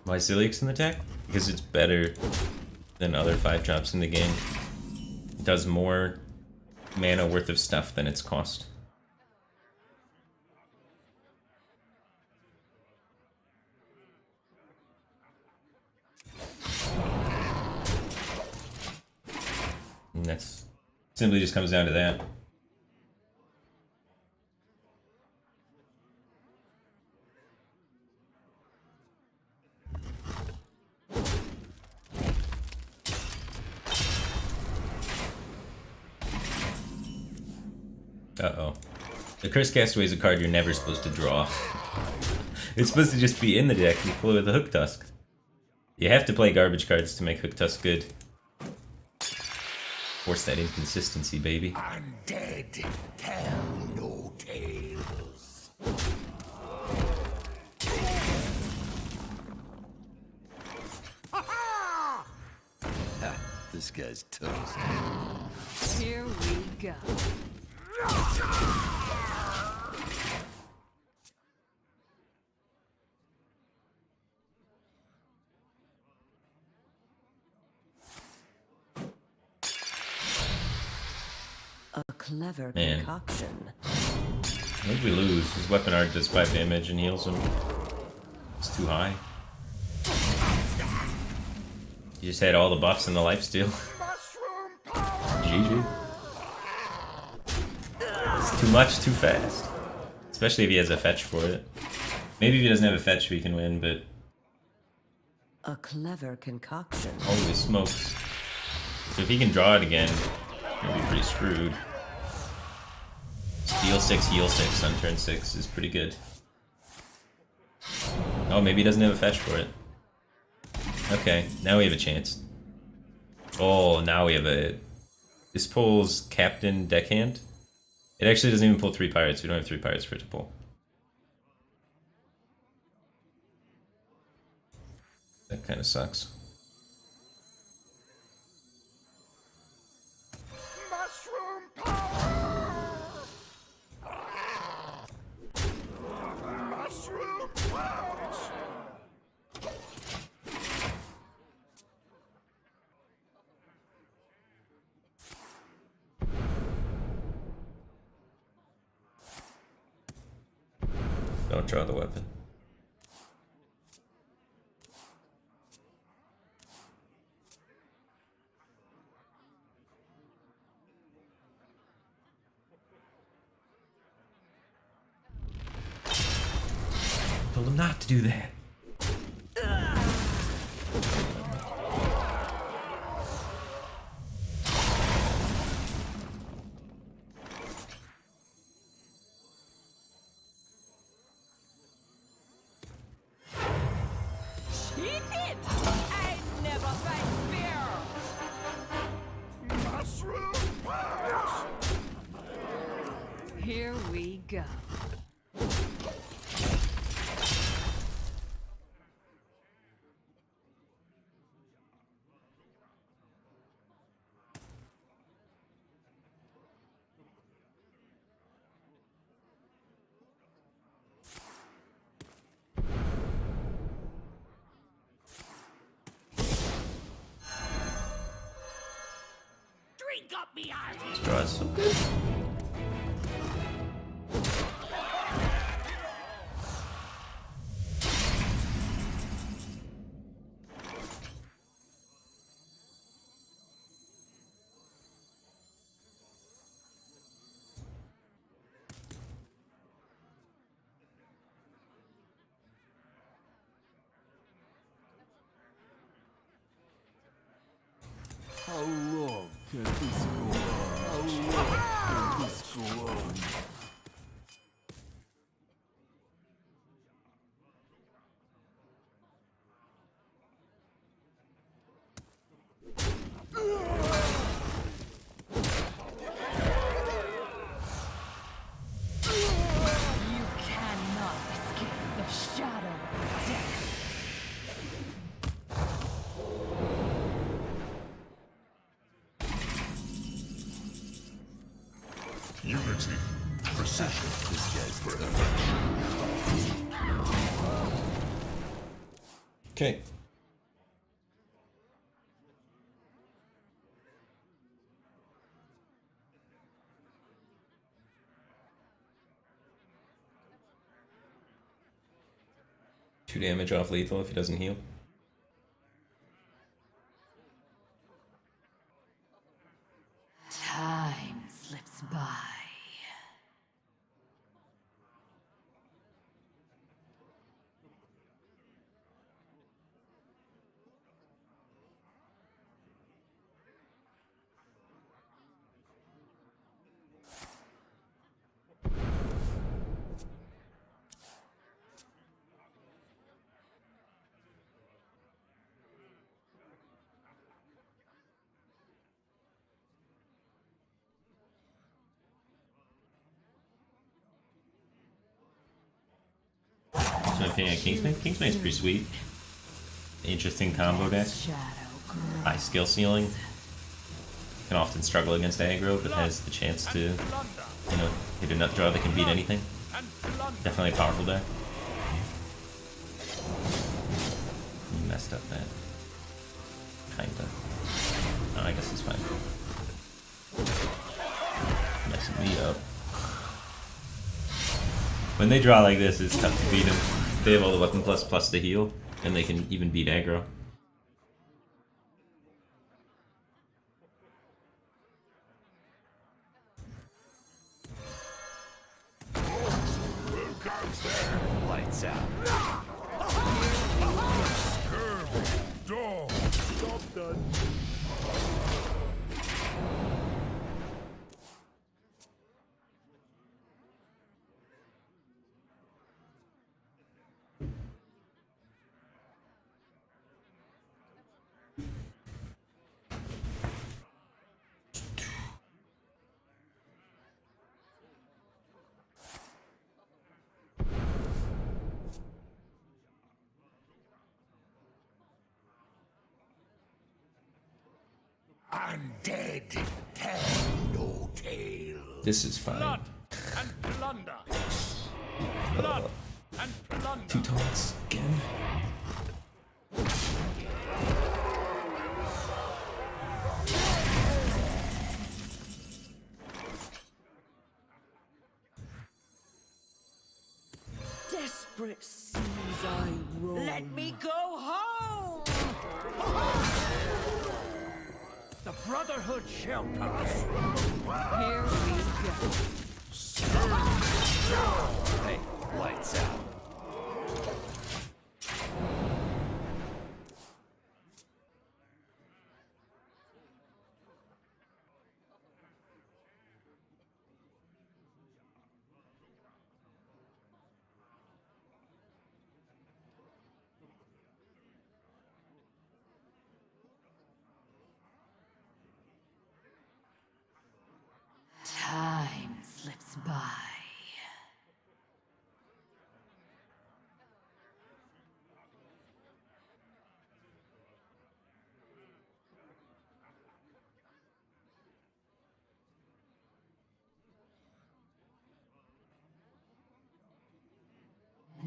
Why is Zilix in the deck? Because it's better than other 5-drops in the game. It does more mana worth of stuff than its cost. And that's simply just comes down to that. Uh-oh. The Cursed Castaway is a card you're never supposed to draw. It's supposed to just be in the deck and play with the Hooktusk. You have to play garbage cards to make Hooktusk good. Force that inconsistency, baby. Undead tell no tales. Ha! This guy's toast. Here we go. A clever Man. concoction. I think we lose. His weapon art does 5 damage and heals him. It's too high. He just had all the buffs and the lifesteal. GG. It's too much, too fast. Especially if he has a fetch for it. Maybe if he doesn't have a fetch we can win, but... A clever concoction. Holy smokes. So if he can draw it again, he'll be pretty screwed. Steal 6, heal 6 on turn 6 is pretty good. Oh, maybe he doesn't have a fetch for it. Okay, now we have a chance. Oh, now we have a... This pulls Captain Deckhand. It actually doesn't even pull 3 pirates. We don't have 3 pirates for it to pull. That kind of sucks. Mushroom power! Mushroom punch! Don't draw the weapon. Told him not to do that. I never fight fear. Mushroom punch! Here we go. Drink up me eyes. This draws some good. How long can this go on? How long can Unity. Precision. Okay. Two damage off lethal if he doesn't heal. Time slips by. What's my opinion on Kingsman? Kingsman's pretty sweet. Interesting combo deck. Shadow grows. High skill ceiling. Can often struggle against aggro, but has the chance to, you know, hit a nut draw that can beat anything. Definitely a powerful deck. You messed up that. Kinda. Oh, I guess it's fine. Messing me up. When they draw like this, it's tough to beat them. They have all the weapon plus the heal, and they can even beat aggro. Lights out. Door. Job done. Undead. Tell no tale. This is fine. Blood and plunder. Blood and plunder. Two taunts again. Desperate seas I roam. Let me go home! The Brotherhood shall pass. Here we go. Hey, lights out. Time slips by.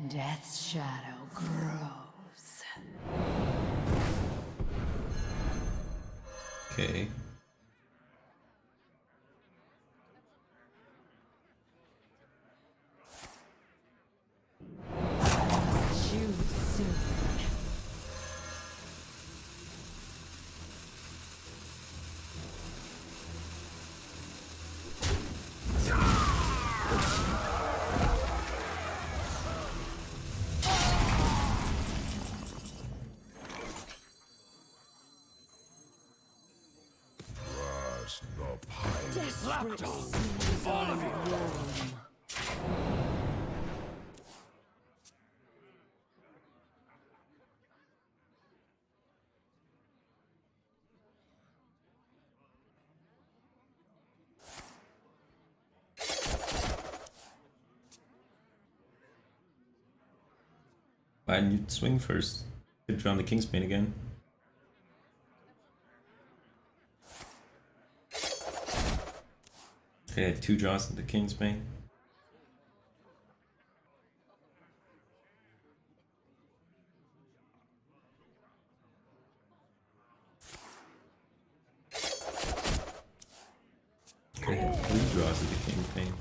Death's shadow grows. Okay. Choose soon. Trust the pilot. Desperate seas I roam. Why didn't you swing first? Could draw on the Kingsman again. I had 2 draws at the King's Bane. I had 3 draws at the King's Bane.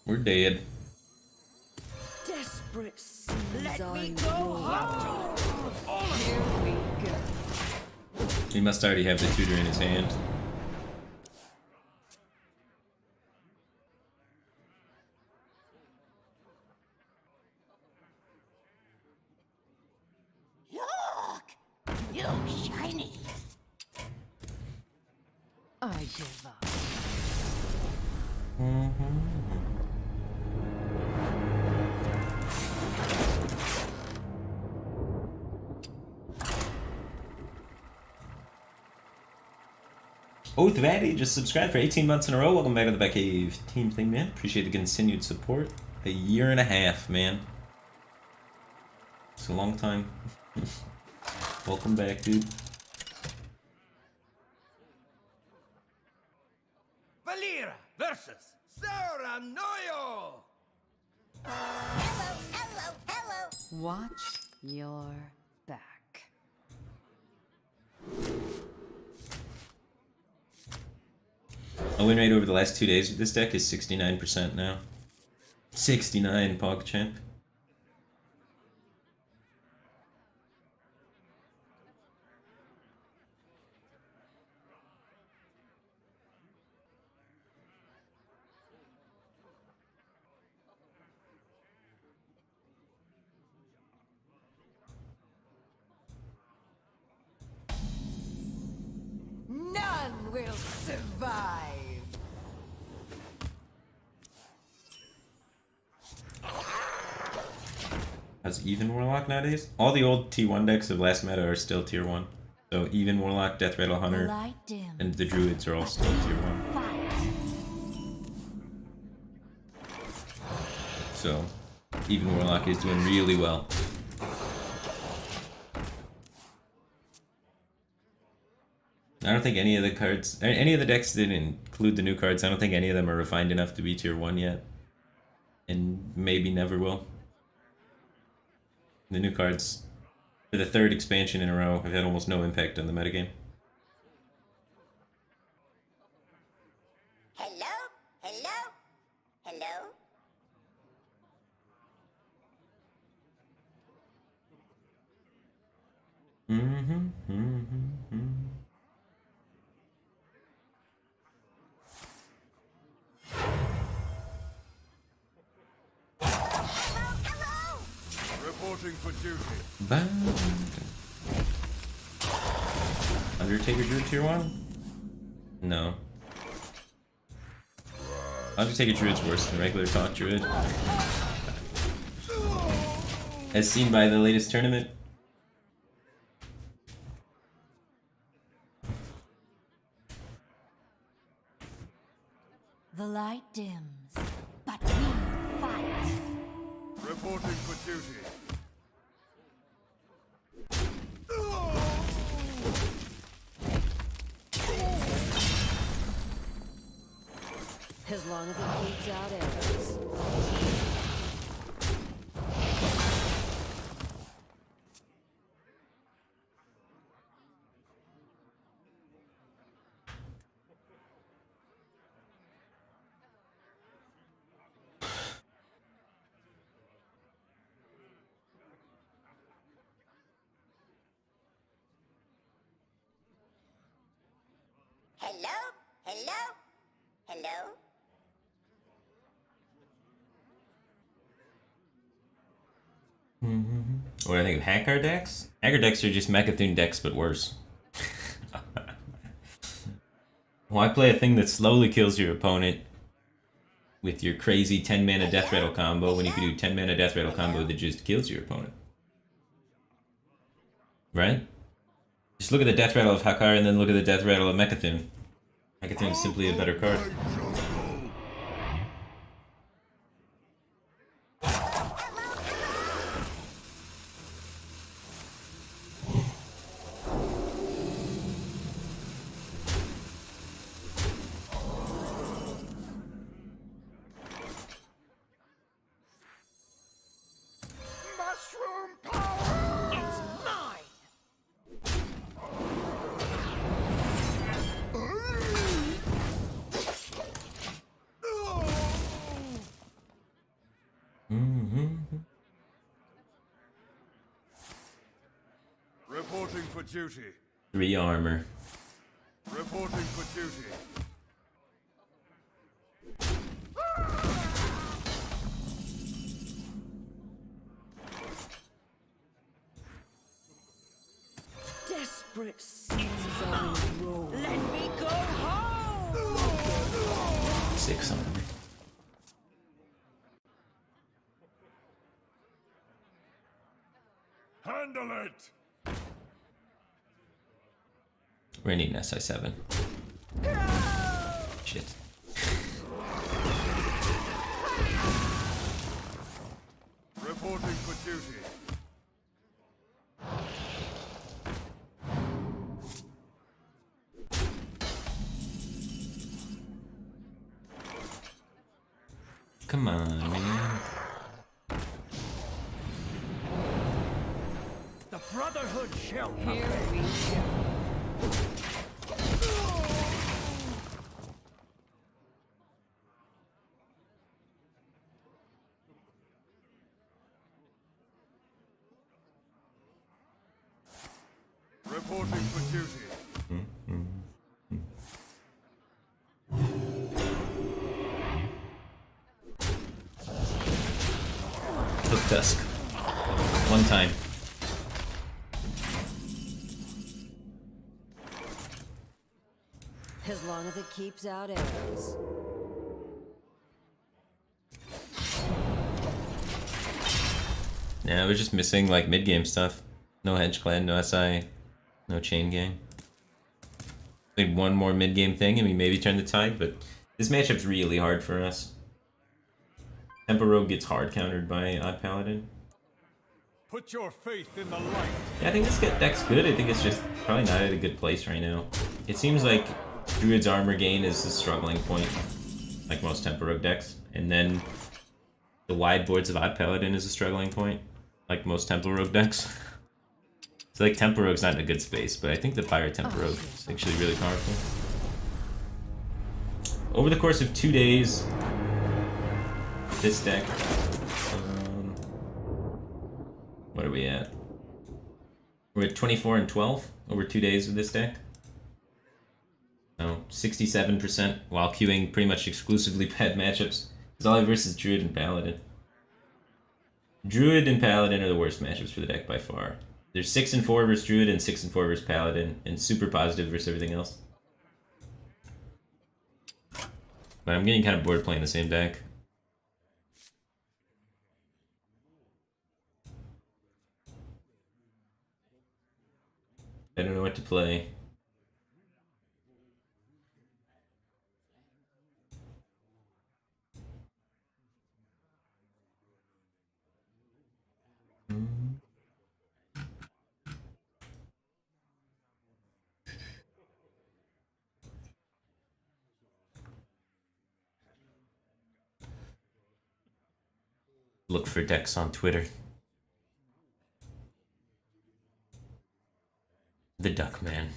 We're dead. Desperate seas Let me go home. Here we go. He must already have the tutor in his hand. Look! You shiny! I give up. Oath Vaddy just subscribed for 18 months in a row. Welcome back to the Batcave team thing, man. Appreciate the continued support. A year and a half, man. It's a long time. Welcome back, dude. Valera versus Soranoyo! Hello, hello, hello! Watch your back. My win rate over the last 2 days with this deck is 69% now. 69, PogChamp. None will survive. How's even Warlock nowadays? All the old T1 decks of last meta are still tier 1. So even Warlock, Death Rattle Hunter, and the Druids are all still tier 1. So even Warlock is doing really well. I don't think any of the cards, any of the decks that include the new cards, I don't think any of them are refined enough to be tier 1 yet. And maybe never will. The new cards, for the 3rd expansion in a row, have had almost no impact on the metagame. Hello, hello, hello? Reporting for duty. Undertaker Druid tier 1? No. Undertaker Druid's worse than regular Taunt Druid. As seen by the latest tournament. The light dims, but we fight. Reporting for duty. As long as it keeps out arrows. Hello, hello, hello? What do I think of Hackard decks? Hackard decks are just Mechathune decks, but worse. Why play a thing that slowly kills your opponent with your crazy 10 mana death rattle combo when you can do 10 mana death rattle combo that just kills your opponent. Right? Just look at the death rattle of Hakar and then look at the death rattle of Mecha'thun. Mecha'thun is simply a better card. Mushroom power! It's mine! Reporting for duty. 3 armor. Reporting for duty. Desperate sins I roam. Let me go home! 6 armor. Handle it! We're gonna need an SI7. Shit. Reporting for duty. Come on, man. The Brotherhood shall Here we go. Reporting for duty. Hook Tusk. 1 time. As long as it keeps out arrows. Yeah, we're just missing like mid-game stuff. No Hedge Clan, no SI, no Chain Gang. Played one more mid-game thing and we maybe turn the tide, but this matchup's really hard for us. Tempo Rogue gets hard countered by Odd Paladin. Put your faith in the light. Yeah, I think this deck's good. I think it's just probably not at a good place right now. It seems like Druid's armor gain is the struggling point, like most Tempo Rogue decks, and then the wide boards of Odd Paladin is a struggling point, like most Tempo Rogue decks. So like Tempo Rogue's not in a good space, but I think the Fire Tempo Rogue is actually really powerful. Over the course of 2 days, this deck, what are we at? We're at 24 and 12 over 2 days with this deck. Oh, 67% while queuing pretty much exclusively bad matchups. Zali versus Druid and Paladin. Druid and Paladin are the worst matchups for the deck by far. There's 6 and 4 versus Druid and 6 and 4 versus Paladin, and super positive versus everything else. But I'm getting kind of bored playing the same deck. I don't know what to play. Look for decks on Twitter. The Duckman.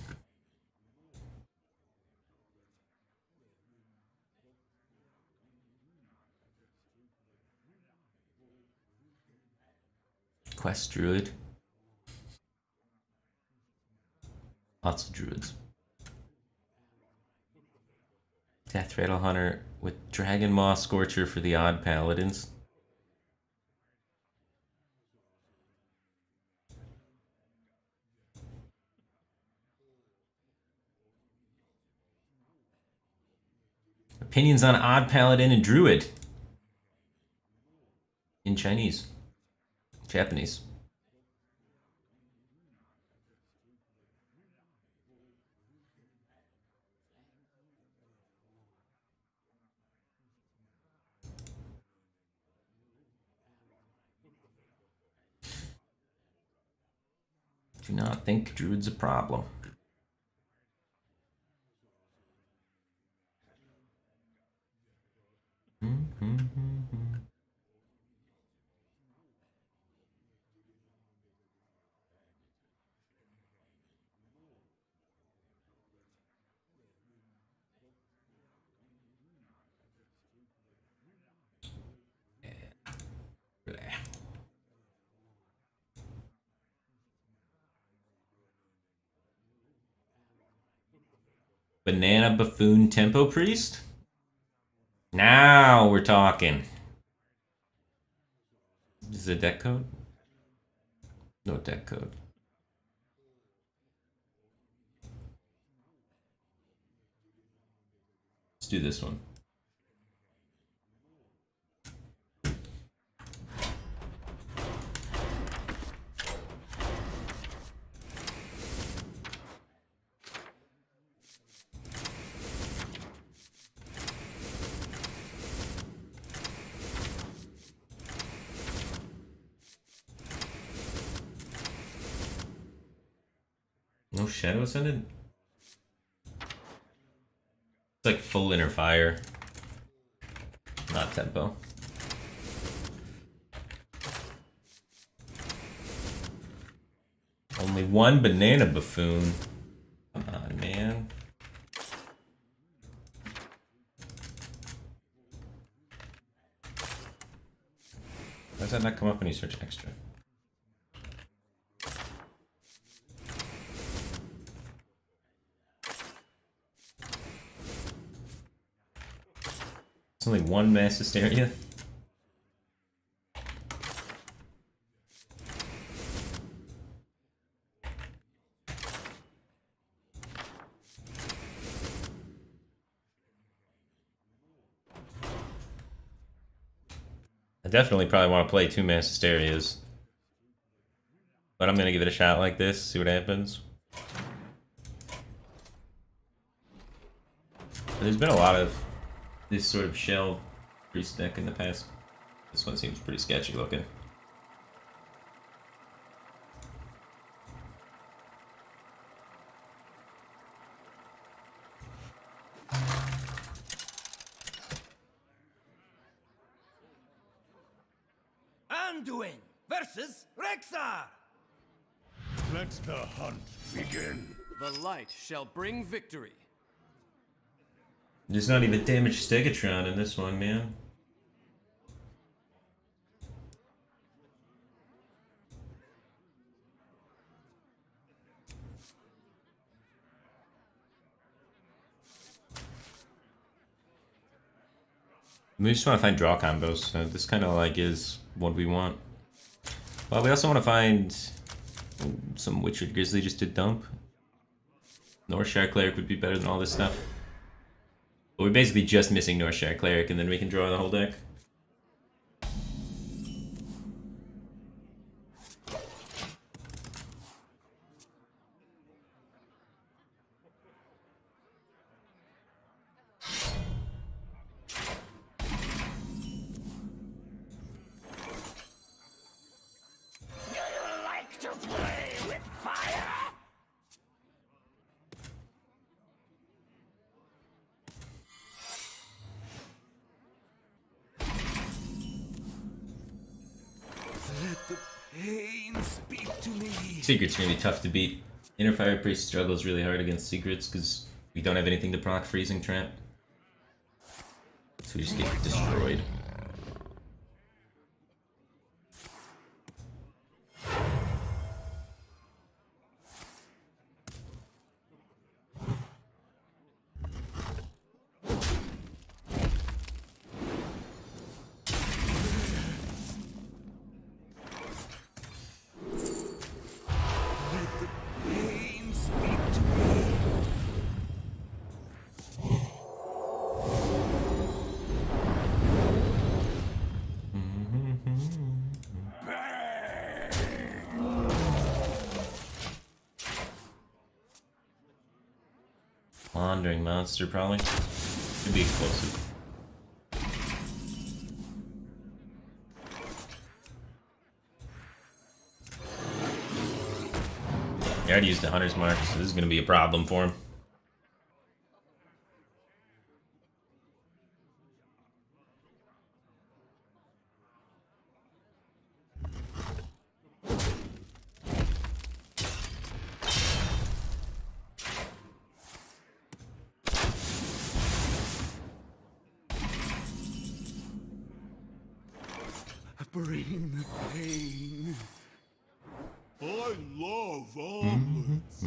Quest Druid. Lots of Druids. Death Rattle Hunter with Dragon Maw Scorcher for the Odd Paladins. Opinions on Odd Paladin and Druid. In Chinese. Japanese. Do not think Druid's a problem. Banana Buffoon Tempo Priest? Now we're talking. Is it a deck code? No deck code. Let's do this one. No Shadow Ascendant? It's like full inner fire. Not tempo. Only one Banana Buffoon. Come on, man. Why does that not come up when you search extra? It's only one Mass Hysteria. I definitely probably want to play 2 Mass Hysterias. But I'm going to give it a shot like this, see what happens. There's been a lot of this sort of shell priest deck in the past. This one seems pretty sketchy looking. Anduin versus Rexar! Let the hunt begin. The light shall bring victory. There's not even damaged Stegatron in this one, man. We just want to find draw combos, so this kind of like is what we want. Well, we also want to find some Witcher Grizzly just to dump. Northshire Cleric would be better than all this stuff. But we're basically just missing Northshire Cleric, and then we can draw the whole deck. Secret's gonna be tough to beat. Inner Fire Priest struggles really hard against Secrets because we don't have anything to proc Freezing Trap. So we just get destroyed. wandering monster, probably. Could be explosive. He already used the hunter's mark, so this is gonna be a problem for him. Bring the pain. I love omelets.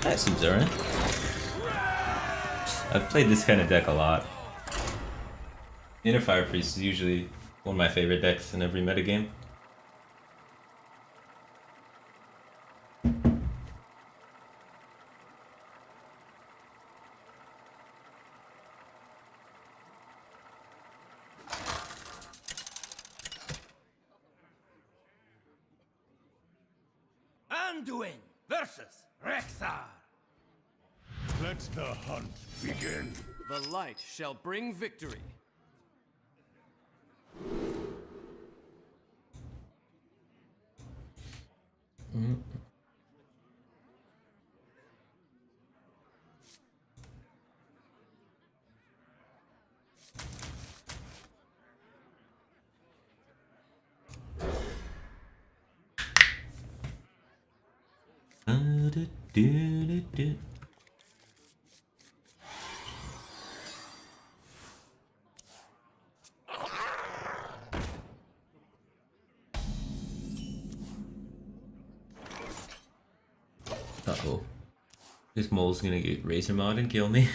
That seems alright. I've played this kind of deck a lot. Inner Fire Priest is usually one of my favorite decks in every metagame. Anduin versus Rexar. Let the hunt begin. The light shall bring victory. Uh-oh. This mole's gonna get razor mod and kill me.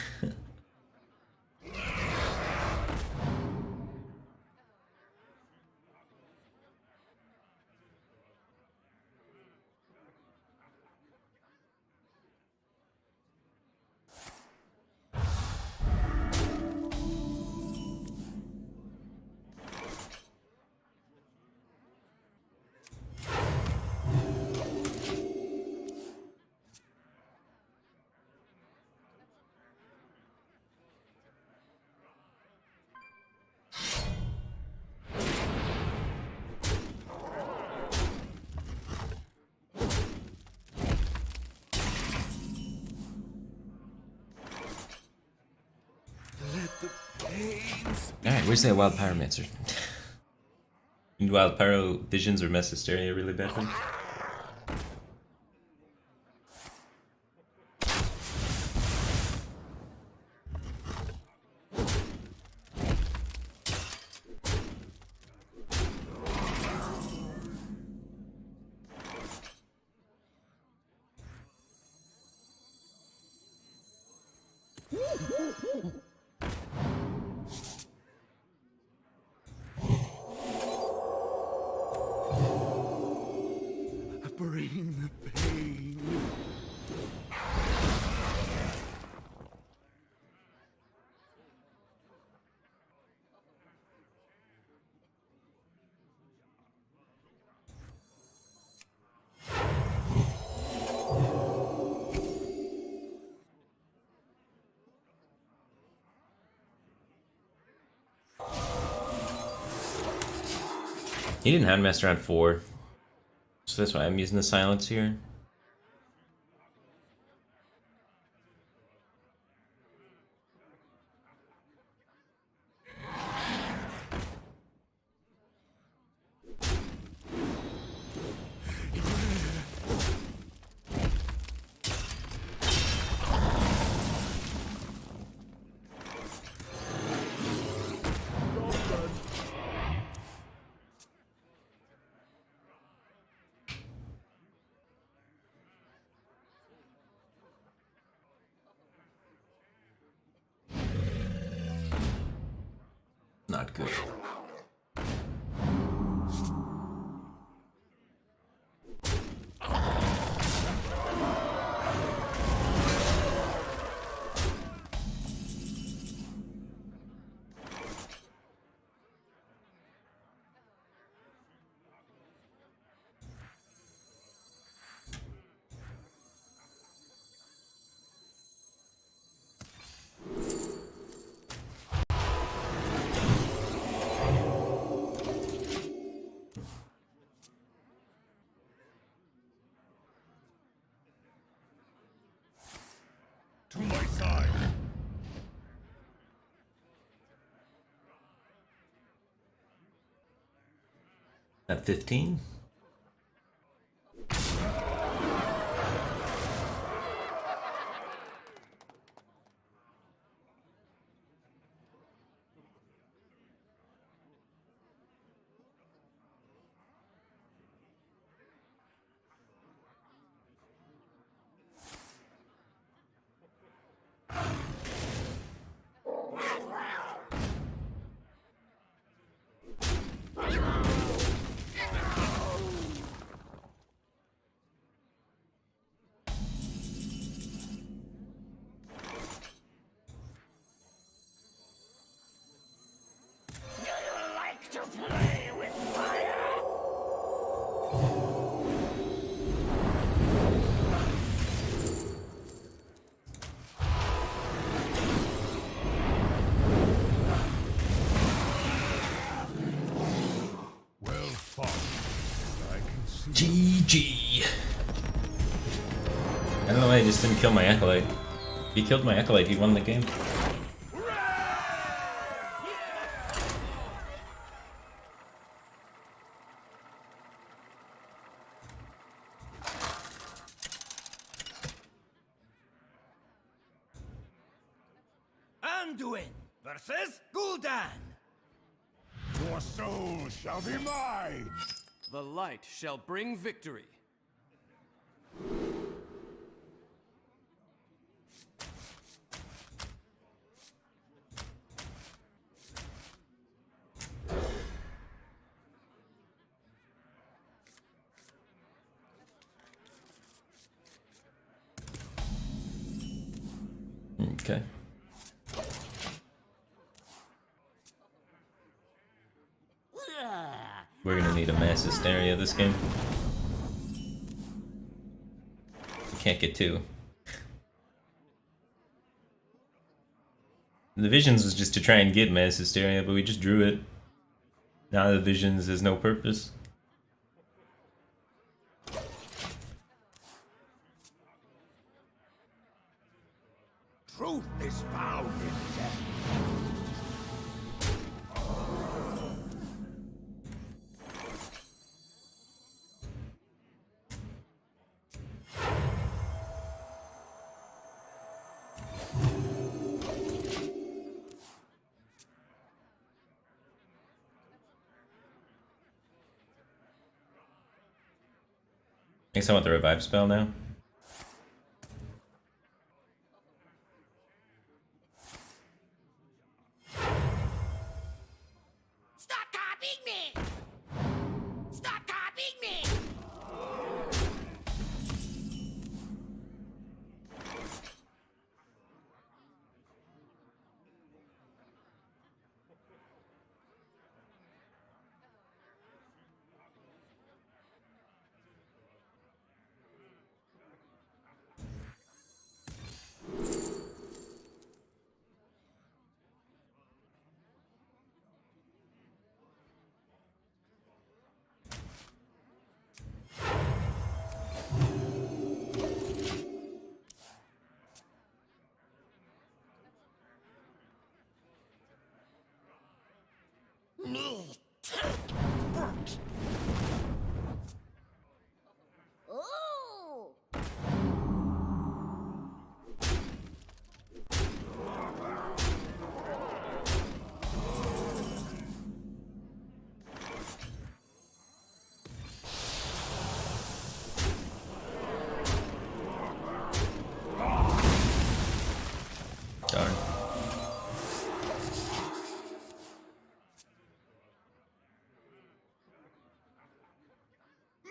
Alright, where's that Wild Pyromancer? Wild Pyro Visions or Mess Hysteria really bad thing? Bring the pain. He didn't Handmaster on 4. So that's why I'm using the silence here. not good. To my side. At 15? Well fought. I can see. GG. I don't know why I just didn't kill my acolyte. If he killed my acolyte, he won the game. Anduin versus Gul'dan. Your soul shall be mine! The light shall bring victory. Okay. We're gonna need a mass hysteria this game. We can't get two. The visions was just to try and get mass hysteria, but we just drew it. Now the visions has no purpose. Truth is found in death. I guess I want the revive spell now. Stop copying me! Stop copying me!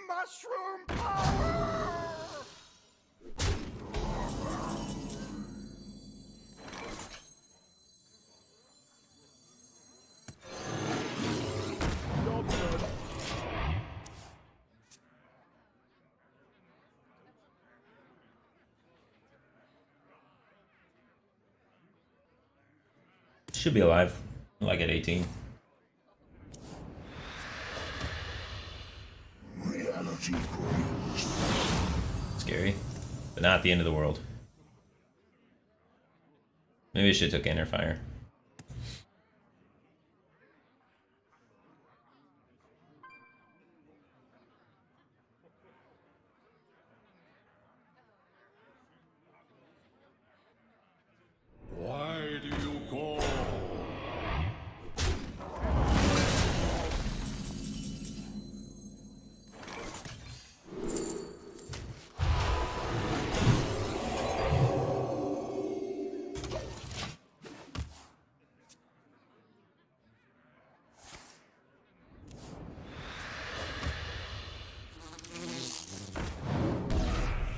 mushroom power! Should be alive. Like at 18. Reality grows. Scary. But not the end of the world. Maybe I should have took inner fire. Why do you call?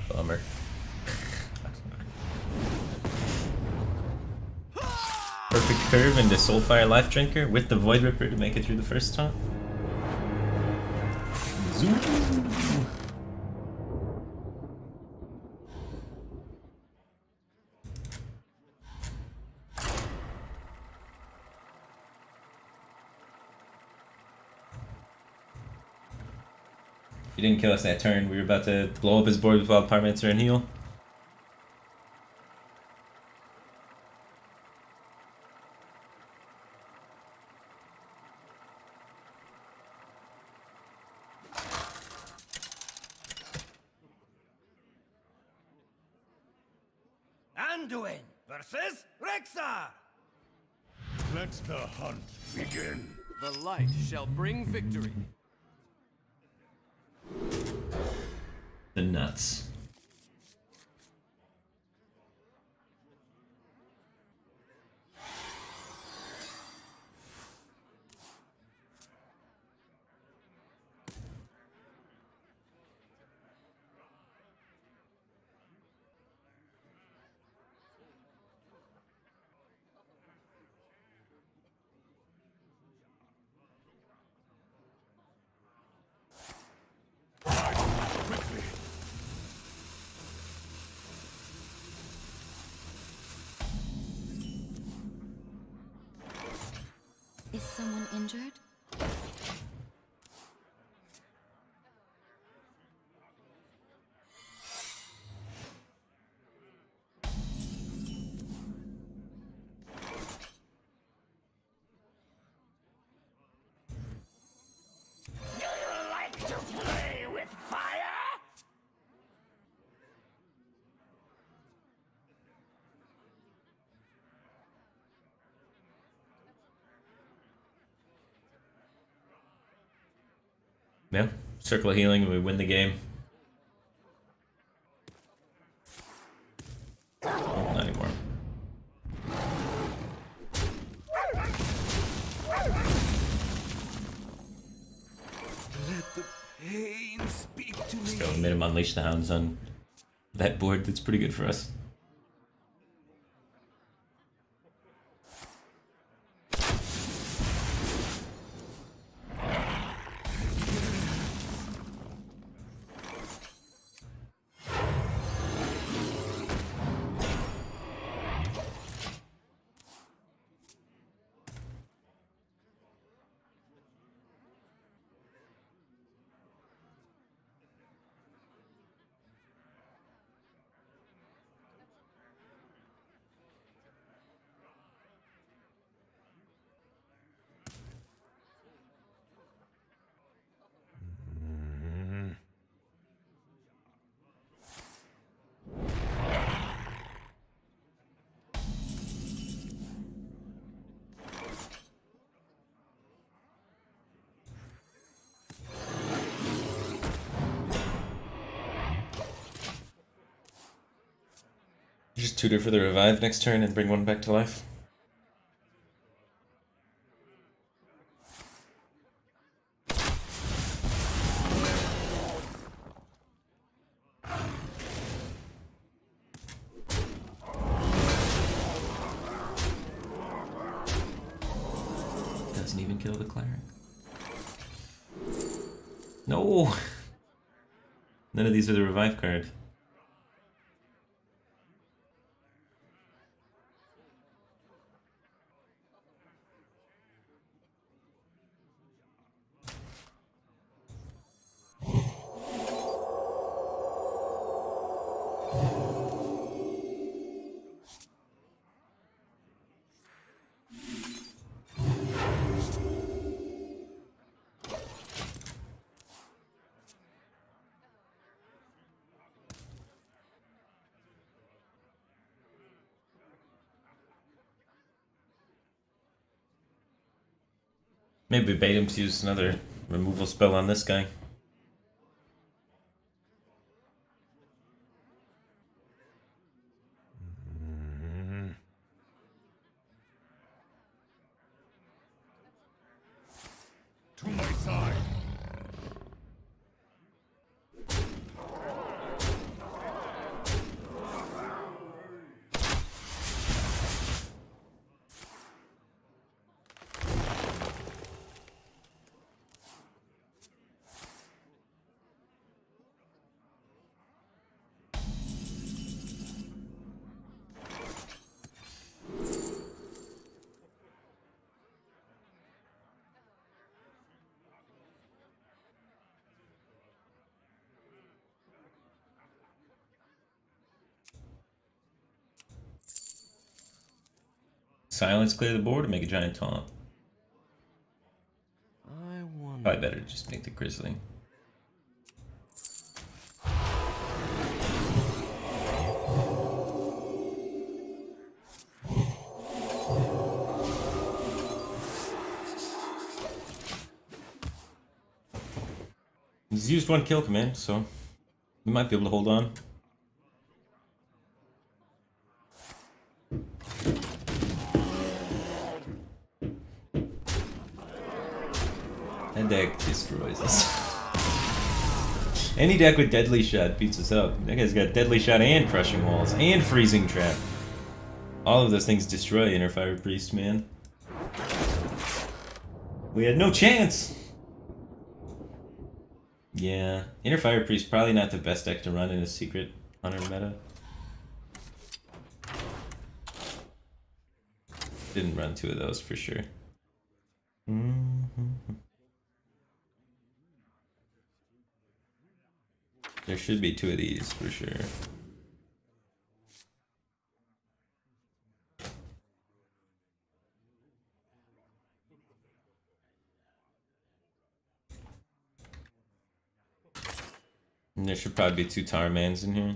Bummer. Perfect curve into Soulfire Life Drinker with the Void Ripper to make it through the first taunt. Zoom. He didn't kill us that turn. We were about to blow up his board with Wild Pyromancer and heal. Anduin versus Rexar! Let the hunt begin. The light shall bring victory. The nuts. Quickly. Is someone injured? Do you like to play with fire? Yeah, circle of healing and we win the game. Oh, not anymore. Let the pain speak to me. Let's go mid him Unleash the Hounds on that board. That's pretty good for us. Just tutor for the revive next turn and bring one back to life. kill the cleric. No! None of these are the revive card. Maybe bait him to use another removal spell on this guy. To my side. Silence, clear the board, and make a giant taunt. I wonder. Probably better to just make the grizzly. He's used one kill command, so we might be able to hold on. That deck destroys us. Any deck with Deadly Shot beats us up. That guy's got Deadly Shot and Crushing Walls and Freezing Trap. All of those things destroy Inner Fire Priest, man. We had no chance! Yeah, Inner Fire Priest probably not the best deck to run in a Secret Hunter meta. Didn't run two of those for sure. There should be two of these for sure. And there should probably be two Tarmans in here.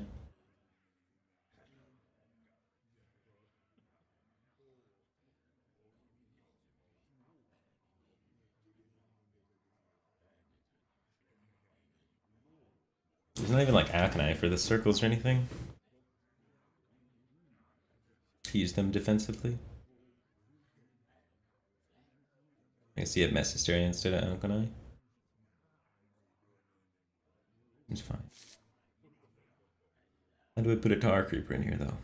There's not even like Aconite for the circles or anything. To use them defensively. I guess you have Mass Hysteria instead of Aconite. It's fine. How do I put a Tar Creeper in here though?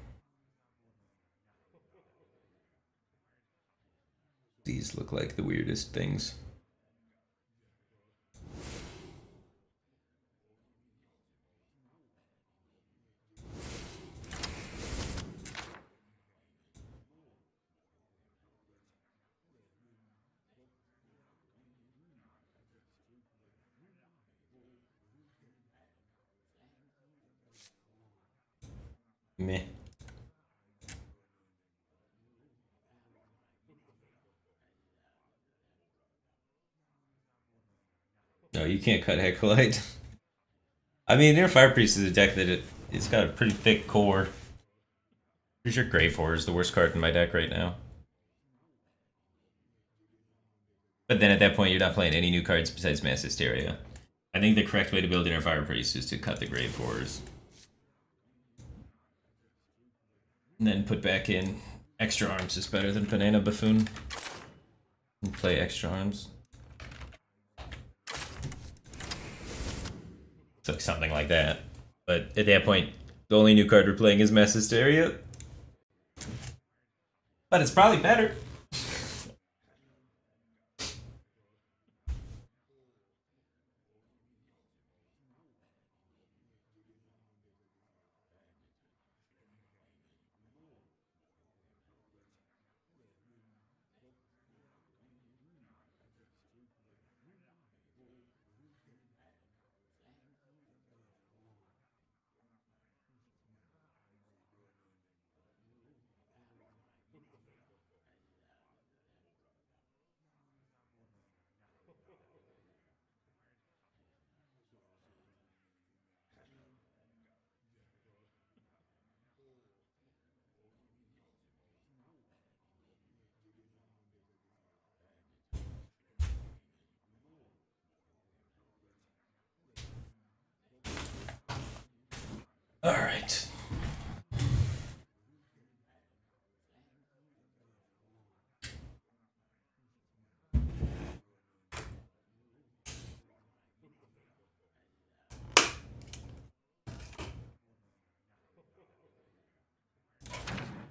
These look like the weirdest things. Meh. No, you can't cut Hecolite. I mean, Inner Fire Priest is a deck that it's got a pretty thick core. Pretty sure Grave Horror is the worst card in my deck right now. But then at that point, you're not playing any new cards besides Mass Hysteria. I think the correct way to build Inner Fire Priest is to cut the Grave Horrors. And then put back in Extra Arms is better than Banana Buffoon. And play Extra Arms. So something like that. But at that point, the only new card we're playing is Mass Hysteria. But it's probably better. Alright.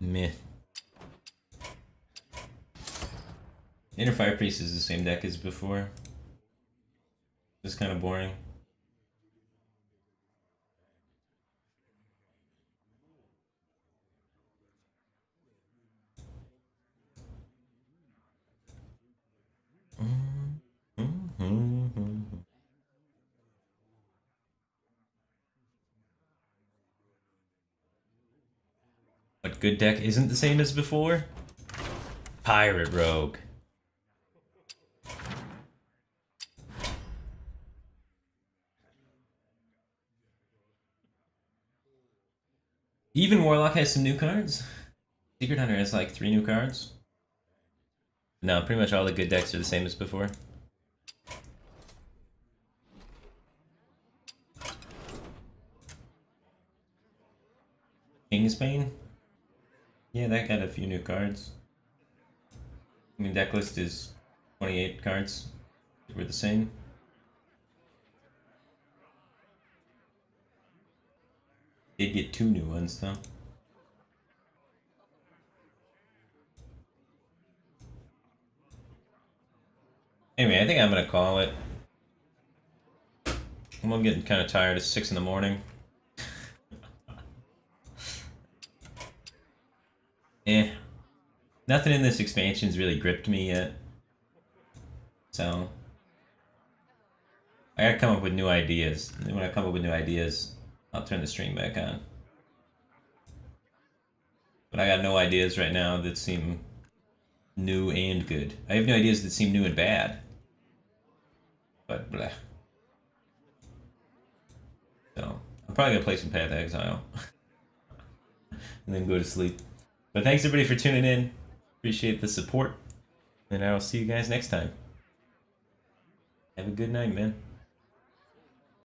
Meh. Inner Fire Priest is the same deck as before. Just kind of boring. What good deck isn't the same as before? Pirate Rogue. Even Warlock has some new cards. Secret Hunter has like 3 new cards. No, pretty much all the good decks are the same as before. Kingsbane? Yeah, that got a few new cards. I mean, deck list is 28 cards. We're the same. Did get 2 new ones though. Anyway, I think I'm gonna call it. I'm getting kind of tired. It's 6 in the morning. Nothing in this expansion's really gripped me yet. So I gotta come up with new ideas. And then when I come up with new ideas, I'll turn the stream back on. But I got no ideas right now that seem new and good. I have no ideas that seem new and bad. But blah. So I'm probably gonna play some Path of Exile. And then go to sleep. But thanks everybody for tuning in. Appreciate the support. And I will see you guys next time. Have a good night, man.